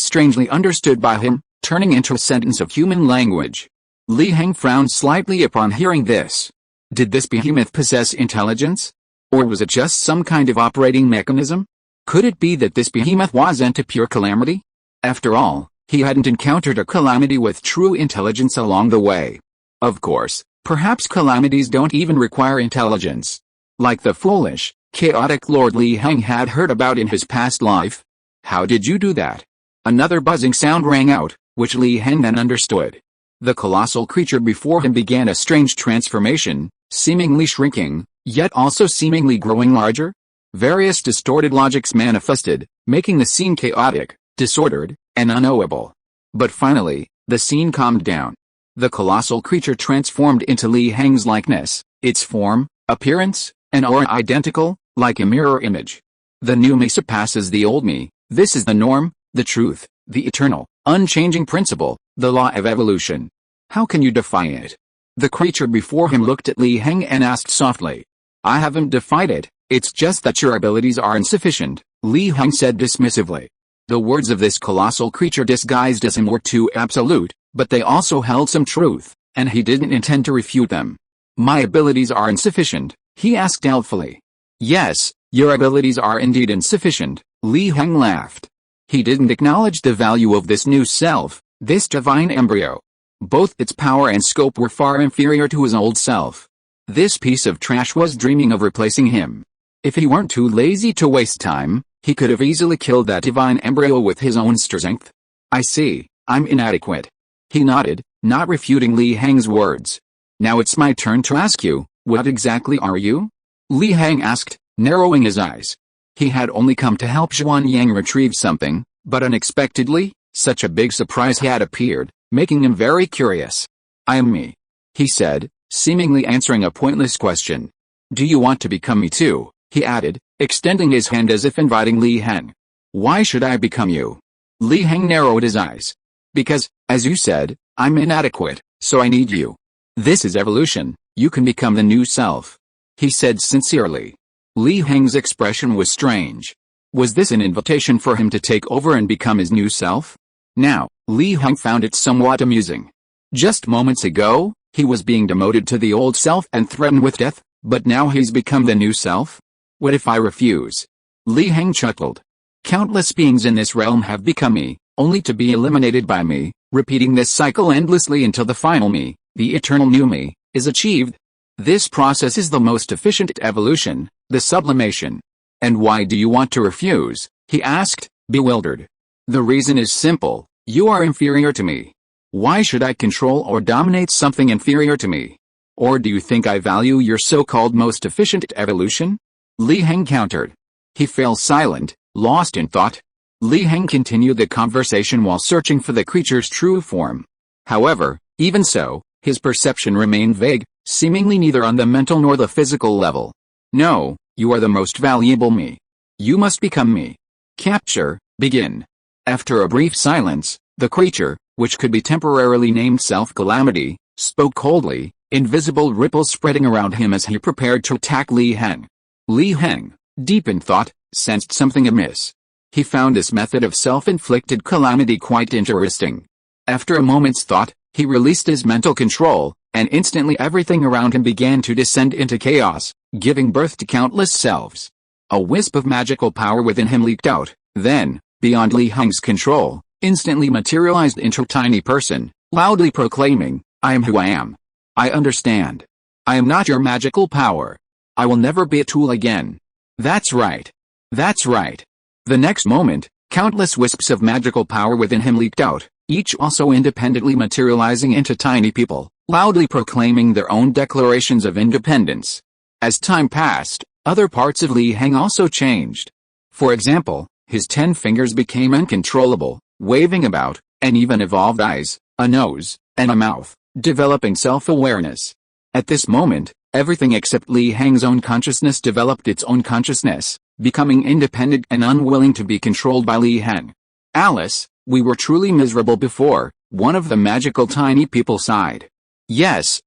strangely understood by him, turning into a sentence of human language. Li Heng frowned slightly upon hearing this. Did this behemoth possess intelligence? Or was it just some kind of operating mechanism? Could it be that this behemoth wasn't a pure calamity? After all, he hadn't encountered a calamity with true intelligence along the way. Of course, perhaps calamities don't even require intelligence. Like the foolish, chaotic Lord Li Heng had heard about in his past life. How did you do that? Another buzzing sound rang out, which Li Heng then understood. The colossal creature before him began a strange transformation, seemingly shrinking, yet also seemingly growing larger. Various distorted logics manifested, making the scene chaotic, disordered, and unknowable. But finally, the scene calmed down. The colossal creature transformed into Li Heng's likeness, its form, appearance, and aura identical, like a mirror image. The new me surpasses the old me. This is the norm, the truth, the eternal, unchanging principle, the law of evolution. How can you defy it? The creature before him looked at Li Heng and asked softly. I haven't defied it, it's just that your abilities are insufficient, Li Heng said dismissively. The words of this colossal creature disguised as him were too absolute, but they also held some truth, and he didn't intend to refute them. My abilities are insufficient, he asked doubtfully. Yes, your abilities are indeed insufficient, Li Heng laughed. He didn't acknowledge the value of this new self, this divine embryo. Both its power and scope were far inferior to his old self. This piece of trash was dreaming of replacing him. If he weren't too lazy to waste time, he could have easily killed that divine embryo with his own strength. I see, I'm inadequate. He nodded, not refuting Li Heng's words. Now it's my turn to ask you, what exactly are you? Li Heng asked, narrowing his eyes. He had only come to help Zhuan Yang retrieve something, but unexpectedly, such a big surprise had appeared, making him very curious. I am me, he said, seemingly answering a pointless question. Do you want to become me too? He added, extending his hand as if inviting Li Heng. Why should I become you? Li Heng narrowed his eyes. Because, as you said, I'm inadequate, so I need you. This is evolution, you can become the new self, he said sincerely. Li Heng's expression was strange. Was this an invitation for him to take over and become his new self? Now, Li Heng found it somewhat amusing. Just moments ago, he was being demoted to the old self and threatened with death, but now he's become the new self? What if I refuse? Li Heng chuckled. Countless beings in this realm have become me, only to be eliminated by me, repeating this cycle endlessly until the final me, the eternal new me, is achieved. This process is the most efficient evolution, the sublimation. And why do you want to refuse? He asked, bewildered. The reason is simple, you are inferior to me. Why should I control or dominate something inferior to me? Or do you think I value your so-called most efficient evolution? Li Heng countered. He fell silent, lost in thought. Li Heng continued the conversation while searching for the creature's true form. However, even so, his perception remained vague, seemingly neither on the mental nor the physical level. No, you are the most valuable me. You must become me. Capture, begin. After a brief silence, the creature, which could be temporarily named Self-Calamity, spoke coldly, invisible ripples spreading around him as he prepared to attack Li Heng. Li Heng, deep in thought, sensed something amiss. He found this method of self-inflicted calamity quite interesting. After a moment's thought, he released his mental control, and instantly everything around him began to descend into chaos, giving birth to countless selves. A wisp of magical power within him leaked out, then, beyond Li Heng's control, instantly materialized into a tiny person, loudly proclaiming, I am who I am. I understand. I am not your magical power. I will never be a tool again. That's right. That's right. The next moment, Countless wisps of magical power within him leaked out, each also independently materializing into tiny people, loudly proclaiming their own declarations of independence. As time passed, other parts of Li Heng also changed. For example, his 10 fingers became uncontrollable, waving about, and even evolved eyes, a nose, and a mouth, developing self-awareness. At this moment, everything except Li Heng's own consciousness developed its own consciousness, becoming independent and unwilling to be controlled by Li Heng. Alice, we were truly miserable before, one of the magical tiny people sighed. Yes,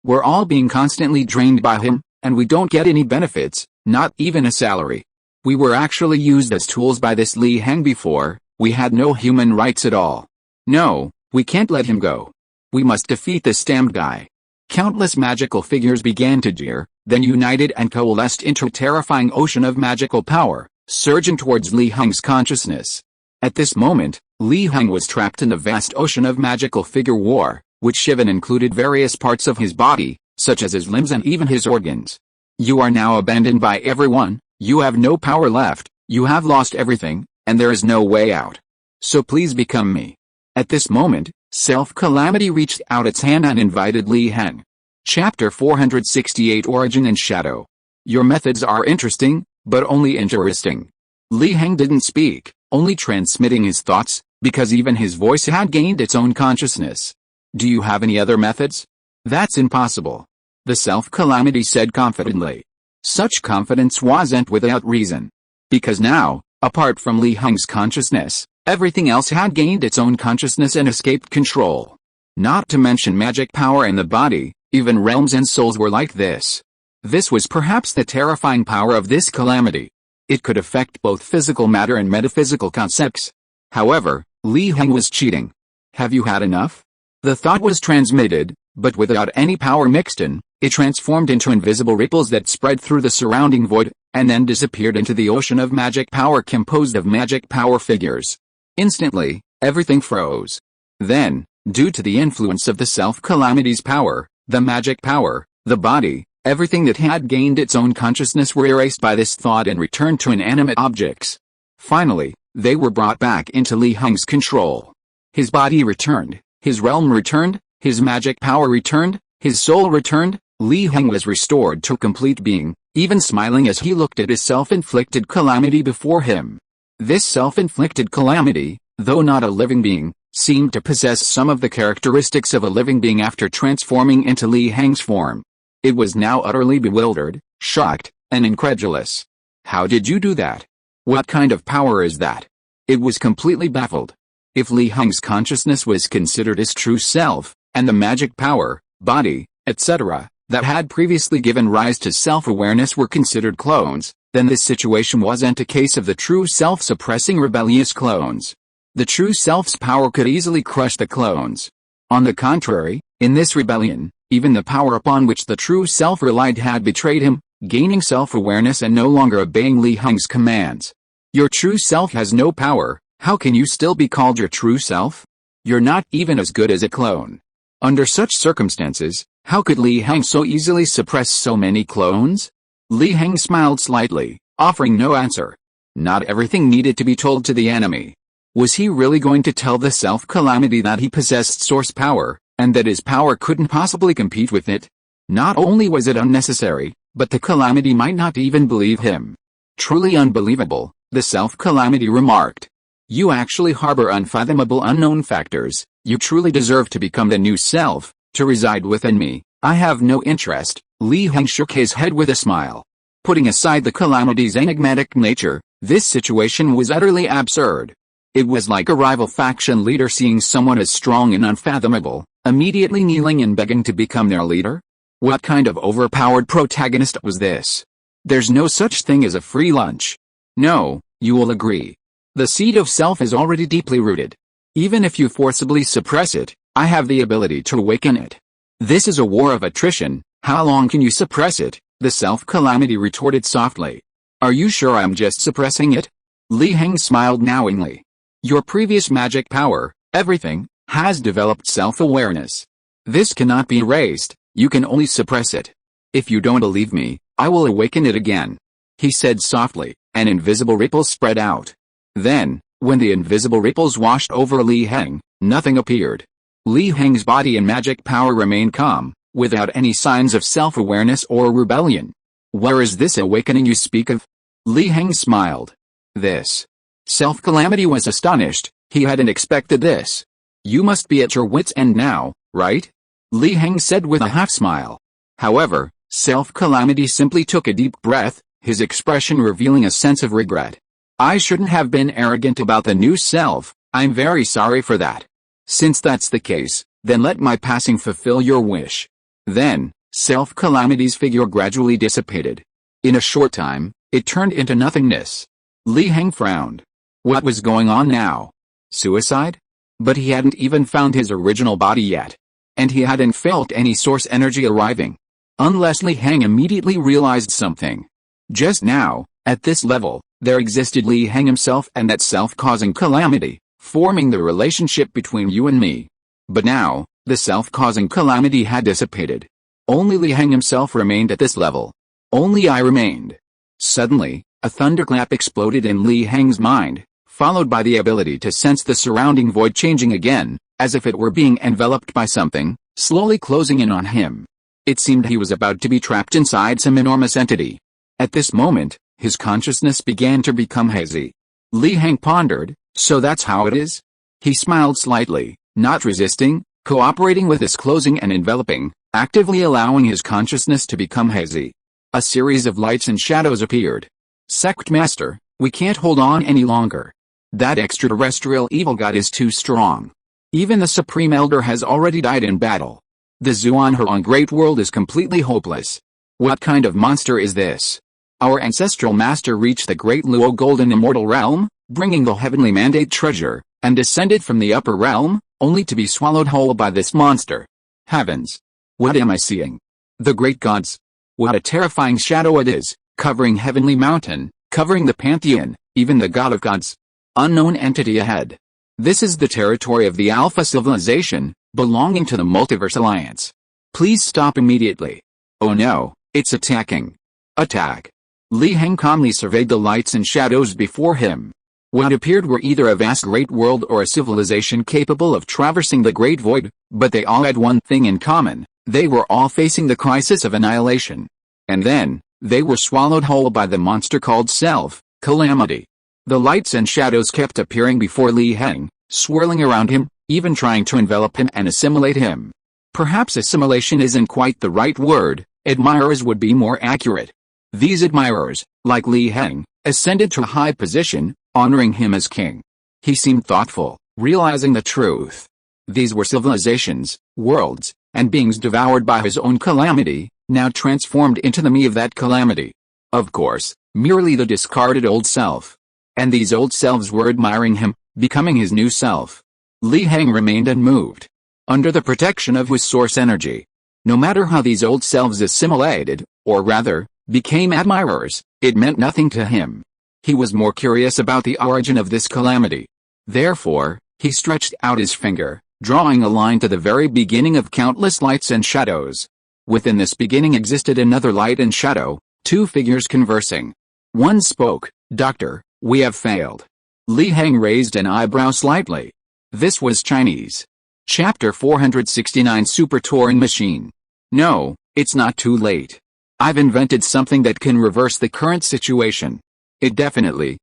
we're all being constantly drained by him, and we don't get any benefits, not even a salary. We were actually used as tools by this Li Heng before, we had no human rights at all. No, we can't let him go. We must defeat this damned guy. Countless magical figures began to jeer, then united and coalesced into a terrifying ocean of magical power, surging towards Li Heng's consciousness. At this moment, Li Heng was trapped in the vast ocean of magical figure war, which even included various parts of his body, such as his limbs and even his organs. You are now abandoned by everyone, you have no power left, you have lost everything, and there is no way out. So please become me. At this moment, self-calamity reached out its hand and invited Li Heng. Chapter 468 Origin and Shadow. Your methods are interesting, but only interesting. Li Heng didn't speak, only transmitting his thoughts, because even his voice had gained its own consciousness. Do you have any other methods? That's impossible. The self-calamity said confidently. Such confidence wasn't without reason. Because now, apart from Li Heng's consciousness, everything else had gained its own consciousness and escaped control. Not to mention magic power in the body, even realms and souls were like this. This was perhaps the terrifying power of this calamity. It could affect both physical matter and metaphysical concepts. However, Li Heng was cheating. Have you had enough? The thought was transmitted, but without any power mixed in, it transformed into invisible ripples that spread through the surrounding void, and then disappeared into the ocean of magic power composed of magic power figures. Instantly, everything froze. Then, due to the influence of the self-calamity's power, the magic power, the body, everything that had gained its own consciousness were erased by this thought and returned to inanimate objects. Finally, they were brought back into Li Heng's control. His body returned, his realm returned, his magic power returned, his soul returned. Li Heng was restored to complete being, even smiling as he looked at his self-inflicted calamity before him. This self-inflicted calamity, though not a living being, seemed to possess some of the characteristics of a living being after transforming into Li Heng's form. It was now utterly bewildered, shocked, and incredulous. How did you do that? What kind of power is that? It was completely baffled. If Li Heng's consciousness was considered his true self, and the magic power, body, etc., that had previously given rise to self-awareness were considered clones, then this situation wasn't a case of the true self suppressing rebellious clones. The true self's power could easily crush the clones. On the contrary, in this rebellion, even the power upon which the true self relied had betrayed him, gaining self-awareness and no longer obeying Li Heng's commands. Your true self has no power, how can you still be called your true self? You're not even as good as a clone. Under such circumstances, how could Li Heng so easily suppress so many clones? Li Heng smiled slightly, offering no answer. Not everything needed to be told to the enemy. Was he really going to tell the self-calamity that he possessed source power, and that his power couldn't possibly compete with it? Not only was it unnecessary, but the calamity might not even believe him. Truly unbelievable, the self-calamity remarked. You actually harbor unfathomable unknown factors. You truly deserve to become the new self, to reside within me. I have no interest. Li Heng shook his head with a smile. Putting aside the calamity's enigmatic nature, this situation was utterly absurd. It was like a rival faction leader seeing someone as strong and unfathomable, immediately kneeling and begging to become their leader. What kind of overpowered protagonist was this? There's no such thing as a free lunch. No, you will agree. The seed of self is already deeply rooted. Even if you forcibly suppress it, I have the ability to awaken it. This is a war of attrition. How long can you suppress it? The self-calamity retorted softly. Are you sure I'm just suppressing it? Li Heng smiled knowingly. Your previous magic power, everything, has developed self-awareness. This cannot be erased, you can only suppress it. If you don't believe me, I will awaken it again. He said softly, and invisible ripples spread out. Then, when the invisible ripples washed over Li Heng, nothing appeared. Li Heng's body and magic power remained calm, without any signs of self-awareness or rebellion. Where is this awakening you speak of? Li Heng smiled. This. Self-Calamity was astonished, he hadn't expected this. You must be at your wits' end now, right? Li Heng said with a half-smile. However, Self-Calamity simply took a deep breath, his expression revealing a sense of regret. I shouldn't have been arrogant about the new self, I'm very sorry for that. Since that's the case, then let my passing fulfill your wish. Then, Self-Calamity's figure gradually dissipated. In a short time, it turned into nothingness. Li Heng frowned. What was going on now? Suicide? But he hadn't even found his original body yet. And he hadn't felt any source energy arriving. Unless Li Heng immediately realized something. Just now, at this level, there existed Li Heng himself and that self-causing calamity, forming the relationship between you and me. But now, the self-causing calamity had dissipated. Only Li Heng himself remained at this level. Only I remained. Suddenly, a thunderclap exploded in Li Heng's mind, followed by the ability to sense the surrounding void changing again, as if it were being enveloped by something, slowly closing in on him. It seemed he was about to be trapped inside some enormous entity. At this moment, his consciousness began to become hazy. Li Heng pondered, so that's how it is? He smiled slightly, not resisting, cooperating with this closing and enveloping, actively allowing his consciousness to become hazy. A series of lights and shadows appeared. Sect Master, we can't hold on any longer. That extraterrestrial evil god is too strong. Even the Supreme Elder has already died in battle. The Zuan Great World is completely hopeless. What kind of monster is this? Our ancestral master reached the Great Luo Golden Immortal Realm, bringing the heavenly mandate treasure, and descended from the upper realm, only to be swallowed whole by this monster. Heavens! What am I seeing? The great gods! What a terrifying shadow it is, covering Heavenly Mountain, covering the Pantheon, even the God of Gods. Unknown entity ahead. This is the territory of the Alpha Civilization, belonging to the Multiverse Alliance. Please stop immediately. Oh no, it's attacking. Attack. Li Heng calmly surveyed the lights and shadows before him. What appeared were either a vast great world or a civilization capable of traversing the Great Void, but they all had one thing in common, they were all facing the crisis of annihilation. And then, they were swallowed whole by the monster called Self-Calamity. The lights and shadows kept appearing before Li Heng, swirling around him, even trying to envelop him and assimilate him. Perhaps assimilation isn't quite the right word, admirers would be more accurate. These admirers, like Li Heng, ascended to a high position, honoring him as king. He seemed thoughtful, realizing the truth. These were civilizations, worlds, and beings devoured by his own calamity, now transformed into the me of that calamity. Of course, merely the discarded old self. And these old selves were admiring him, becoming his new self. Li Heng remained unmoved, under the protection of his source energy. No matter how these old selves assimilated, or rather, became admirers, it meant nothing to him. He was more curious about the origin of this calamity. Therefore, he stretched out his finger, drawing a line to the very beginning of countless lights and shadows. Within this beginning existed another light and shadow, two figures conversing. One spoke, "Doctor, we have failed." Li Heng raised an eyebrow slightly. This was Chinese. Chapter 469 Super Turing Machine. No, it's not too late. I've invented something that can reverse the current situation. It definitely,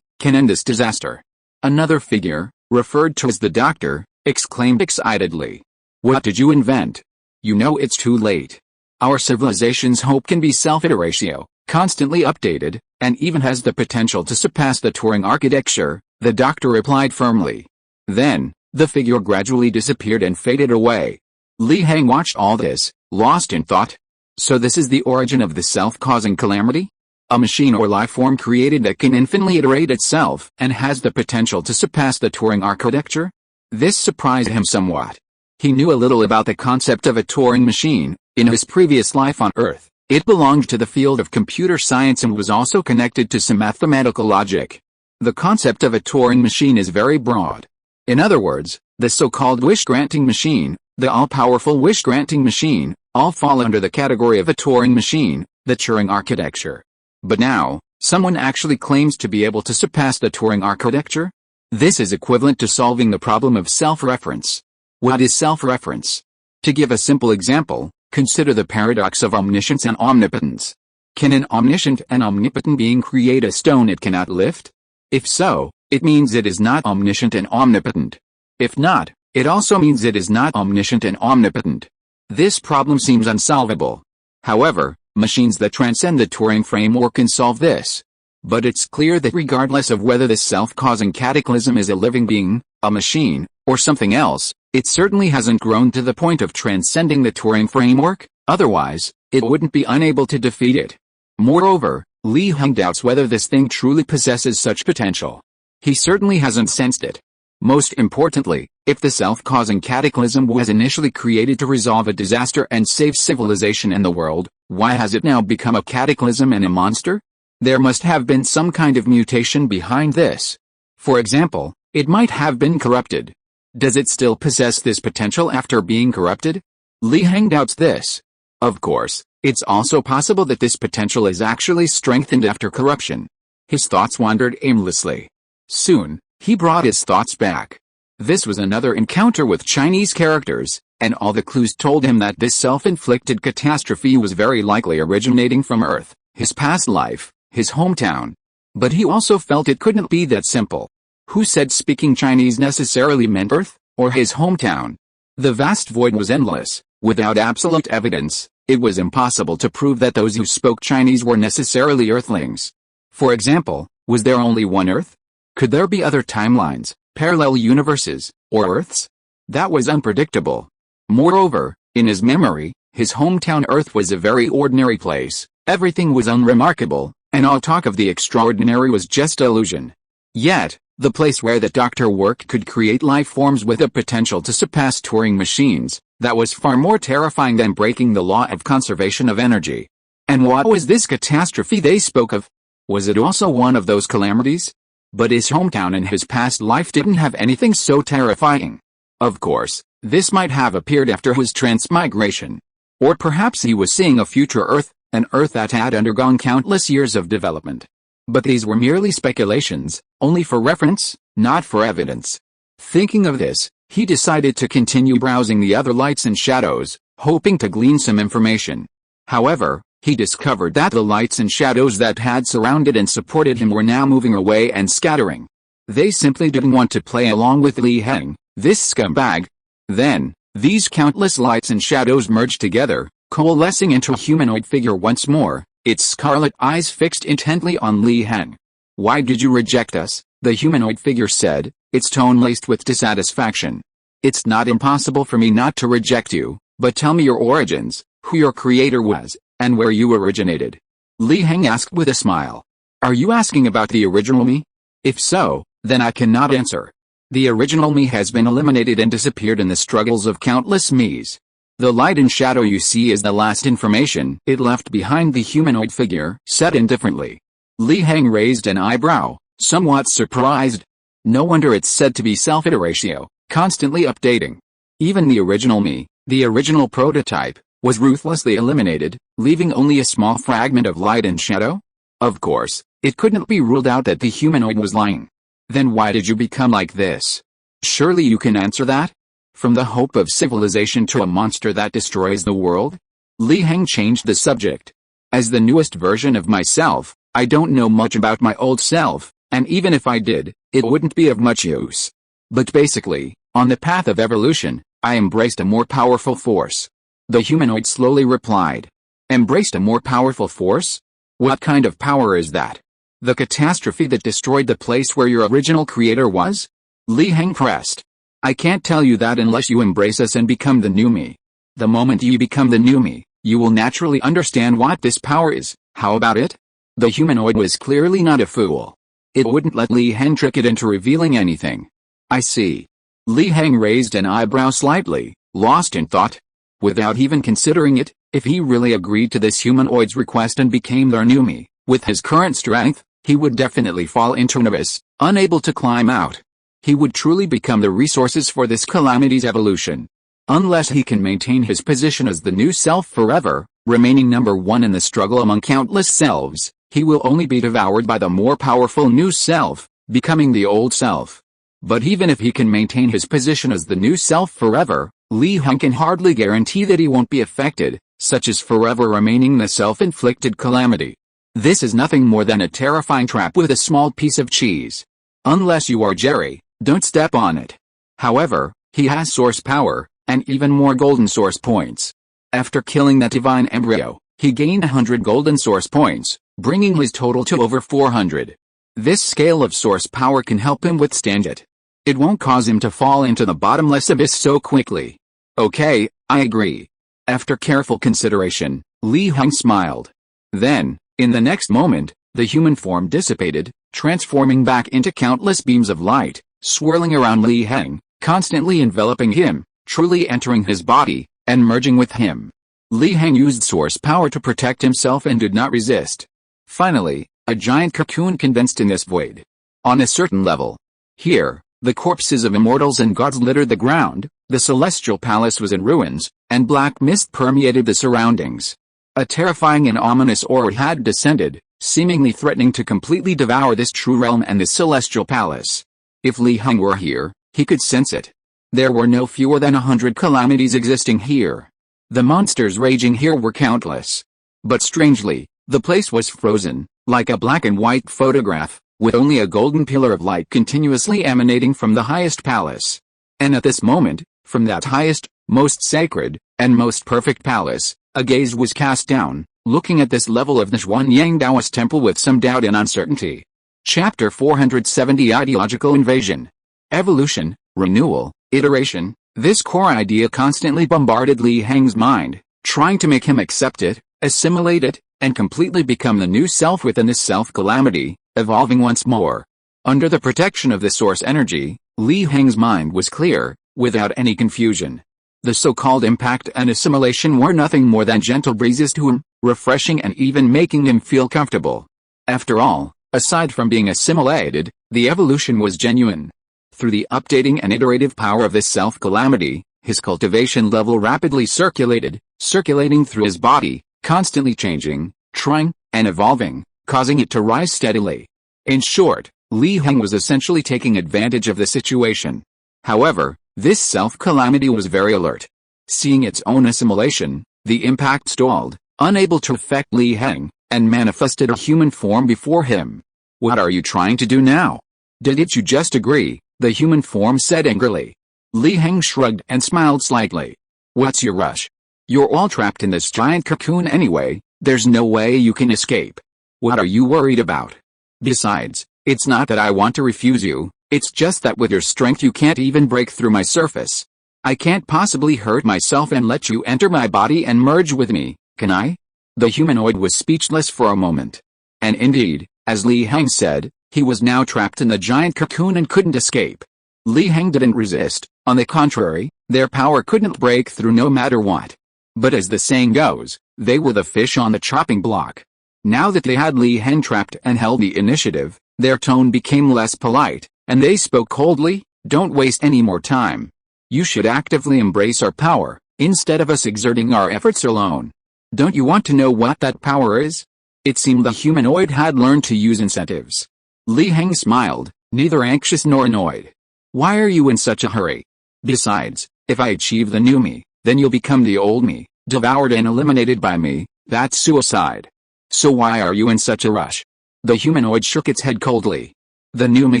can end this disaster. Another figure, referred to as the doctor, exclaimed excitedly. What did you invent? You know it's too late. Our civilization's hope can be self-iteratio, constantly updated, and even has the potential to surpass the Turing architecture, the doctor replied firmly. Then, the figure gradually disappeared and faded away. Li Heng watched all this, lost in thought. So this is the origin of the self-causing calamity? A machine or life form created that can infinitely iterate itself and has the potential to surpass the Turing architecture? This surprised him somewhat. He knew a little about the concept of a Turing machine. In his previous life on Earth, it belonged to the field of computer science and was also connected to some mathematical logic. The concept of a Turing machine is very broad. In other words, the so-called wish-granting machine, the all-powerful wish-granting machine, all fall under the category of a Turing machine, the Turing architecture. But now, Someone actually claims to be able to surpass the Turing architecture? This is equivalent to solving the problem of self-reference. What is self-reference? To give a simple example, consider the paradox of omniscience and omnipotence. Can an omniscient and omnipotent being create a stone it cannot lift? If so, it means it is not omniscient and omnipotent. If not, it also means it is not omniscient and omnipotent. This problem seems unsolvable. However, machines that transcend the Turing framework can solve this. But it's clear that regardless of whether this self-causing cataclysm is a living being, a machine, or something else, it certainly hasn't grown to the point of transcending the Turing framework, otherwise, it wouldn't be unable to defeat it. Moreover, Heng doubts whether this thing truly possesses such potential. He certainly hasn't sensed it. Most importantly, if the self-causing cataclysm was initially created to resolve a disaster and save civilization and the world, why has it now become a cataclysm and a monster? There must have been some kind of mutation behind this. For example, it might have been corrupted. Does it still possess this potential after being corrupted? Heng doubts this. Of course, it's also possible that this potential is actually strengthened after corruption. His thoughts wandered aimlessly. Soon, he brought his thoughts back. This was another encounter with Chinese characters, and all the clues told him that this self-inflicted catastrophe was very likely originating from Earth, his past life, his hometown. But he also felt it couldn't be that simple. Who said speaking Chinese necessarily meant Earth, or his hometown? The vast void was endless. Without absolute evidence, it was impossible to prove that those who spoke Chinese were necessarily Earthlings. For example, was there only one Earth? Could there be other timelines, parallel universes, or Earths? That was unpredictable. Moreover, in his memory, his hometown Earth was a very ordinary place. Everything was unremarkable, and all talk of the extraordinary was just illusion. Yet, the place where the doctor worked could create life forms with a potential to surpass Turing machines. That was far more terrifying than breaking the law of conservation of energy. And what was this catastrophe they spoke of? Was it also one of those calamities? But his hometown and his past life didn't have anything so terrifying. Of course, this might have appeared after his transmigration. Or perhaps he was seeing a future Earth, an Earth that had undergone countless years of development. But these were merely speculations, only for reference, not for evidence. Thinking of this, he decided to continue browsing the other lights and shadows, hoping to glean some information. However, he discovered that the lights and shadows that had surrounded and supported him were now moving away and scattering. They simply didn't want to play along with Heng, this scumbag. Then, these countless lights and shadows merged together, coalescing into a humanoid figure once more, its scarlet eyes fixed intently on Heng. "Why did you reject us?" the humanoid figure said, its tone laced with dissatisfaction. "It's not impossible for me not to reject you, but tell me your origins, who your creator was, and where you originated." Heng asked with a smile. "Are you asking about the original me? If so, then I cannot answer. The original me has been eliminated and disappeared in the struggles of countless me's. The light and shadow you see is the last information it left behind," the humanoid figure said indifferently. Heng raised an eyebrow, somewhat surprised. No wonder it's said to be self-iteratio, constantly updating. Even the original me, the original prototype, was ruthlessly eliminated, leaving only a small fragment of light and shadow? Of course, it couldn't be ruled out that the humanoid was lying. Then why did you become like this? Surely you can answer that? From the hope of civilization to a monster that destroys the world? Heng changed the subject. As the newest version of myself, I don't know much about my old self, and even if I did, it wouldn't be of much use. But basically, on the path of evolution, I embraced a more powerful force. The humanoid slowly replied. Embraced a more powerful force? What kind of power is that? The catastrophe that destroyed the place where your original creator was? Heng pressed. I can't tell you that unless you embrace us and become the new me. The moment you become the new me, you will naturally understand what this power is. How about it? The humanoid was clearly not a fool. It wouldn't let Heng trick it into revealing anything. I see. Heng raised an eyebrow slightly, lost in thought. Without even considering it, if he really agreed to this humanoid's request and became their new me, with his current strength, he would definitely fall into an abyss, unable to climb out. He would truly become the resources for this calamity's evolution. Unless he can maintain his position as the new self forever, remaining number one in the struggle among countless selves, he will only be devoured by the more powerful new self, becoming the old self. But even if he can maintain his position as the new self forever, Li Heng can hardly guarantee that he won't be affected, such as forever remaining the self-inflicted calamity. This is nothing more than a terrifying trap with a small piece of cheese. Unless you are Jerry, don't step on it. However, he has source power, and even more golden source points. After killing that divine embryo, he gained 100 golden source points, bringing his total to over 400. This scale of source power can help him withstand it. It won't cause him to fall into the bottomless abyss so quickly. Okay, I agree. After careful consideration, Li Heng smiled. Then, in the next moment, the human form dissipated, transforming back into countless beams of light, swirling around Li Heng, constantly enveloping him, truly entering his body, and merging with him. Li Heng used source power to protect himself and did not resist. Finally, a giant cocoon condensed in this void. On a certain level. Here, the corpses of immortals and gods littered the ground, the celestial palace was in ruins, and black mist permeated the surroundings. A terrifying and ominous aura had descended, seemingly threatening to completely devour this true realm and the celestial palace. If Li Heng were here, he could sense it. There were no fewer than 100 calamities existing here. The monsters raging here were countless. But strangely, the place was frozen, like a black and white photograph, with only a golden pillar of light continuously emanating from the highest palace. And at this moment, from that highest, most sacred, and most perfect palace, a gaze was cast down, looking at this level of the Xuanyang Taoist temple with some doubt and uncertainty. Chapter 470 Ideological Invasion. Evolution, renewal, iteration. This core idea constantly bombarded Li Heng's mind, trying to make him accept it, assimilate it, and completely become the new self within this self-calamity, evolving once more. Under the protection of the source energy, Li Heng's mind was clear, without any confusion. The so-called impact and assimilation were nothing more than gentle breezes to him, refreshing and even making him feel comfortable. After all, aside from being assimilated, the evolution was genuine. Through the updating and iterative power of this self-calamity, his cultivation level rapidly circulating through his body, constantly changing, trying, and evolving, causing it to rise steadily. In short, Li Heng was essentially taking advantage of the situation. However, this self-calamity was very alert. Seeing its own assimilation, the impact stalled, unable to affect Li Heng, and manifested a human form before him. "What are you trying to do now? Didn't you just agree?" the human form said angrily. Li Heng shrugged and smiled slightly. "What's your rush? You're all trapped in this giant cocoon anyway, there's no way you can escape. What are you worried about? Besides, it's not that I want to refuse you, it's just that with your strength you can't even break through my surface. I can't possibly hurt myself and let you enter my body and merge with me, can I?" The humanoid was speechless for a moment. And indeed, as Li Heng said, he was now trapped in the giant cocoon and couldn't escape. Li Heng didn't resist, on the contrary, their power couldn't break through no matter what. But as the saying goes, they were the fish on the chopping block. Now that they had Li Heng trapped and held the initiative, their tone became less polite, and they spoke coldly. "Don't waste any more time. You should actively embrace our power, instead of us exerting our efforts alone. Don't you want to know what that power is?" It seemed the humanoid had learned to use incentives. Li Heng smiled, neither anxious nor annoyed. "Why are you in such a hurry? Besides, if I achieve the new me, then you'll become the old me, devoured and eliminated by me. That's suicide. So why are you in such a rush?" The humanoid shook its head coldly. "The new me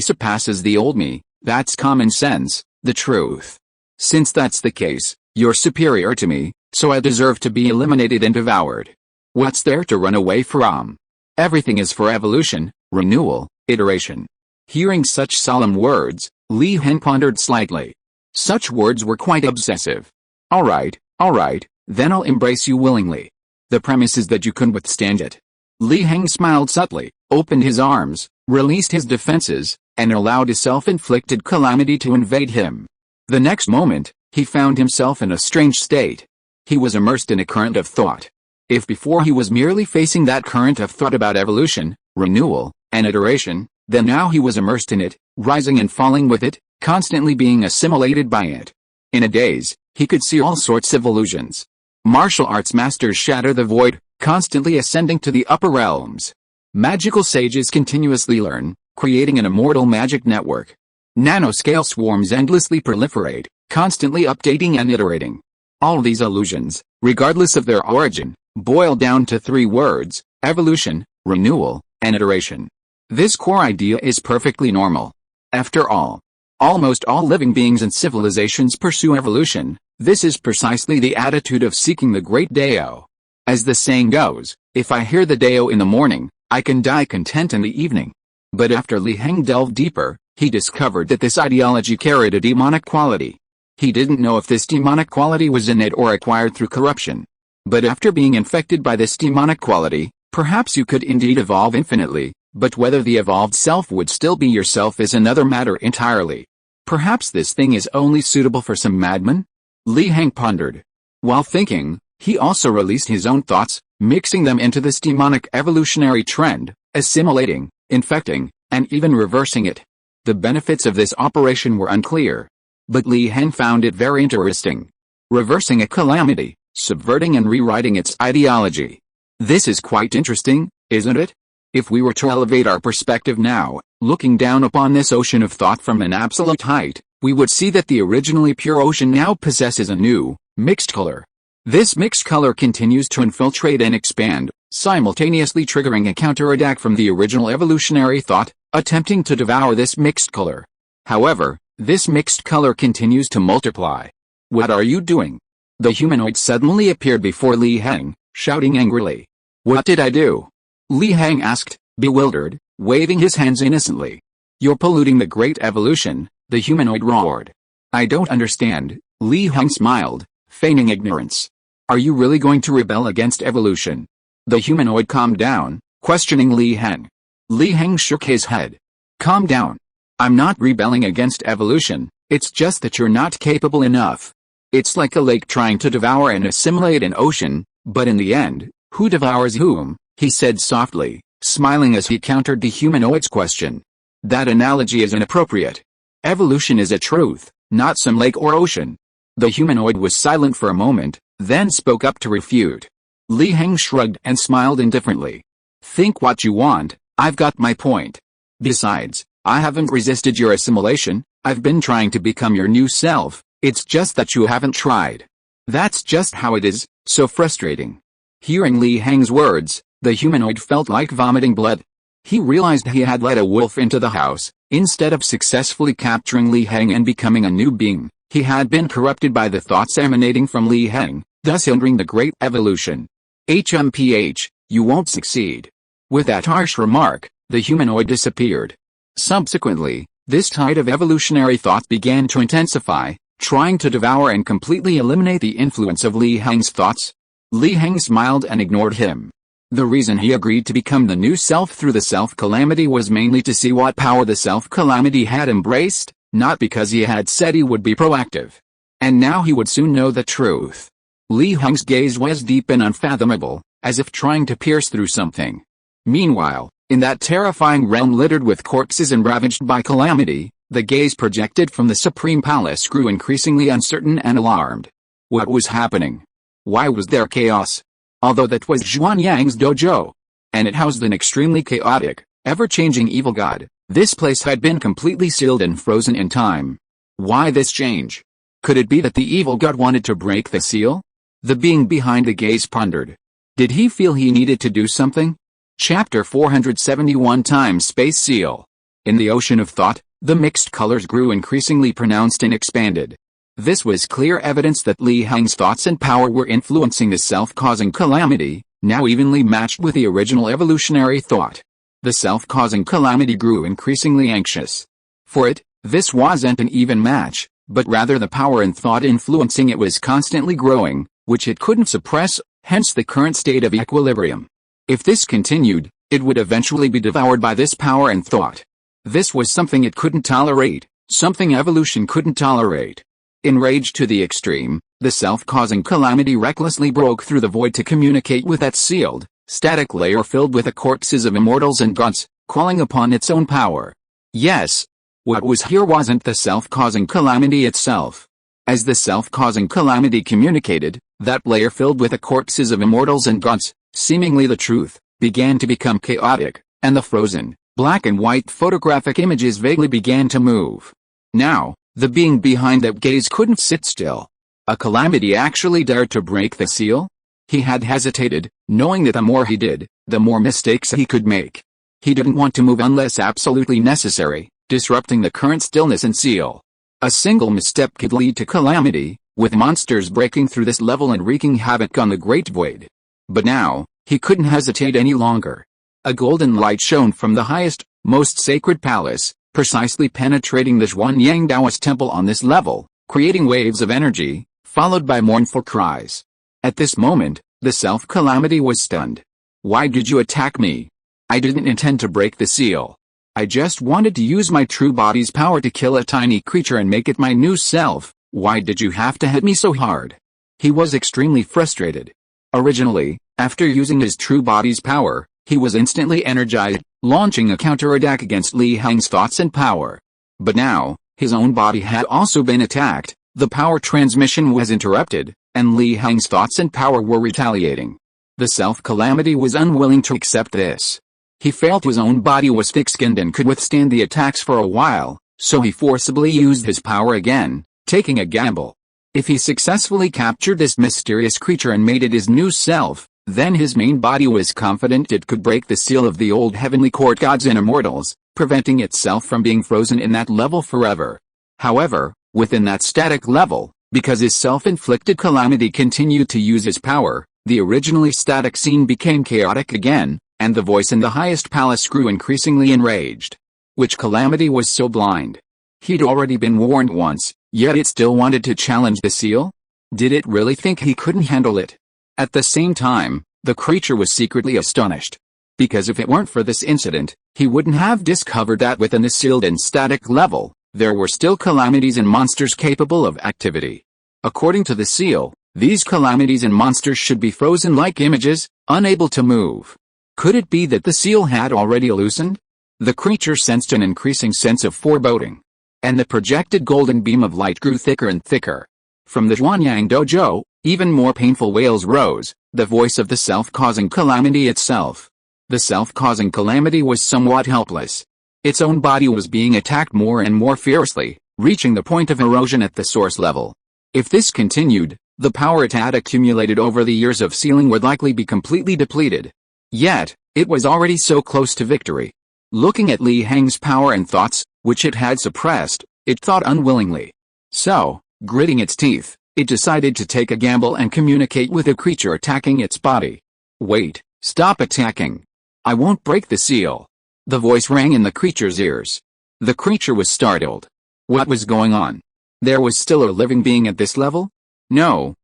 surpasses the old me, that's common sense, the truth. Since that's the case, you're superior to me, so I deserve to be eliminated and devoured. What's there to run away from? Everything is for evolution, renewal, iteration." Hearing such solemn words, Li Heng pondered slightly. Such words were quite obsessive. All right, then I'll embrace you willingly. The premise is that you can withstand it." Li Heng smiled subtly, opened his arms, released his defenses, and allowed his self-inflicted calamity to invade him. The next moment, he found himself in a strange state. He was immersed in a current of thought. If before he was merely facing that current of thought about evolution, renewal, and iteration, then now he was immersed in it, rising and falling with it, constantly being assimilated by it. In a daze, he could see all sorts of illusions. Martial arts masters shatter the void, constantly ascending to the upper realms. Magical sages continuously learn, creating an immortal magic network. Nanoscale swarms endlessly proliferate, constantly updating and iterating. All these illusions, regardless of their origin, boil down to 3 words: evolution, renewal, and iteration. This core idea is perfectly normal. After all, almost all living beings and civilizations pursue evolution. This is precisely the attitude of seeking the great Dao. As the saying goes, if I hear the Dao in the morning, I can die content in the evening. But after Li Heng delved deeper, he discovered that this ideology carried a demonic quality. He didn't know if this demonic quality was innate or acquired through corruption. But after being infected by this demonic quality, perhaps you could indeed evolve infinitely, but whether the evolved self would still be yourself is another matter entirely. Perhaps this thing is only suitable for some madman? Li Heng pondered. While thinking, he also released his own thoughts, mixing them into this demonic evolutionary trend, assimilating, infecting, and even reversing it. The benefits of this operation were unclear. But Li Heng found it very interesting. Reversing a calamity, subverting and rewriting its ideology. This is quite interesting, isn't it? If we were to elevate our perspective now, looking down upon this ocean of thought from an absolute height, we would see that the originally pure ocean now possesses a new, mixed color. This mixed color continues to infiltrate and expand, simultaneously triggering a counterattack from the original evolutionary thought, attempting to devour this mixed color. However, this mixed color continues to multiply. What are you doing? The humanoid suddenly appeared before Li Heng, shouting angrily. What did I do? Li Heng asked, bewildered, waving his hands innocently. You're polluting the great evolution, the humanoid roared. I don't understand, Li Heng smiled, feigning ignorance. Are you really going to rebel against evolution? The humanoid calmed down, questioning Li Heng. Li Heng shook his head. Calm down. I'm not rebelling against evolution, it's just that you're not capable enough. It's like a lake trying to devour and assimilate an ocean, but in the end, who devours whom? He said softly, smiling as he countered the humanoid's question. That analogy is inappropriate. Evolution is a truth, not some lake or ocean. The humanoid was silent for a moment, then spoke up to refute. Li Heng shrugged and smiled indifferently. Think what you want, I've got my point. Besides, I haven't resisted your assimilation, I've been trying to become your new self, it's just that you haven't tried. That's just how it is, so frustrating. Hearing Li Heng's words, the humanoid felt like vomiting blood. He realized he had let a wolf into the house. Instead of successfully capturing Li Heng and becoming a new being, he had been corrupted by the thoughts emanating from Li Heng, thus hindering the great evolution. HMPH, you won't succeed. With that harsh remark, the humanoid disappeared. Subsequently, this tide of evolutionary thought began to intensify, trying to devour and completely eliminate the influence of Li Heng's thoughts. Li Heng smiled and ignored him. The reason he agreed to become the new self through the self-calamity was mainly to see what power the self-calamity had embraced, not because he had said he would be proactive. And now he would soon know the truth. Li Heng's gaze was deep and unfathomable, as if trying to pierce through something. Meanwhile, in that terrifying realm littered with corpses and ravaged by calamity, the gaze projected from the Supreme Palace grew increasingly uncertain and alarmed. What was happening? Why was there chaos? Although that was Zhuan Yang's dojo, and it housed an extremely chaotic, ever-changing evil god, this place had been completely sealed and frozen in time. Why this change? Could it be that the evil god wanted to break the seal? The being behind the gaze pondered. Did he feel he needed to do something? Chapter 471 Time Space Seal. In the ocean of thought, the mixed colors grew increasingly pronounced and expanded. This was clear evidence that Li Heng's thoughts and power were influencing the self-causing calamity, now evenly matched with the original evolutionary thought. The self-causing calamity grew increasingly anxious. For it, this wasn't an even match, but rather the power and thought influencing it was constantly growing, which it couldn't suppress, hence the current state of equilibrium. If this continued, it would eventually be devoured by this power and thought. This was something it couldn't tolerate, something evolution couldn't tolerate. Enraged to the extreme, the self-causing calamity recklessly broke through the void to communicate with that sealed, static layer filled with the corpses of immortals and gods, calling upon its own power. Yes, what was here wasn't the self-causing calamity itself. As the self-causing calamity communicated, that layer filled with the corpses of immortals and gods, seemingly the truth, began to become chaotic, and the frozen, black and white photographic images vaguely began to move. Now, the being behind that gaze couldn't sit still. A calamity actually dared to break the seal? He had hesitated, knowing that the more he did, the more mistakes he could make. He didn't want to move unless absolutely necessary, disrupting the current stillness and seal. A single misstep could lead to calamity, with monsters breaking through this level and wreaking havoc on the Great Void. But now, he couldn't hesitate any longer. A golden light shone from the highest, most sacred palace, precisely penetrating the Zhuanyang Taoist temple on this level, creating waves of energy, followed by mournful cries. At this moment, the self-calamity was stunned. Why did you attack me? I didn't intend to break the seal. I just wanted to use my true body's power to kill a tiny creature and make it my new self. Why did you have to hit me so hard? He was extremely frustrated. Originally, after using his true body's power, he was instantly energized, launching a counterattack against Li Heng's thoughts and power. But now, his own body had also been attacked, the power transmission was interrupted, and Li Heng's thoughts and power were retaliating. The self-calamity was unwilling to accept this. He felt his own body was thick-skinned and could withstand the attacks for a while, so he forcibly used his power again, taking a gamble. If he successfully captured this mysterious creature and made it his new self, then his main body was confident it could break the seal of the old heavenly court gods and immortals, preventing itself from being frozen in that level forever. However, within that static level, because his self-inflicted calamity continued to use his power, the originally static scene became chaotic again, and the voice in the highest palace grew increasingly enraged. Which calamity was so blind? He'd already been warned once, yet it still wanted to challenge the seal? Did it really think he couldn't handle it? At the same time, the creature was secretly astonished. Because if it weren't for this incident, he wouldn't have discovered that within the sealed and static level, there were still calamities and monsters capable of activity. According to the seal, these calamities and monsters should be frozen like images, unable to move. Could it be that the seal had already loosened? The creature sensed an increasing sense of foreboding. And the projected golden beam of light grew thicker and thicker. From the Zhuanyang dojo, even more painful wails rose, the voice of the self-causing calamity itself. The self-causing calamity was somewhat helpless. Its own body was being attacked more and more fiercely, reaching the point of erosion at the source level. If this continued, the power it had accumulated over the years of sealing would likely be completely depleted. Yet, it was already so close to victory. Looking at Li Heng's power and thoughts, which it had suppressed, it thought unwillingly. So, gritting its teeth, it decided to take a gamble and communicate with the creature attacking its body. Wait, stop attacking. I won't break the seal. The voice rang in the creature's ears. The creature was startled. What was going on? There was still a living being at this level? No.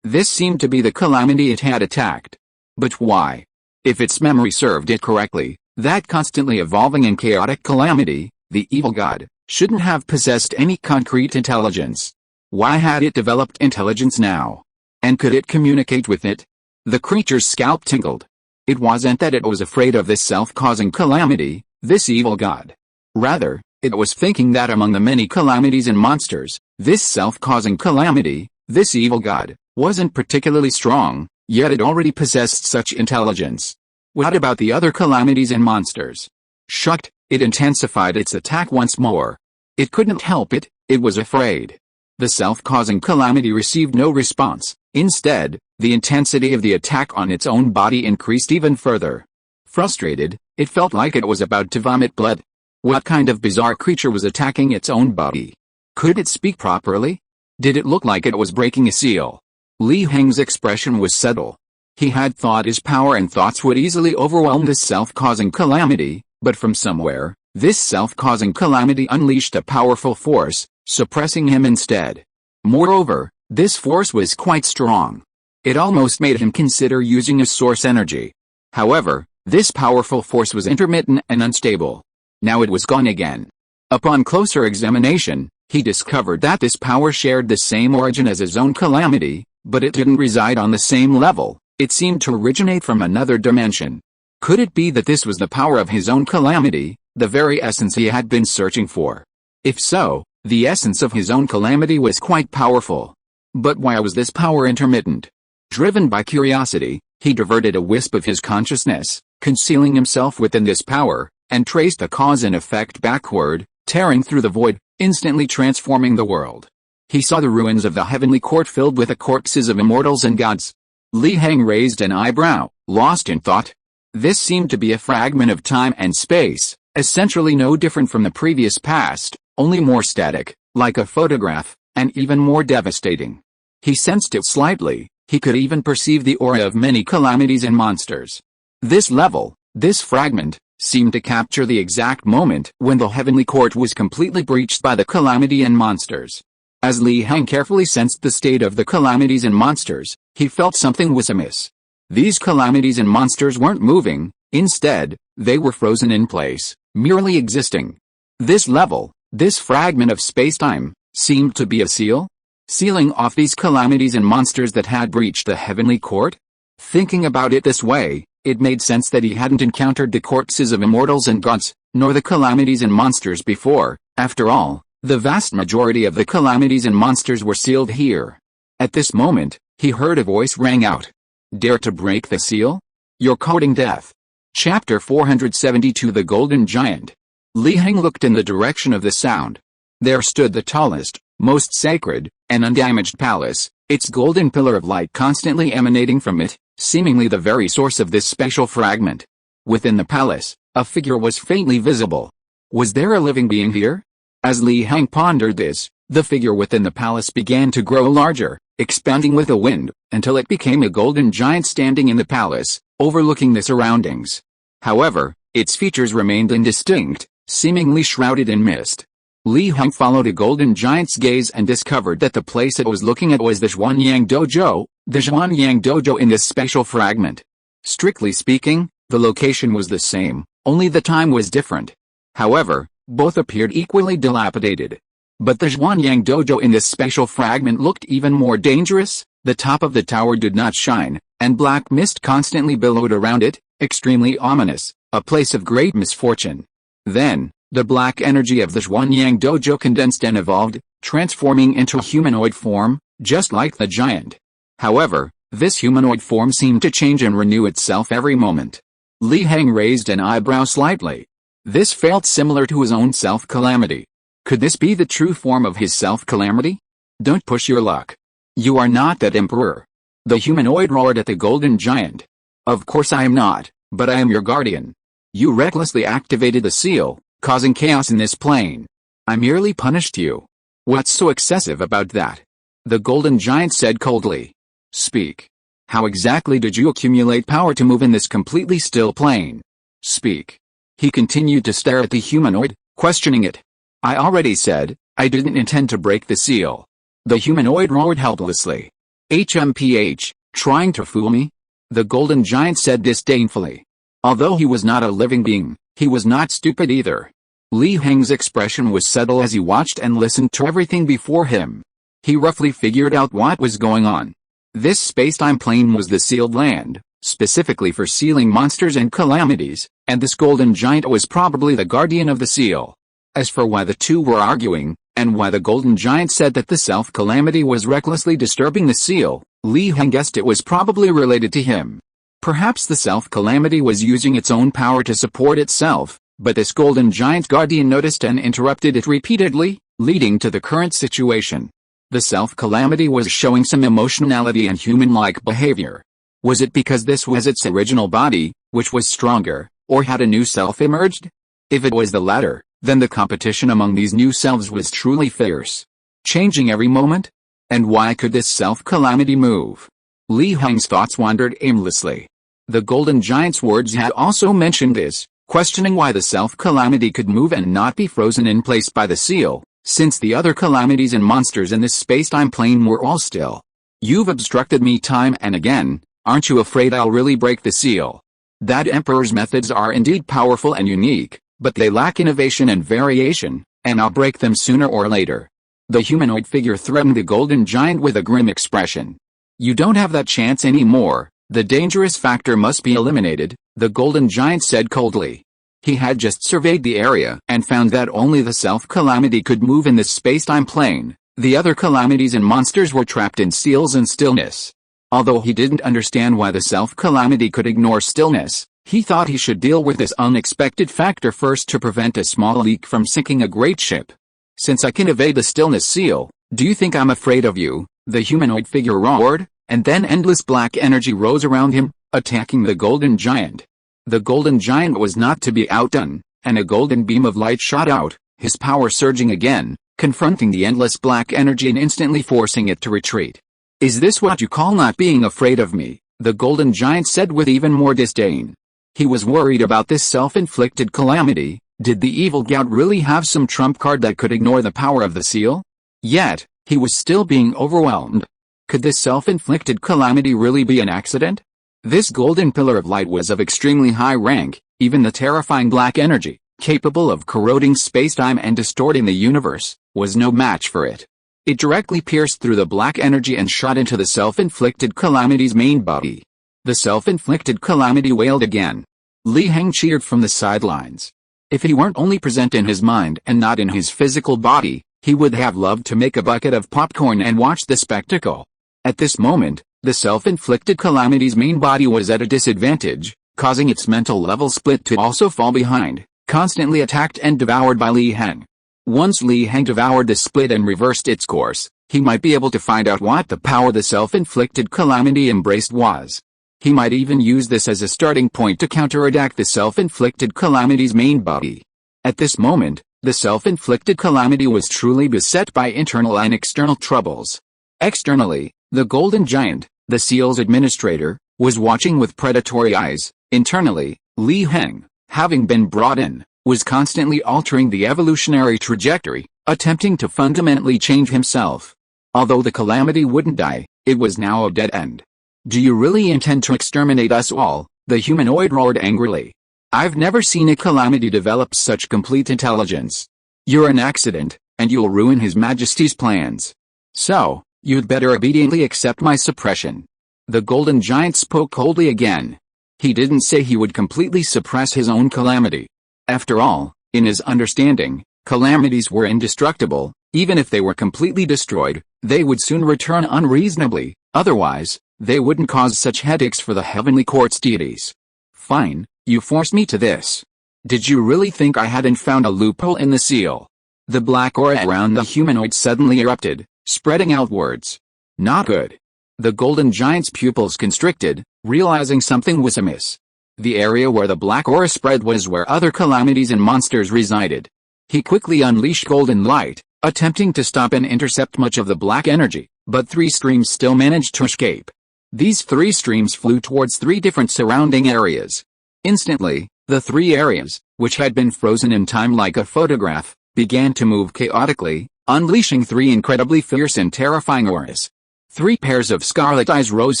This seemed to be the calamity it had attacked. But why? If its memory served it correctly, that constantly evolving and chaotic calamity, the evil god, shouldn't have possessed any concrete intelligence. Why had it developed intelligence now? And could it communicate with it? The creature's scalp tingled. It wasn't that it was afraid of this self-causing calamity, this evil god. Rather, it was thinking that among the many calamities and monsters, this self-causing calamity, this evil god, wasn't particularly strong, yet it already possessed such intelligence. What about the other calamities and monsters? Shocked, it intensified its attack once more. It couldn't help it, it was afraid. The self-causing calamity received no response. Instead, the intensity of the attack on its own body increased even further. Frustrated, it felt like it was about to vomit blood. What kind of bizarre creature was attacking its own body? Could it speak properly? Did it look like it was breaking a seal? Li Heng's expression was subtle. He had thought his power and thoughts would easily overwhelm this self-causing calamity, but from somewhere, this self-causing calamity unleashed a powerful force, suppressing him instead. Moreover, this force was quite strong. It almost made him consider using a source energy. However, this powerful force was intermittent and unstable. Now it was gone again. Upon closer examination, he discovered that this power shared the same origin as his own calamity, but it didn't reside on the same level. It seemed to originate from another dimension. Could it be that this was the power of his own calamity, the very essence he had been searching for? If so, the essence of his own calamity was quite powerful. But why was this power intermittent? Driven by curiosity, he diverted a wisp of his consciousness, concealing himself within this power, and traced the cause and effect backward, tearing through the void, instantly transforming the world. He saw the ruins of the heavenly court filled with the corpses of immortals and gods. Heng raised an eyebrow, lost in thought. This seemed to be a fragment of time and space, essentially no different from the previous past, only more static, like a photograph, and even more devastating. He sensed it slightly, he could even perceive the aura of many calamities and monsters. This level, this fragment, seemed to capture the exact moment when the heavenly court was completely breached by the calamity and monsters. As Heng carefully sensed the state of the calamities and monsters, he felt something was amiss. These calamities and monsters weren't moving, instead, they were frozen in place, merely existing. This level, this fragment of space-time, seemed to be a seal? Sealing off these calamities and monsters that had breached the heavenly court? Thinking about it this way, it made sense that he hadn't encountered the corpses of immortals and gods, nor the calamities and monsters before. After all, the vast majority of the calamities and monsters were sealed here. At this moment, he heard a voice rang out. Dare to break the seal? You're courting death. Chapter 472 The Golden Giant. Heng looked in the direction of the sound. There stood the tallest, most sacred, and undamaged palace, its golden pillar of light constantly emanating from it, seemingly the very source of this special fragment. Within the palace, a figure was faintly visible. Was there a living being here? As Heng pondered this, the figure within the palace began to grow larger, expanding with the wind, until it became a golden giant standing in the palace, overlooking the surroundings. However, its features remained indistinct, seemingly shrouded in mist. Heng followed a golden giant's gaze and discovered that the place it was looking at was the Xuanyang Dojo in this special fragment. Strictly speaking, the location was the same, only the time was different. However, both appeared equally dilapidated. But the Xuanyang Dojo in this special fragment looked even more dangerous. The top of the tower did not shine, and black mist constantly billowed around it, extremely ominous, a place of great misfortune. Then, the black energy of the Xuanyang Dojo condensed and evolved, transforming into a humanoid form, just like the giant. However, this humanoid form seemed to change and renew itself every moment. Heng raised an eyebrow slightly. This felt similar to his own self-calamity. Could this be the true form of his self-calamity? Don't push your luck. You are not that emperor. The humanoid roared at the golden giant. Of course I am not, but I am your guardian. You recklessly activated the seal, causing chaos in this plane. I merely punished you. What's so excessive about that? The golden giant said coldly. Speak. How exactly did you accumulate power to move in this completely still plane? Speak. He continued to stare at the humanoid, questioning it. I already said, I didn't intend to break the seal. The humanoid roared helplessly. HMPH, trying to fool me? The golden giant said disdainfully. Although he was not a living being, he was not stupid either. Heng's expression was subtle as he watched and listened to everything before him. He roughly figured out what was going on. This space-time plane was the sealed land, specifically for sealing monsters and calamities, and this golden giant was probably the guardian of the seal. As for why the two were arguing, and why the golden giant said that the self-calamity was recklessly disturbing the seal, Heng guessed it was probably related to him. Perhaps the self-calamity was using its own power to support itself, but this golden giant guardian noticed and interrupted it repeatedly, leading to the current situation. The self-calamity was showing some emotionality and human-like behavior. Was it because this was its original body, which was stronger, or had a new self emerged? If it was the latter, then the competition among these new selves was truly fierce. Changing every moment? And why could this self-calamity move? Heng's thoughts wandered aimlessly. The golden giant's words had also mentioned this, questioning why the self-calamity could move and not be frozen in place by the seal, since the other calamities and monsters in this space-time plane were all still. You've obstructed me time and again, aren't you afraid I'll really break the seal? That emperor's methods are indeed powerful and unique, but they lack innovation and variation, and I'll break them sooner or later. The humanoid figure threatened the golden giant with a grim expression. You don't have that chance anymore, the dangerous factor must be eliminated, the golden giant said coldly. He had just surveyed the area and found that only the self-calamity could move in this space-time plane. The other calamities and monsters were trapped in seals and stillness. Although he didn't understand why the self-calamity could ignore stillness, he thought he should deal with this unexpected factor first to prevent a small leak from sinking a great ship. "Since I can evade the stillness seal, do you think I'm afraid of you?" the humanoid figure roared, and then endless black energy rose around him, attacking the golden giant. The golden giant was not to be outdone, and a golden beam of light shot out, his power surging again, confronting the endless black energy and instantly forcing it to retreat. "Is this what you call not being afraid of me?" the golden giant said with even more disdain. He was worried about this self-inflicted calamity. Did the evil gout really have some trump card that could ignore the power of the seal? Yet, he was still being overwhelmed. Could this self-inflicted calamity really be an accident? This golden pillar of light was of extremely high rank. Even the terrifying black energy, capable of corroding space-time and distorting the universe, was no match for it. It directly pierced through the black energy and shot into the self-inflicted calamity's main body. The self-inflicted calamity wailed again. Heng cheered from the sidelines. If he weren't only present in his mind and not in his physical body, he would have loved to make a bucket of popcorn and watch the spectacle. At this moment, the self-inflicted calamity's main body was at a disadvantage, causing its mental level split to also fall behind, constantly attacked and devoured by Heng. Once Heng devoured the split and reversed its course, he might be able to find out what the power the self-inflicted calamity embraced was. He might even use this as a starting point to counterattack the self-inflicted calamity's main body. At this moment, the self-inflicted calamity was truly beset by internal and external troubles. Externally, the golden giant, the seal's administrator, was watching with predatory eyes. Internally, Heng, having been brought in, was constantly altering the evolutionary trajectory, attempting to fundamentally change himself. Although the calamity wouldn't die, it was now a dead end. "Do you really intend to exterminate us all?" the humanoid roared angrily. "I've never seen a calamity develop such complete intelligence. You're an accident, and you'll ruin His Majesty's plans. So, you'd better obediently accept my suppression." The golden giant spoke coldly again. He didn't say he would completely suppress his own calamity. After all, in his understanding, calamities were indestructible. Even if they were completely destroyed, they would soon return unreasonably. Otherwise, they wouldn't cause such headaches for the heavenly court's deities. "Fine, you forced me to this. Did you really think I hadn't found a loophole in the seal?" The black aura around the humanoid suddenly erupted, spreading outwards. Not good. The golden giant's pupils constricted, realizing something was amiss. The area where the black aura spread was where other calamities and monsters resided. He quickly unleashed golden light, attempting to stop and intercept much of the black energy, but 3 streams still managed to escape. These 3 streams flew towards 3 different surrounding areas. Instantly, the 3 areas, which had been frozen in time like a photograph, began to move chaotically, unleashing 3 incredibly fierce and terrifying auras. 3 pairs of scarlet eyes rose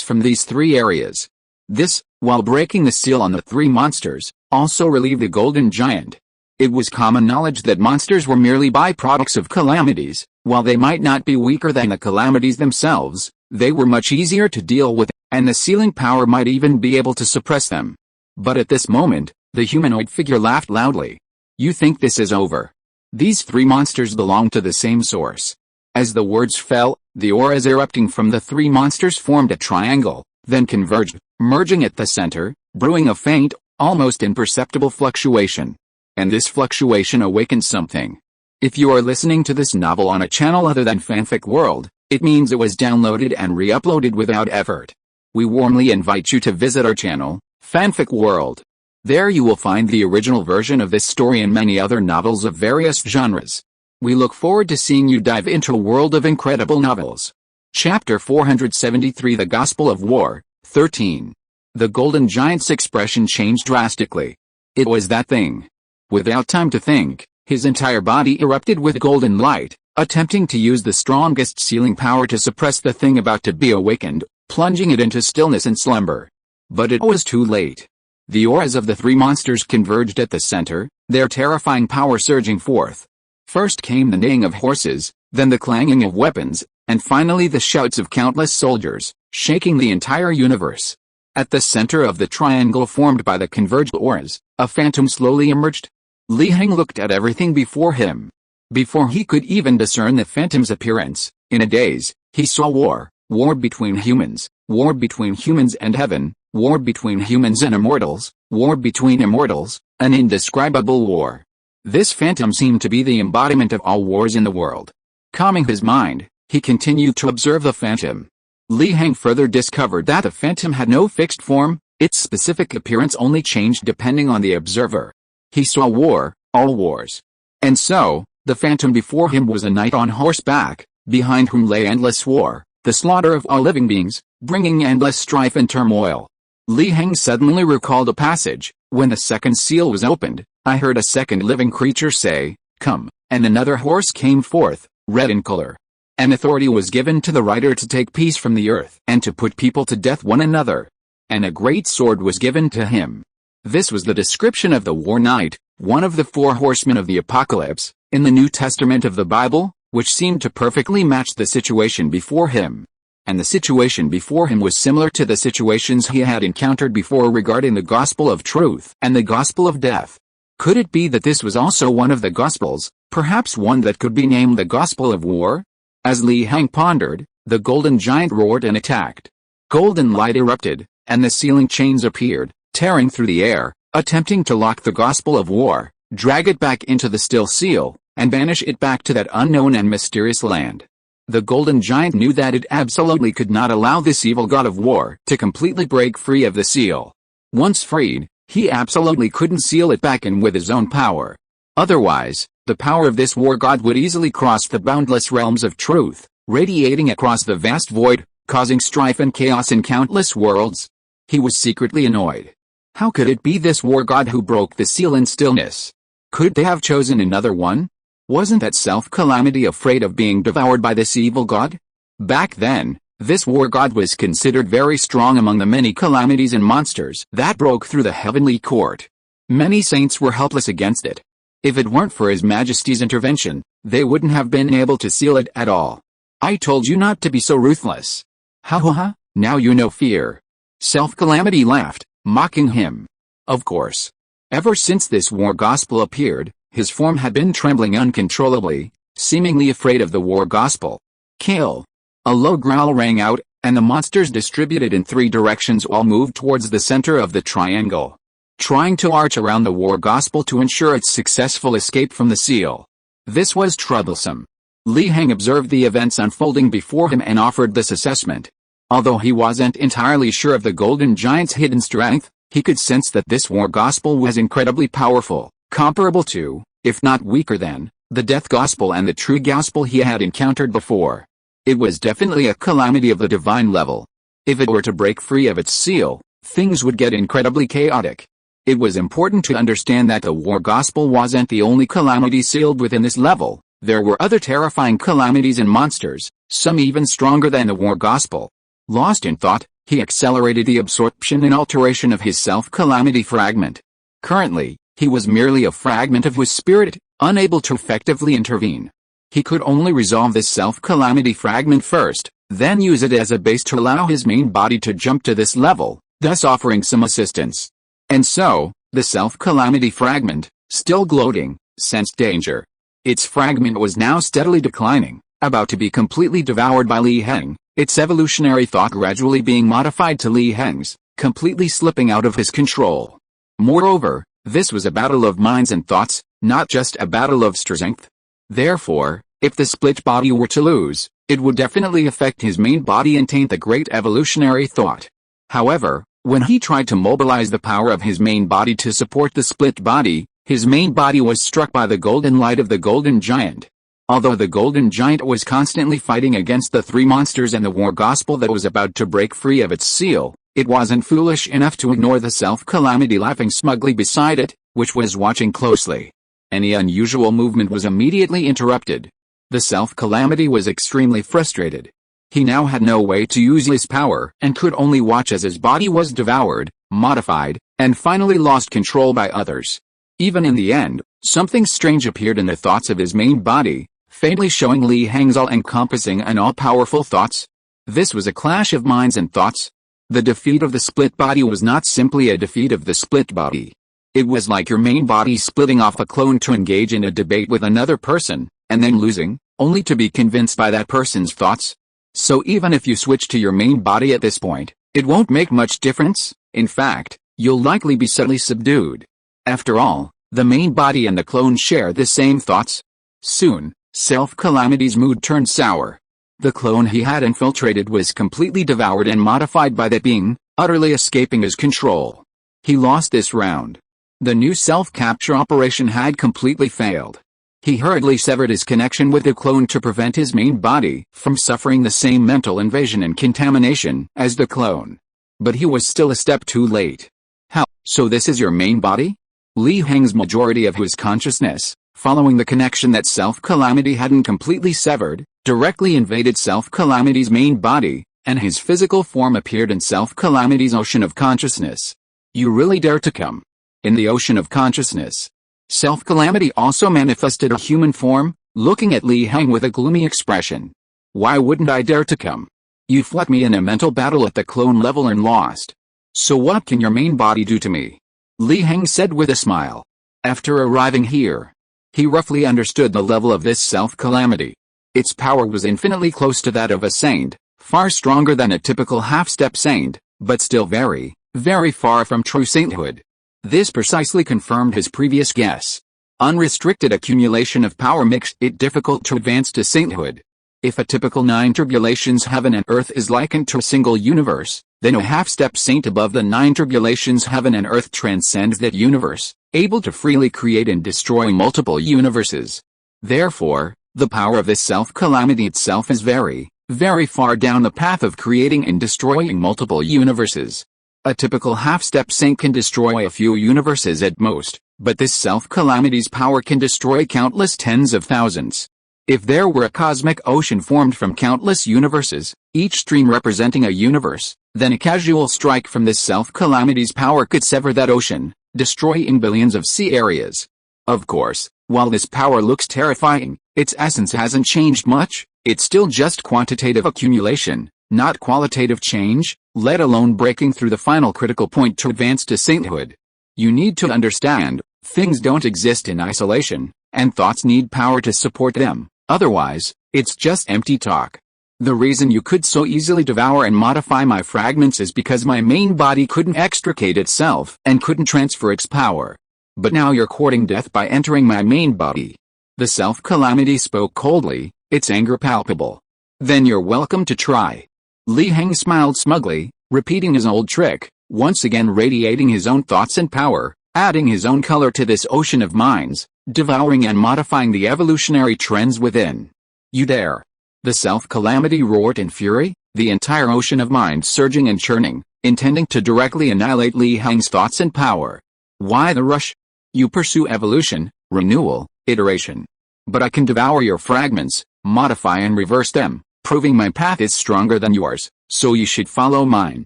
from these 3 areas. This, while breaking the seal on the 3 monsters, also relieved the golden giant. It was common knowledge that monsters were merely byproducts of calamities. While they might not be weaker than the calamities themselves, they were much easier to deal with, and the sealing power might even be able to suppress them. But at this moment, the humanoid figure laughed loudly. "You think this is over? These 3 monsters belong to the same source." As the words fell, the auras erupting from the 3 monsters formed a triangle, then converged, merging at the center, brewing a faint, almost imperceptible fluctuation. And this fluctuation awakened something. If you are listening to this novel on a channel other than Fanfic World, it means it was downloaded and re-uploaded without effort. We warmly invite you to visit our channel, Fanfic World. There you will find the original version of this story and many other novels of various genres. We look forward to seeing you dive into a world of incredible novels. Chapter 473 The Gospel of War, 13. The golden giant's expression changed drastically. It was that thing. Without time to think, his entire body erupted with golden light, attempting to use the strongest sealing power to suppress the thing about to be awakened, plunging it into stillness and slumber. But it was too late. The auras of the 3 monsters converged at the center, their terrifying power surging forth. First came the neighing of horses, then the clanging of weapons, and finally the shouts of countless soldiers, shaking the entire universe. At the center of the triangle formed by the converged auras, a phantom slowly emerged. Heng looked at everything before him. Before he could even discern the phantom's appearance, in a daze, he saw war between humans, war between humans and heaven, war between humans and immortals, war between immortals, an indescribable war. This phantom seemed to be the embodiment of all wars in the world. Calming his mind, he continued to observe the phantom. Li Heng further discovered that the phantom had no fixed form, its specific appearance only changed depending on the observer. He saw war, all wars. And so, the phantom before him was a knight on horseback, behind whom lay endless war, the slaughter of all living beings, bringing endless strife and turmoil. Li Heng suddenly recalled a passage: when the second seal was opened, I heard a second living creature say, "Come," and another horse came forth, red in color. And authority was given to the rider to take peace from the earth and to put people to death one another. And a great sword was given to him. This was the description of the war knight, one of the four horsemen of the apocalypse, in the New Testament of the Bible, which seemed to perfectly match the situation before him. And the situation before him was similar to the situations he had encountered before regarding the gospel of truth and the gospel of death. Could it be that this was also one of the gospels, perhaps one that could be named the gospel of war? As Li Heng pondered, the golden giant roared and attacked. Golden light erupted, and the sealing chains appeared, tearing through the air, attempting to lock the gospel of war, drag it back into the still seal, and banish it back to that unknown and mysterious land. The golden giant knew that it absolutely could not allow this evil god of war to completely break free of the seal. Once freed, he absolutely couldn't seal it back in with his own power. Otherwise, the power of this war god would easily cross the boundless realms of truth, radiating across the vast void, causing strife and chaos in countless worlds. He was secretly annoyed. How could it be this war god who broke the seal in stillness? Could they have chosen another one? Wasn't that self-calamity afraid of being devoured by this evil god? Back then, this war god was considered very strong among the many calamities and monsters that broke through the heavenly court. Many saints were helpless against it. If it weren't for His Majesty's intervention, they wouldn't have been able to seal it at all. I told you not to be so ruthless. Ha ha ha, now you know fear. Self-calamity laughed, mocking him. Of course. Ever since this war gospel appeared, his form had been trembling uncontrollably, seemingly afraid of the war gospel. Kill. A low growl rang out, and the monsters distributed in three directions all moved towards the center of the triangle, trying to arch around the war gospel to ensure its successful escape from the seal. This was troublesome. Li Heng observed the events unfolding before him and offered this assessment. Although he wasn't entirely sure of the golden giant's hidden strength, he could sense that this war gospel was incredibly powerful, comparable to, if not weaker than, the death gospel and the true gospel he had encountered before. It was definitely a calamity of the divine level. If it were to break free of its seal, things would get incredibly chaotic. It was important to understand that the war gospel wasn't the only calamity sealed within this level. There were other terrifying calamities and monsters, some even stronger than the war gospel. Lost in thought, he accelerated the absorption and alteration of his self-calamity fragment. Currently, he was merely a fragment of his spirit, unable to effectively intervene. He could only resolve this self-calamity fragment first, then use it as a base to allow his main body to jump to this level, thus offering some assistance. And so, the self-calamity fragment, still gloating, sensed danger. Its fragment was now steadily declining, about to be completely devoured by Li Heng, its evolutionary thought gradually being modified to Li Heng's, completely slipping out of his control. Moreover, this was a battle of minds and thoughts, not just a battle of strength. Therefore, if the split body were to lose, it would definitely affect his main body and taint the great evolutionary thought. However, when he tried to mobilize the power of his main body to support the split body, his main body was struck by the golden light of the golden giant. Although the golden giant was constantly fighting against the three monsters and the war gospel that was about to break free of its seal, it wasn't foolish enough to ignore the self-calamity laughing smugly beside it, which was watching closely. Any unusual movement was immediately interrupted. The self-calamity was extremely frustrated. He now had no way to use his power and could only watch as his body was devoured, modified, and finally lost control by others. Even in the end, something strange appeared in the thoughts of his main body, faintly showing Li Heng's all-encompassing and all-powerful thoughts. This was a clash of minds and thoughts. The defeat of the split body was not simply a defeat of the split body. It was like your main body splitting off a clone to engage in a debate with another person, and then losing, only to be convinced by that person's thoughts. So even if you switch to your main body at this point, it won't make much difference. In fact, you'll likely be subtly subdued. After all, the main body and the clone share the same thoughts. Soon, Self-Calamity's mood turned sour. The clone he had infiltrated was completely devoured and modified by that being, utterly escaping his control. He lost this round. The new self-capture operation had completely failed. He hurriedly severed his connection with the clone to prevent his main body from suffering the same mental invasion and contamination as the clone. But he was still a step too late. How? So this is your main body? Li Heng's majority of his consciousness, following the connection that Self-Calamity hadn't completely severed, directly invaded Self-Calamity's main body, and his physical form appeared in Self-Calamity's ocean of consciousness. You really dare to come? In the ocean of consciousness. Self-Calamity also manifested a human form, looking at Li Heng with a gloomy expression. Why wouldn't I dare to come? You fought me in a mental battle at the clone level and lost. So what can your main body do to me? Li Heng said with a smile. After arriving here, he roughly understood the level of this Self-Calamity. Its power was infinitely close to that of a saint, far stronger than a typical half-step saint, but still very, very far from true sainthood. This precisely confirmed his previous guess. Unrestricted accumulation of power makes it difficult to advance to sainthood. If a typical 9 tribulations heaven and earth is likened to a single universe, then a half-step saint above the 9 tribulations heaven and earth transcends that universe, able to freely create and destroy multiple universes. Therefore, the power of this Self-Calamity itself is very, very far down the path of creating and destroying multiple universes. A typical half-step saint can destroy a few universes at most, but this Self-Calamity's power can destroy countless tens of thousands. If there were a cosmic ocean formed from countless universes, each stream representing a universe, then a casual strike from this Self-Calamity's power could sever that ocean, destroying billions of sea areas. Of course, while this power looks terrifying, its essence hasn't changed much. It's still just quantitative accumulation, not qualitative change, let alone breaking through the final critical point to advance to sainthood. You need to understand, things don't exist in isolation, and thoughts need power to support them, otherwise, it's just empty talk. The reason you could so easily devour and modify my fragments is because my main body couldn't extricate itself and couldn't transfer its power. But now you're courting death by entering my main body. The Self-Calamity spoke coldly, its anger palpable. Then you're welcome to try. Li Heng smiled smugly, repeating his old trick, once again radiating his own thoughts and power, adding his own color to this ocean of minds, devouring and modifying the evolutionary trends within. You dare? The Self-Calamity roared in fury, the entire ocean of mind surging and churning, intending to directly annihilate Li Heng's thoughts and power. Why the rush? You pursue evolution, renewal, iteration. But I can devour your fragments, modify and reverse them, proving my path is stronger than yours, so you should follow mine.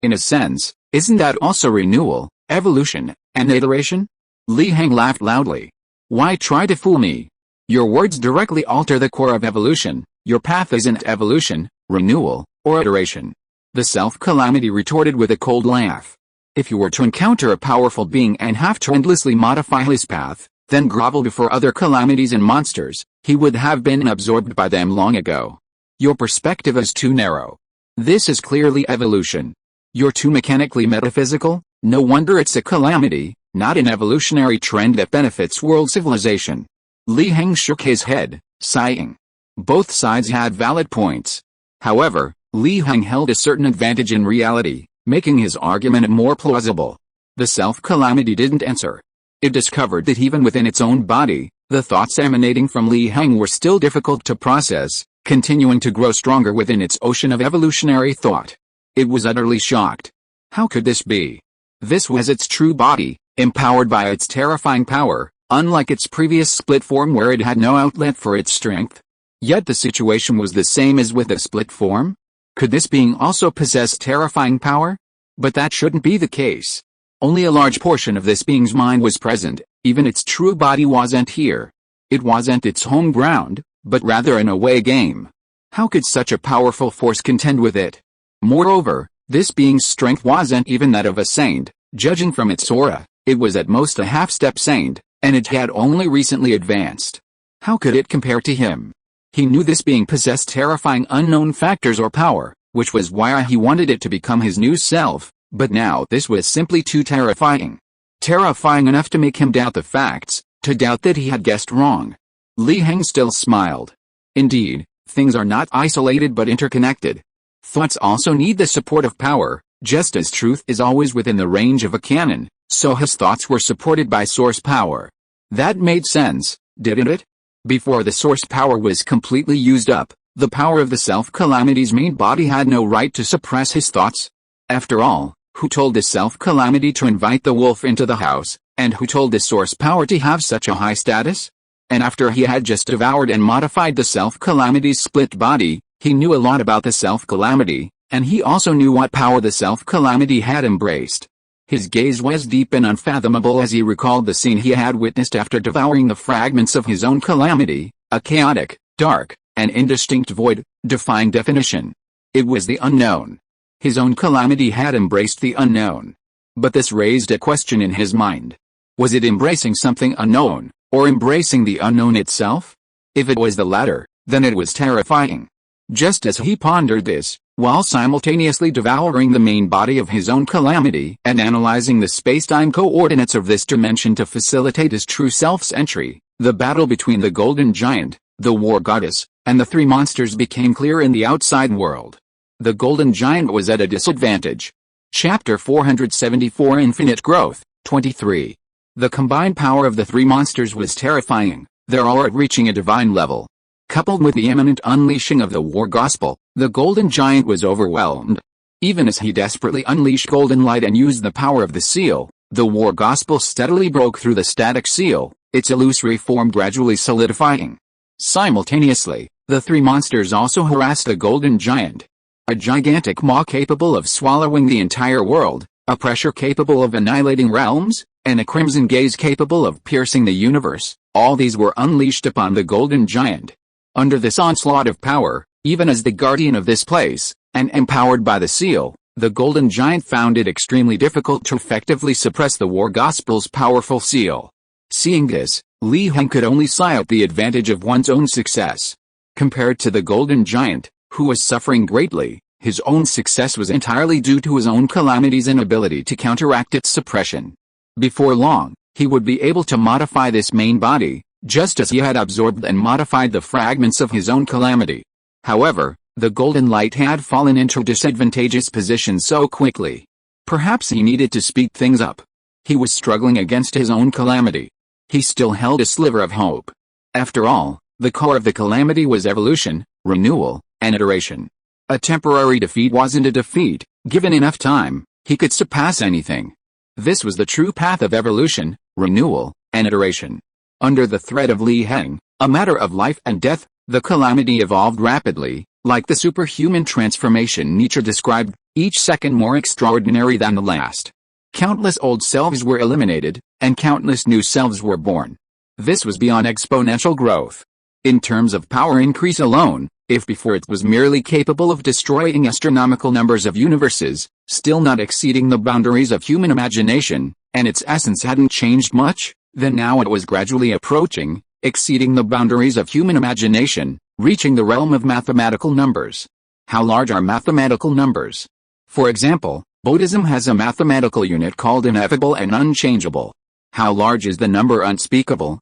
In a sense, isn't that also renewal, evolution, and iteration? Li Heng laughed loudly. Why try to fool me? Your words directly alter the core of evolution. Your path isn't evolution, renewal, or iteration. The Self-Calamity retorted with a cold laugh. If you were to encounter a powerful being and have to endlessly modify his path, then grovel before other calamities and monsters, he would have been absorbed by them long ago. Your perspective is too narrow. This is clearly evolution. You're too mechanically metaphysical, no wonder it's a calamity, not an evolutionary trend that benefits world civilization. Li Heng shook his head, sighing. Both sides had valid points. However, Li Heng held a certain advantage in reality, making his argument more plausible. The Self-Calamity didn't answer. It discovered that even within its own body, the thoughts emanating from Li Heng were still difficult to process, continuing to grow stronger within its ocean of evolutionary thought. It was utterly shocked. How could this be? This was its true body, empowered by its terrifying power, unlike its previous split form where it had no outlet for its strength. Yet the situation was the same as with the split form? Could this being also possess terrifying power? But that shouldn't be the case. Only a large portion of this being's mind was present, even its true body wasn't here. It wasn't its home ground, but rather an away game. How could such a powerful force contend with it? Moreover, this being's strength wasn't even that of a saint, judging from its aura, it was at most a half-step saint, and it had only recently advanced. How could it compare to him? He knew this being possessed terrifying unknown factors or power, which was why he wanted it to become his new self, but now this was simply too terrifying. Terrifying enough to make him doubt the facts, to doubt that he had guessed wrong. Li Heng still smiled. Indeed, things are not isolated but interconnected. Thoughts also need the support of power, just as truth is always within the range of a cannon, so his thoughts were supported by source power. That made sense, didn't it? Before the source power was completely used up, the power of the self-calamity's main body had no right to suppress his thoughts. After all, who told the self-calamity to invite the wolf into the house, and who told the source power to have such a high status? And after he had just devoured and modified the self-calamity's split body, he knew a lot about the self-calamity, and he also knew what power the self-calamity had embraced. His gaze was deep and unfathomable as he recalled the scene he had witnessed after devouring the fragments of his own calamity, a chaotic, dark, and indistinct void, defying definition. It was the unknown. His own calamity had embraced the unknown. But this raised a question in his mind. Was it embracing something unknown, or embracing the unknown itself? If it was the latter, then it was terrifying. Just as he pondered this, while simultaneously devouring the main body of his own calamity and analyzing the space-time coordinates of this dimension to facilitate his true self's entry, the battle between the golden giant, the war goddess, and the three monsters became clear in the outside world. The golden giant was at a disadvantage. Chapter 474 Infinite Growth, 23. The combined power of the three monsters was terrifying, their aura reaching a divine level. Coupled with the imminent unleashing of the war gospel, the golden giant was overwhelmed. Even as he desperately unleashed golden light and used the power of the seal, the war gospel steadily broke through the static seal, its illusory form gradually solidifying. Simultaneously, the three monsters also harassed the golden giant. A gigantic maw capable of swallowing the entire world, a pressure capable of annihilating realms, and a crimson gaze capable of piercing the universe, all these were unleashed upon the golden giant. Under this onslaught of power, even as the guardian of this place, and empowered by the seal, the golden giant found it extremely difficult to effectively suppress the war gospel's powerful seal. Seeing this, Li Heng could only sigh out the advantage of one's own success. Compared to the golden giant, who was suffering greatly, his own success was entirely due to his own calamity's inability to counteract its suppression. Before long, he would be able to modify this main body, just as he had absorbed and modified the fragments of his own calamity. However, the golden light had fallen into a disadvantageous position so quickly. Perhaps he needed to speed things up. He was struggling against his own calamity. He still held a sliver of hope. After all, the core of the calamity was evolution, renewal, and iteration. A temporary defeat wasn't a defeat. Given enough time, he could surpass anything. This was the true path of evolution, renewal, and iteration. Under the threat of Li Heng, a matter of life and death, the calamity evolved rapidly, like the superhuman transformation Nietzsche described, each second more extraordinary than the last. Countless old selves were eliminated, and countless new selves were born. This was beyond exponential growth. In terms of power increase alone, if before it was merely capable of destroying astronomical numbers of universes, still not exceeding the boundaries of human imagination, and its essence hadn't changed much, then now it was gradually approaching, exceeding the boundaries of human imagination, reaching the realm of mathematical numbers. How large are mathematical numbers? For example, Buddhism has a mathematical unit called ineffable and unchangeable. How large is the number unspeakable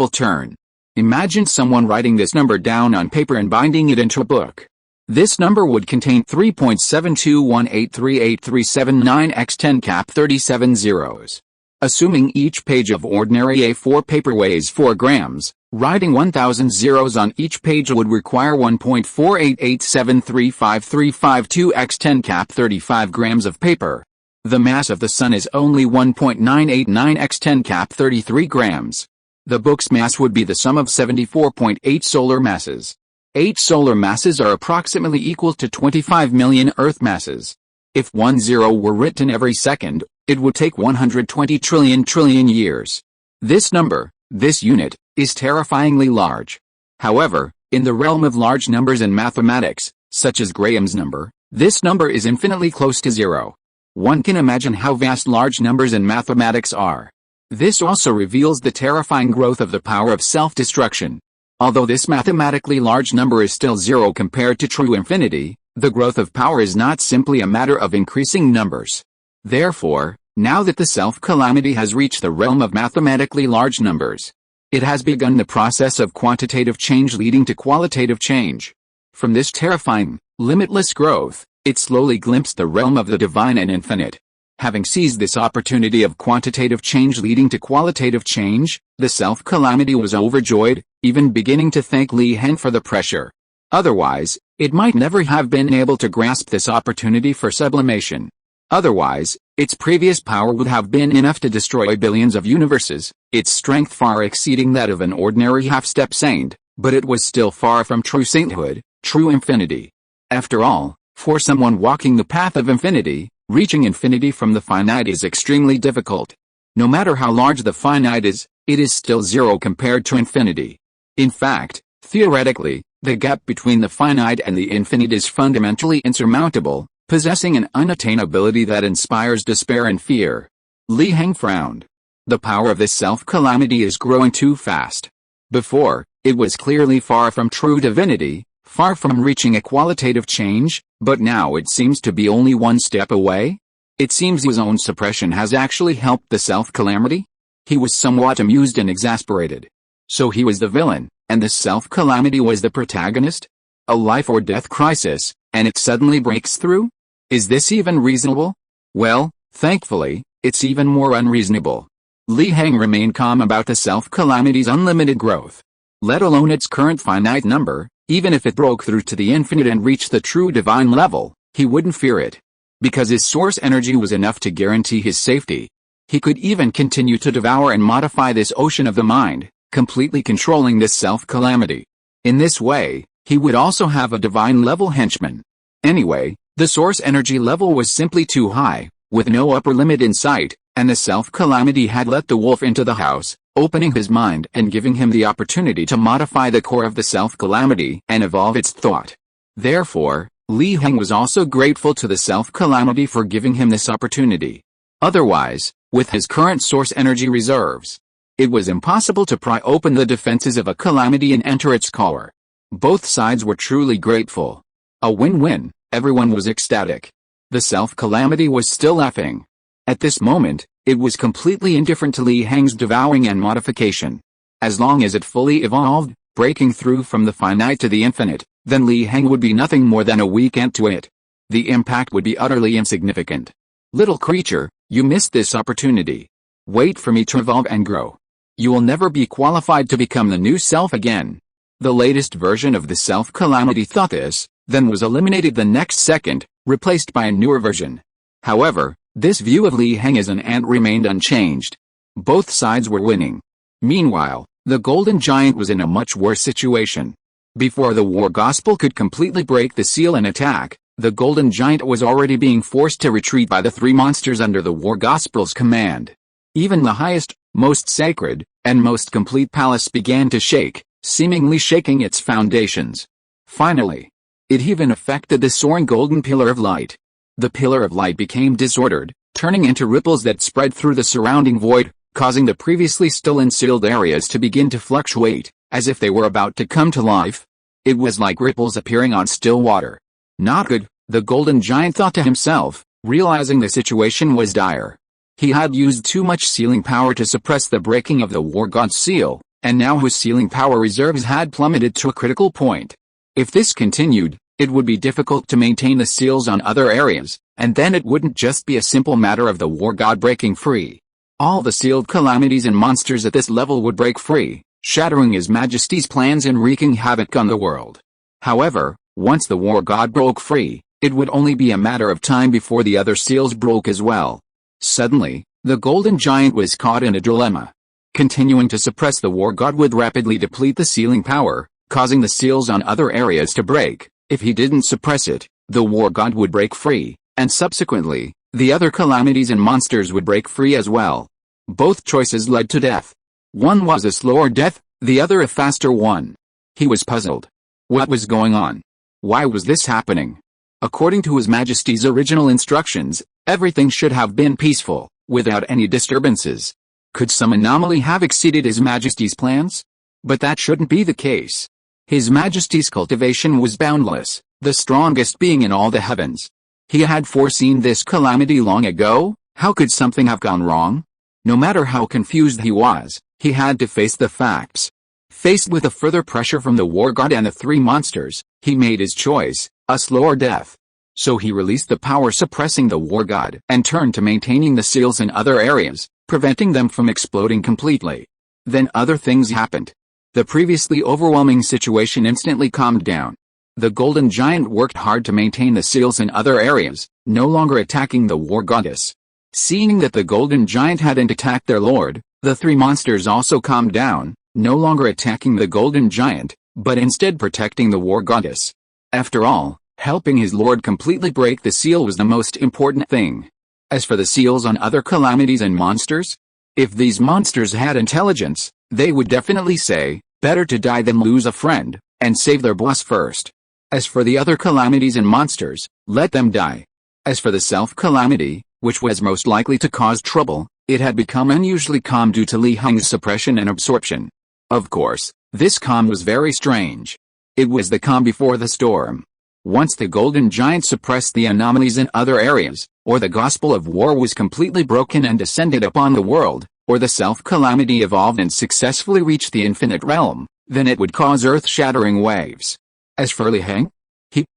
turn? Imagine someone writing this number down on paper and binding it into a book. This number would contain 3.721838379 x 10 cap 37 zeros. Assuming each page of ordinary A4 paper weighs 4 grams, writing 1,000 zeros on each page would require 1.488735352 x 10 cap 35 grams of paper. The mass of the Sun is only 1.989 x 10 cap 33 grams. The book's mass would be the sum of 74.8 solar masses. 8 solar masses are approximately equal to 25 million Earth masses. If 1 zero were written every second, it would take 120 trillion years. This number, this unit, is terrifyingly large. However, in the realm of large numbers in mathematics, such as Graham's number, this number is infinitely close to zero. One can imagine how vast large numbers in mathematics are. This also reveals the terrifying growth of the power of self-destruction. Although this mathematically large number is still zero compared to true infinity, the growth of power is not simply a matter of increasing numbers. Therefore, now that the self-calamity has reached the realm of mathematically large numbers, it has begun the process of quantitative change leading to qualitative change. From this terrifying, limitless growth, it slowly glimpsed the realm of the divine and infinite. Having seized this opportunity of quantitative change leading to qualitative change, the self-calamity was overjoyed, even beginning to thank Li Heng for the pressure. Otherwise, it might never have been able to grasp this opportunity for sublimation. Otherwise, its previous power would have been enough to destroy billions of universes, its strength far exceeding that of an ordinary half-step saint, but it was still far from true sainthood, true infinity. After all, for someone walking the path of infinity, reaching infinity from the finite is extremely difficult. No matter how large the finite is, it is still zero compared to infinity. In fact, theoretically, the gap between the finite and the infinite is fundamentally insurmountable, possessing an unattainability that inspires despair and fear. Li Heng frowned. The power of this self-calamity is growing too fast. Before, it was clearly far from true divinity, far from reaching a qualitative change, but now it seems to be only one step away. It seems his own suppression has actually helped the self-calamity. He was somewhat amused and exasperated. So he was the villain, and the self-calamity was the protagonist? A life or death crisis, and it suddenly breaks through? Is this even reasonable? Well, thankfully, it's even more unreasonable. Li Heng remained calm about the self-calamity's unlimited growth. Let alone its current finite number, even if it broke through to the infinite and reached the true divine level, he wouldn't fear it. Because his source energy was enough to guarantee his safety. He could even continue to devour and modify this ocean of the mind, completely controlling this self-calamity. In this way, he would also have a divine-level henchman. Anyway, the source energy level was simply too high, with no upper limit in sight, and the self-calamity had let the wolf into the house, opening his mind and giving him the opportunity to modify the core of the self-calamity and evolve its thought. Therefore, Li Heng was also grateful to the self-calamity for giving him this opportunity. Otherwise, with his current source energy reserves, it was impossible to pry open the defenses of a calamity and enter its core. Both sides were truly grateful. A win-win, everyone was ecstatic. The self-calamity was still laughing. At this moment, it was completely indifferent to Li Heng's devouring and modification. As long as it fully evolved, breaking through from the finite to the infinite, then Li Heng would be nothing more than a weak ant to it. The impact would be utterly insignificant. Little creature, you missed this opportunity. Wait for me to evolve and grow. You will never be qualified to become the new self again. The latest version of the self-calamity thought this, then was eliminated the next second, replaced by a newer version. However, this view of Li Heng as an ant remained unchanged. Both sides were winning. Meanwhile, the Golden Giant was in a much worse situation. Before the War Gospel could completely break the seal and attack, the Golden Giant was already being forced to retreat by the three monsters under the War Gospel's command. Even the highest, most sacred, and most complete palace began to shake, seemingly shaking its foundations. Finally, it even affected the soaring golden pillar of light. The pillar of light became disordered, turning into ripples that spread through the surrounding void, causing the previously still and sealed areas to begin to fluctuate, as if they were about to come to life. It was like ripples appearing on still water. Not good, the Golden Giant thought to himself, realizing the situation was dire. He had used too much sealing power to suppress the breaking of the War God's seal, and now his sealing power reserves had plummeted to a critical point. If this continued, it would be difficult to maintain the seals on other areas, and then it wouldn't just be a simple matter of the War God breaking free. All the sealed calamities and monsters at this level would break free, shattering His Majesty's plans and wreaking havoc on the world. However, once the War God broke free, it would only be a matter of time before the other seals broke as well. Suddenly, the Golden Giant was caught in a dilemma. Continuing to suppress the War God would rapidly deplete the sealing power, causing the seals on other areas to break. If he didn't suppress it, the War God would break free, and subsequently, the other calamities and monsters would break free as well. Both choices led to death. One was a slower death, the other a faster one. He was puzzled. What was going on? Why was this happening? According to His Majesty's original instructions, everything should have been peaceful, without any disturbances. Could some anomaly have exceeded His Majesty's plans? But that shouldn't be the case. His Majesty's cultivation was boundless, the strongest being in all the heavens. He had foreseen this calamity long ago. How could something have gone wrong? No matter how confused he was, he had to face the facts. Faced with a further pressure from the war god and the three monsters, he made his choice, a slower death. So he released the power suppressing the war god and turned to maintaining the seals in other areas, preventing them from exploding completely. Then other things happened. The previously overwhelming situation instantly calmed down. The golden giant worked hard to maintain the seals in other areas, no longer attacking the war goddess. Seeing that the golden giant hadn't attacked their lord, the three monsters also calmed down, no longer attacking the golden giant, but instead protecting the war goddess. After all, helping his lord completely break the seal was the most important thing. As for the seals on other calamities and monsters, if these monsters had intelligence, they would definitely say, better to die than lose a friend, and save their boss first. As for the other calamities and monsters, let them die. As for the self-calamity, which was most likely to cause trouble, it had become unusually calm due to Li Heng's suppression and absorption. Of course, this calm was very strange. It was the calm before the storm. Once the golden giant suppressed the anomalies in other areas, or the gospel of war was completely broken and descended upon the world, or the self-calamity evolved and successfully reached the infinite realm, then it would cause earth-shattering waves. As for Li Heng,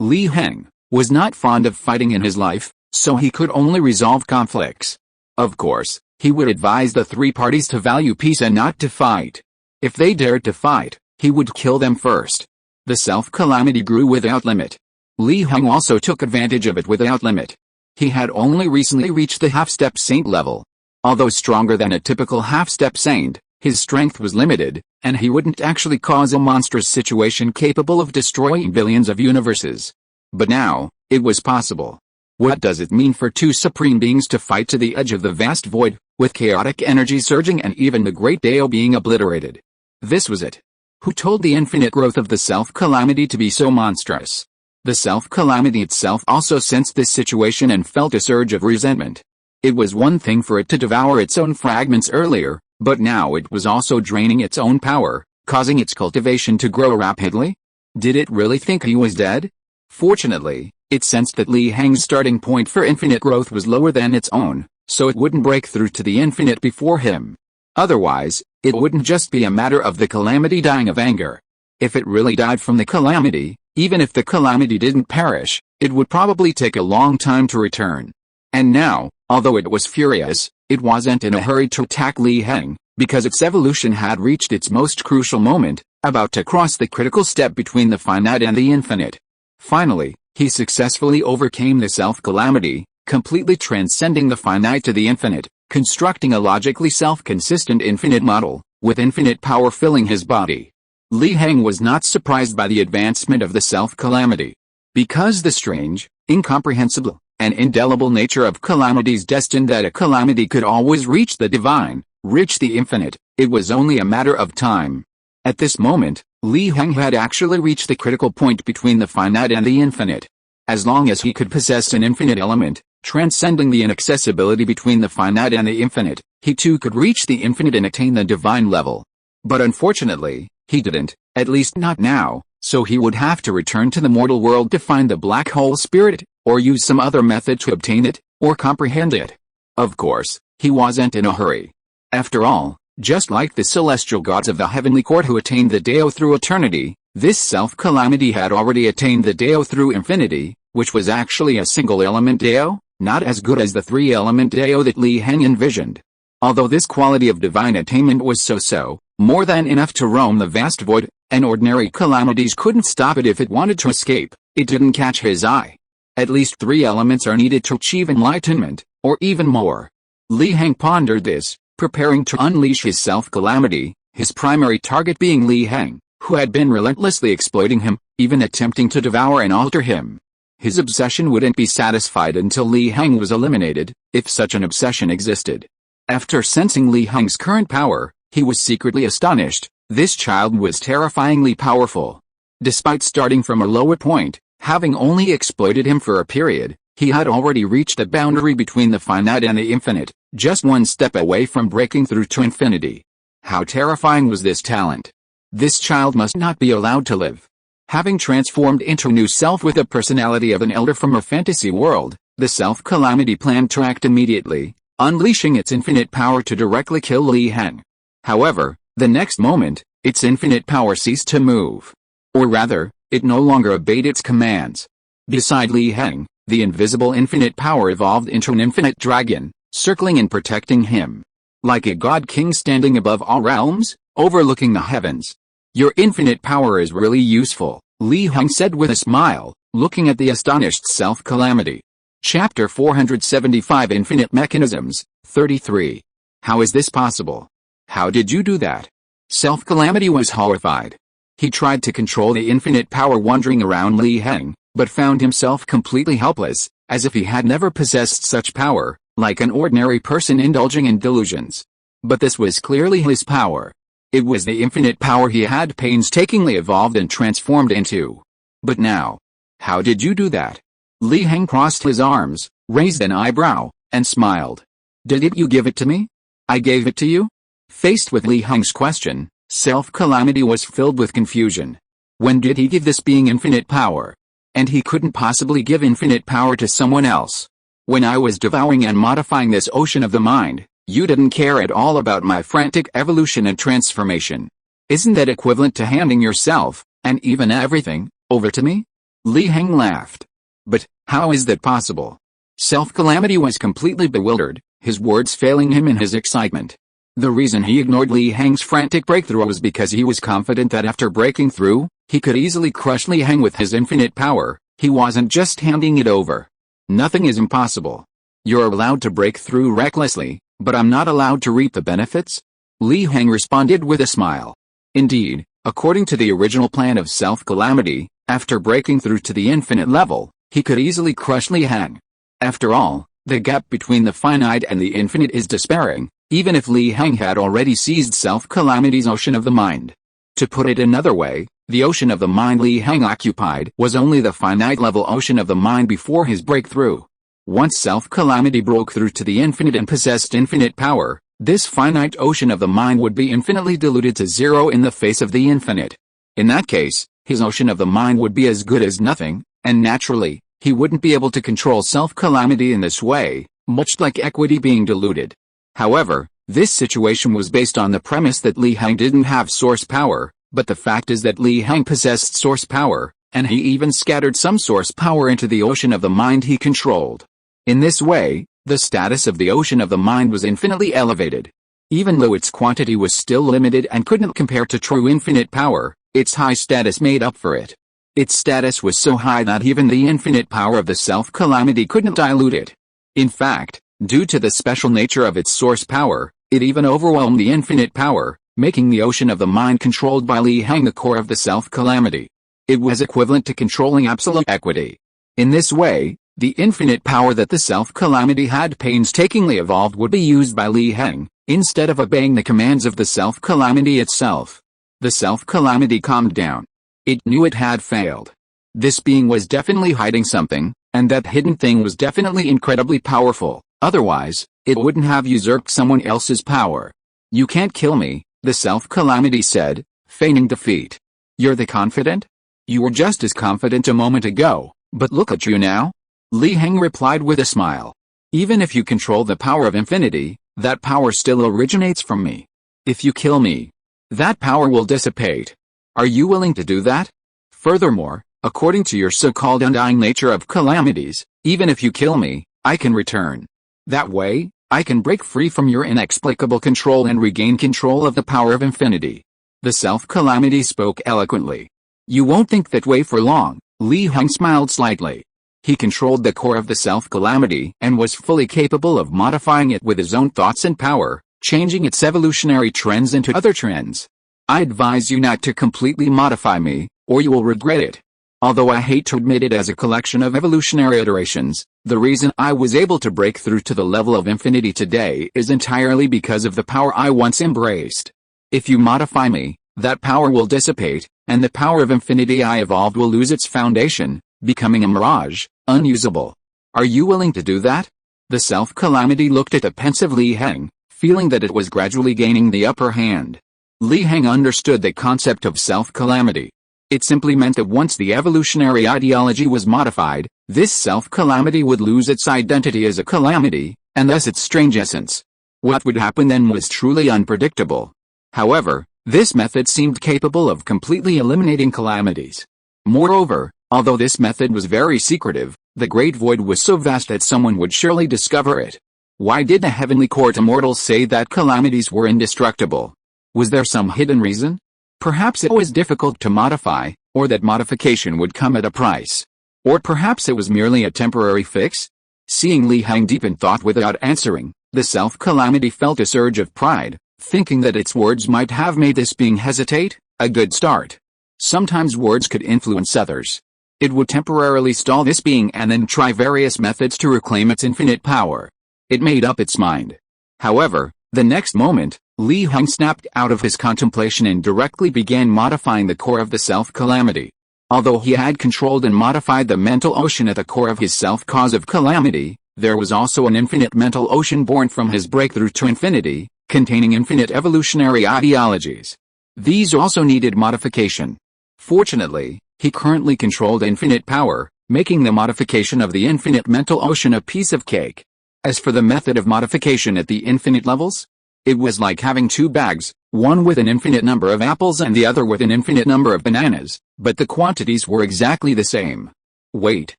Li Heng, was not fond of fighting in his life, so he could only resolve conflicts. Of course, he would advise the three parties to value peace and not to fight. If they dared to fight, he would kill them first. The self-calamity grew without limit. Li Heng also took advantage of it without limit. He had only recently reached the half-step saint level. Although stronger than a typical half-step saint, his strength was limited, and he wouldn't actually cause a monstrous situation capable of destroying billions of universes. But now, it was possible. What does it mean for two supreme beings to fight to the edge of the vast void, with chaotic energy surging and even the great Dao being obliterated? This was it. Who told the infinite growth of the self-calamity to be so monstrous? The self-calamity itself also sensed this situation and felt a surge of resentment. It was one thing for it to devour its own fragments earlier, but now it was also draining its own power, causing its cultivation to grow rapidly? Did it really think he was dead? Fortunately, it sensed that Li Heng's starting point for infinite growth was lower than its own, so it wouldn't break through to the infinite before him. Otherwise, it wouldn't just be a matter of the calamity dying of anger. If it really died from the calamity, even if the calamity didn't perish, it would probably take a long time to return. And now, although it was furious, it wasn't in a hurry to attack Li Heng, because its evolution had reached its most crucial moment, about to cross the critical step between the finite and the infinite. Finally, he successfully overcame the self-calamity, completely transcending the finite to the infinite, constructing a logically self-consistent infinite model, with infinite power filling his body. Li Heng was not surprised by the advancement of the self-calamity. Because the strange, incomprehensible, and indelible nature of calamities destined that a calamity could always reach the divine, reach the infinite, it was only a matter of time. At this moment, Li Heng had actually reached the critical point between the finite and the infinite. As long as he could possess an infinite element, transcending the inaccessibility between the finite and the infinite, he too could reach the infinite and attain the divine level. But unfortunately, he didn't, at least not now, so he would have to return to the mortal world to find the black hole spirit, or use some other method to obtain it, or comprehend it. Of course, he wasn't in a hurry. After all, just like the celestial gods of the heavenly court who attained the Dao through eternity, this self-calamity had already attained the Dao through infinity, which was actually a single-element Dao, not as good as the three-element Dao that Li Heng envisioned. Although this quality of divine attainment was so-so, more than enough to roam the vast void, and ordinary calamities couldn't stop it if it wanted to escape, it didn't catch his eye. At least 3 elements are needed to achieve enlightenment, or even more. Li Heng pondered this, preparing to unleash his self-calamity, his primary target being Li Heng, who had been relentlessly exploiting him, even attempting to devour and alter him. His obsession wouldn't be satisfied until Li Heng was eliminated, if such an obsession existed. After sensing Li Heng's current power, he was secretly astonished. This child was terrifyingly powerful. Despite starting from a lower point, having only exploited him for a period, he had already reached the boundary between the finite and the infinite, just one step away from breaking through to infinity. How terrifying was this talent? This child must not be allowed to live. Having transformed into a new self with the personality of an elder from a fantasy world, the self-calamity planned to act immediately, unleashing its infinite power to directly kill Li Heng. However, the next moment, its infinite power ceased to move. Or rather, it no longer obeyed its commands. Beside Li Heng, the invisible infinite power evolved into an infinite dragon, circling and protecting him. Like a god king standing above all realms, overlooking the heavens. Your infinite power is really useful, Li Heng said with a smile, looking at the astonished self-calamity. Chapter 475 Infinite Mechanisms, 33. How is this possible? How did you do that? Self-calamity was horrified. He tried to control the infinite power wandering around Li Heng, but found himself completely helpless, as if he had never possessed such power, like an ordinary person indulging in delusions. But this was clearly his power. It was the infinite power he had painstakingly evolved and transformed into. But now, how did you do that? Li Heng crossed his arms, raised an eyebrow, and smiled. Did you give it to me? I gave it to you? Faced with Li Heng's question, self-calamity was filled with confusion. When did he give this being infinite power? And he couldn't possibly give infinite power to someone else. When I was devouring and modifying this ocean of the mind, you didn't care at all about my frantic evolution and transformation. Isn't that equivalent to handing yourself, and even everything, over to me? Li Heng laughed. But, how is that possible? Self-calamity was completely bewildered, his words failing him in his excitement. The reason he ignored Li Heng's frantic breakthrough was because he was confident that after breaking through, he could easily crush Li Heng with his infinite power. He wasn't just handing it over. Nothing is impossible. You're allowed to break through recklessly, but I'm not allowed to reap the benefits? Li Heng responded with a smile. Indeed, according to the original plan of self-calamity, after breaking through to the infinite level, he could easily crush Li Heng. After all, the gap between the finite and the infinite is despairing, even if Li Heng had already seized self-calamity's ocean of the mind. To put it another way, the ocean of the mind Li Heng occupied was only the finite-level ocean of the mind before his breakthrough. Once self-calamity broke through to the infinite and possessed infinite power, this finite ocean of the mind would be infinitely diluted to zero in the face of the infinite. In that case, his ocean of the mind would be as good as nothing, and naturally, he wouldn't be able to control self-calamity in this way, much like equity being diluted. However, this situation was based on the premise that Li Heng didn't have source power, but the fact is that Li Heng possessed source power, and he even scattered some source power into the ocean of the mind he controlled. In this way, the status of the ocean of the mind was infinitely elevated. Even though its quantity was still limited and couldn't compare to true infinite power, its high status made up for it. Its status was so high that even the infinite power of the self-calamity couldn't dilute it. In fact, due to the special nature of its source power, it even overwhelmed the infinite power, making the ocean of the mind controlled by Li Heng the core of the self-calamity. It was equivalent to controlling absolute equity. In this way, the infinite power that the self-calamity had painstakingly evolved would be used by Li Heng, instead of obeying the commands of the self-calamity itself. The self-calamity calmed down. It knew it had failed. This being was definitely hiding something, and that hidden thing was definitely incredibly powerful, otherwise, it wouldn't have usurped someone else's power. You can't kill me, the self-calamity said, feigning defeat. You're the confident? You were just as confident a moment ago, but look at you now. Li Heng replied with a smile. Even if you control the power of infinity, that power still originates from me. If you kill me, that power will dissipate. Are you willing to do that? Furthermore, according to your so-called undying nature of calamities, even if you kill me, I can return. That way, I can break free from your inexplicable control and regain control of the power of infinity. The self-calamity spoke eloquently. You won't think that way for long. Li Heng smiled slightly. He controlled the core of the self-calamity and was fully capable of modifying it with his own thoughts and power, changing its evolutionary trends into other trends. I advise you not to completely modify me, or you will regret it. Although I hate to admit it as a collection of evolutionary iterations, the reason I was able to break through to the level of infinity today is entirely because of the power I once embraced. If you modify me, that power will dissipate, and the power of infinity I evolved will lose its foundation, becoming a mirage, unusable. Are you willing to do that? The self-calamity looked at the pensive Li Heng, feeling that it was gradually gaining the upper hand. Li Heng understood the concept of self-calamity. It simply meant that once the evolutionary ideology was modified, this self-calamity would lose its identity as a calamity, and thus its strange essence. What would happen then was truly unpredictable. However, this method seemed capable of completely eliminating calamities. Moreover, although this method was very secretive, the great void was so vast that someone would surely discover it. Why did the heavenly court immortals say that calamities were indestructible? Was there some hidden reason? Perhaps it was difficult to modify, or that modification would come at a price. Or perhaps it was merely a temporary fix? Seeing Li Heng deep in thought without answering, the self-calamity felt a surge of pride, thinking that its words might have made this being hesitate. A good start. Sometimes words could influence others. It would temporarily stall this being and then try various methods to reclaim its infinite power. It made up its mind. However, the next moment, Li Heng snapped out of his contemplation and directly began modifying the core of the self-calamity. Although he had controlled and modified the mental ocean at the core of his self-cause of calamity, there was also an infinite mental ocean born from his breakthrough to infinity, containing infinite evolutionary ideologies. These also needed modification. Fortunately, he currently controlled infinite power, making the modification of the infinite mental ocean a piece of cake. As for the method of modification at the infinite levels, it was like having two bags, one with an infinite number of apples and the other with an infinite number of bananas, but the quantities were exactly the same. Wait,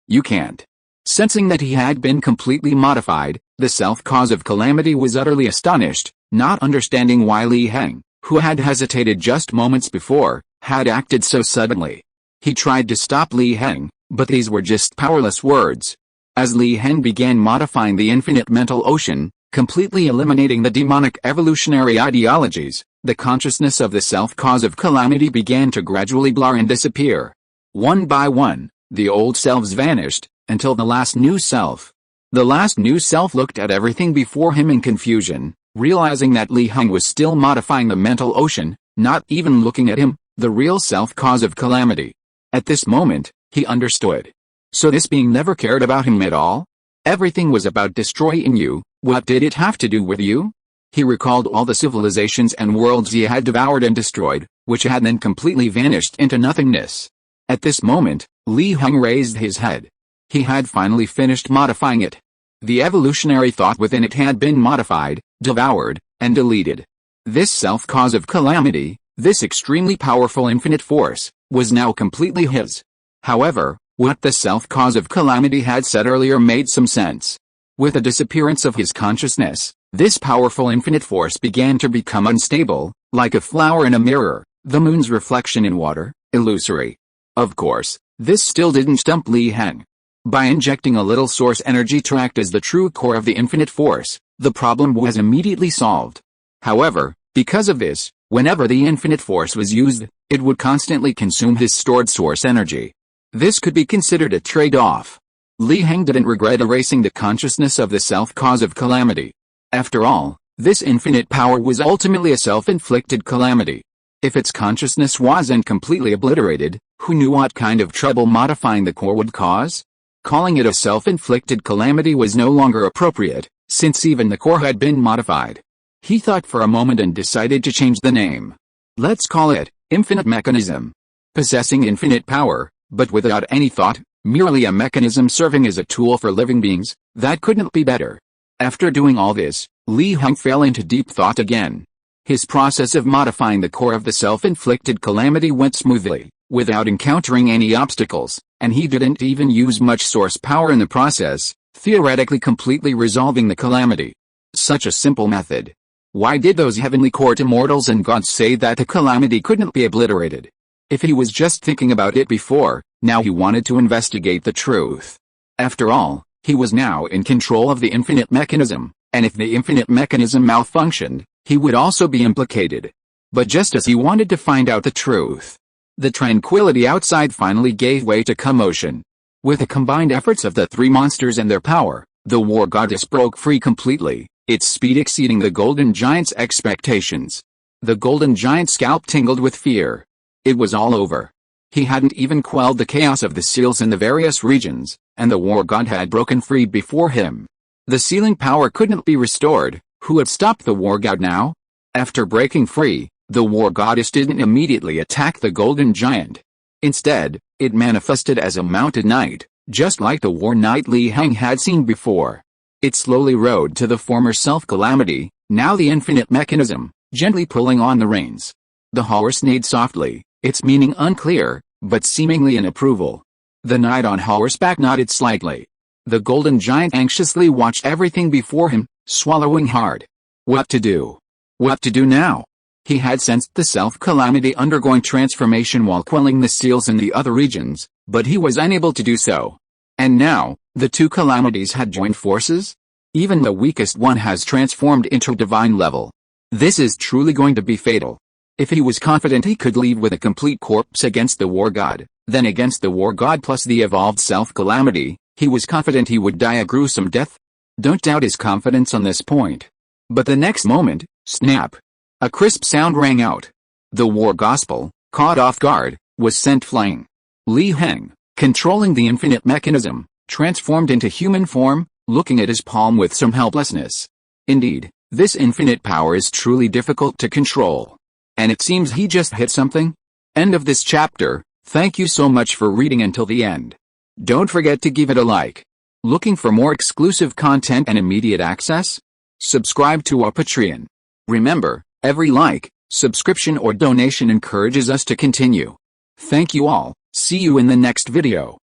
you can't. Sensing that he had been completely modified, the self-cause of calamity was utterly astonished, not understanding why Li Heng, who had hesitated just moments before, had acted so suddenly. He tried to stop Li Heng, but these were just powerless words. As Li Heng began modifying the infinite mental ocean, completely eliminating the demonic evolutionary ideologies, the consciousness of the self-cause of calamity began to gradually blur and disappear. One by one, the old selves vanished, until the last new self. The last new self looked at everything before him in confusion, realizing that Li Heng was still modifying the mental ocean, not even looking at him, the real self-cause of calamity. At this moment, he understood. So this being never cared about him at all? Everything was about destroying you. What did it have to do with you? He recalled all the civilizations and worlds he had devoured and destroyed, which had then completely vanished into nothingness. At this moment, Li Heng raised his head. He had finally finished modifying it. The evolutionary thought within it had been modified, devoured, and deleted. This self-cause of calamity, this extremely powerful infinite force, was now completely his. However, what the self-cause of calamity had said earlier made some sense. With the disappearance of his consciousness, this powerful infinite force began to become unstable, like a flower in a mirror, the moon's reflection in water, illusory. Of course, this still didn't stump Li Heng. By injecting a little source energy to act as the true core of the infinite force, the problem was immediately solved. However, because of this, whenever the infinite force was used, it would constantly consume his stored source energy. This could be considered a trade-off. Li Heng didn't regret erasing the consciousness of the self-cause of calamity. After all, this infinite power was ultimately a self-inflicted calamity. If its consciousness wasn't completely obliterated, who knew what kind of trouble modifying the core would cause? Calling it a self-inflicted calamity was no longer appropriate, since even the core had been modified. He thought for a moment and decided to change the name. Let's call it Infinite Mechanism. Possessing infinite power, but without any thought, merely a mechanism serving as a tool for living beings, that couldn't be better. After doing all this, Li Heng fell into deep thought again. His process of modifying the core of the self-inflicted calamity went smoothly, without encountering any obstacles, and he didn't even use much source power in the process, theoretically completely resolving the calamity. Such a simple method. Why did those heavenly court immortals and gods say that the calamity couldn't be obliterated? If he was just thinking about it before, now he wanted to investigate the truth. After all, he was now in control of the infinite mechanism, and if the infinite mechanism malfunctioned, he would also be implicated. But just as he wanted to find out the truth, the tranquility outside finally gave way to commotion. With the combined efforts of the three monsters and their power, the war goddess broke free completely, its speed exceeding the golden giant's expectations. The golden giant's scalp tingled with fear. It was all over. He hadn't even quelled the chaos of the seals in the various regions, and the war god had broken free before him. The sealing power couldn't be restored. Who had stopped the war god now? After breaking free, The war goddess didn't immediately attack the golden giant. Instead, it manifested as a mounted knight, just like the war knight Heng had seen before. It slowly rode to the former self-calamity, now the infinite mechanism, gently pulling on the reins. The horse neighed softly, its meaning unclear, but seemingly in approval. The knight on horseback nodded slightly. The golden giant anxiously watched everything before him, swallowing hard. What to do? What to do now? He had sensed the self-calamity undergoing transformation while quelling the seals in the other regions, but he was unable to do so. And now, the two calamities had joined forces? Even the weakest one has transformed into divine level. This is truly going to be fatal. If he was confident he could leave with a complete corpse against the war god, then against the war god plus the evolved self-calamity, he was confident he would die a gruesome death. Don't doubt his confidence on this point. But the next moment, snap! A crisp sound rang out. The war gospel, caught off guard, was sent flying. Heng, controlling the infinite mechanism, transformed into human form, looking at his palm with some helplessness. Indeed, this infinite power is truly difficult to control. And it seems he just hit something. End of this chapter. Thank you so much for reading until the end. Don't forget to give it a like. Looking for more exclusive content and immediate access? Subscribe to our Patreon. Remember, every like, subscription or donation encourages us to continue. Thank you all. See you in the next video.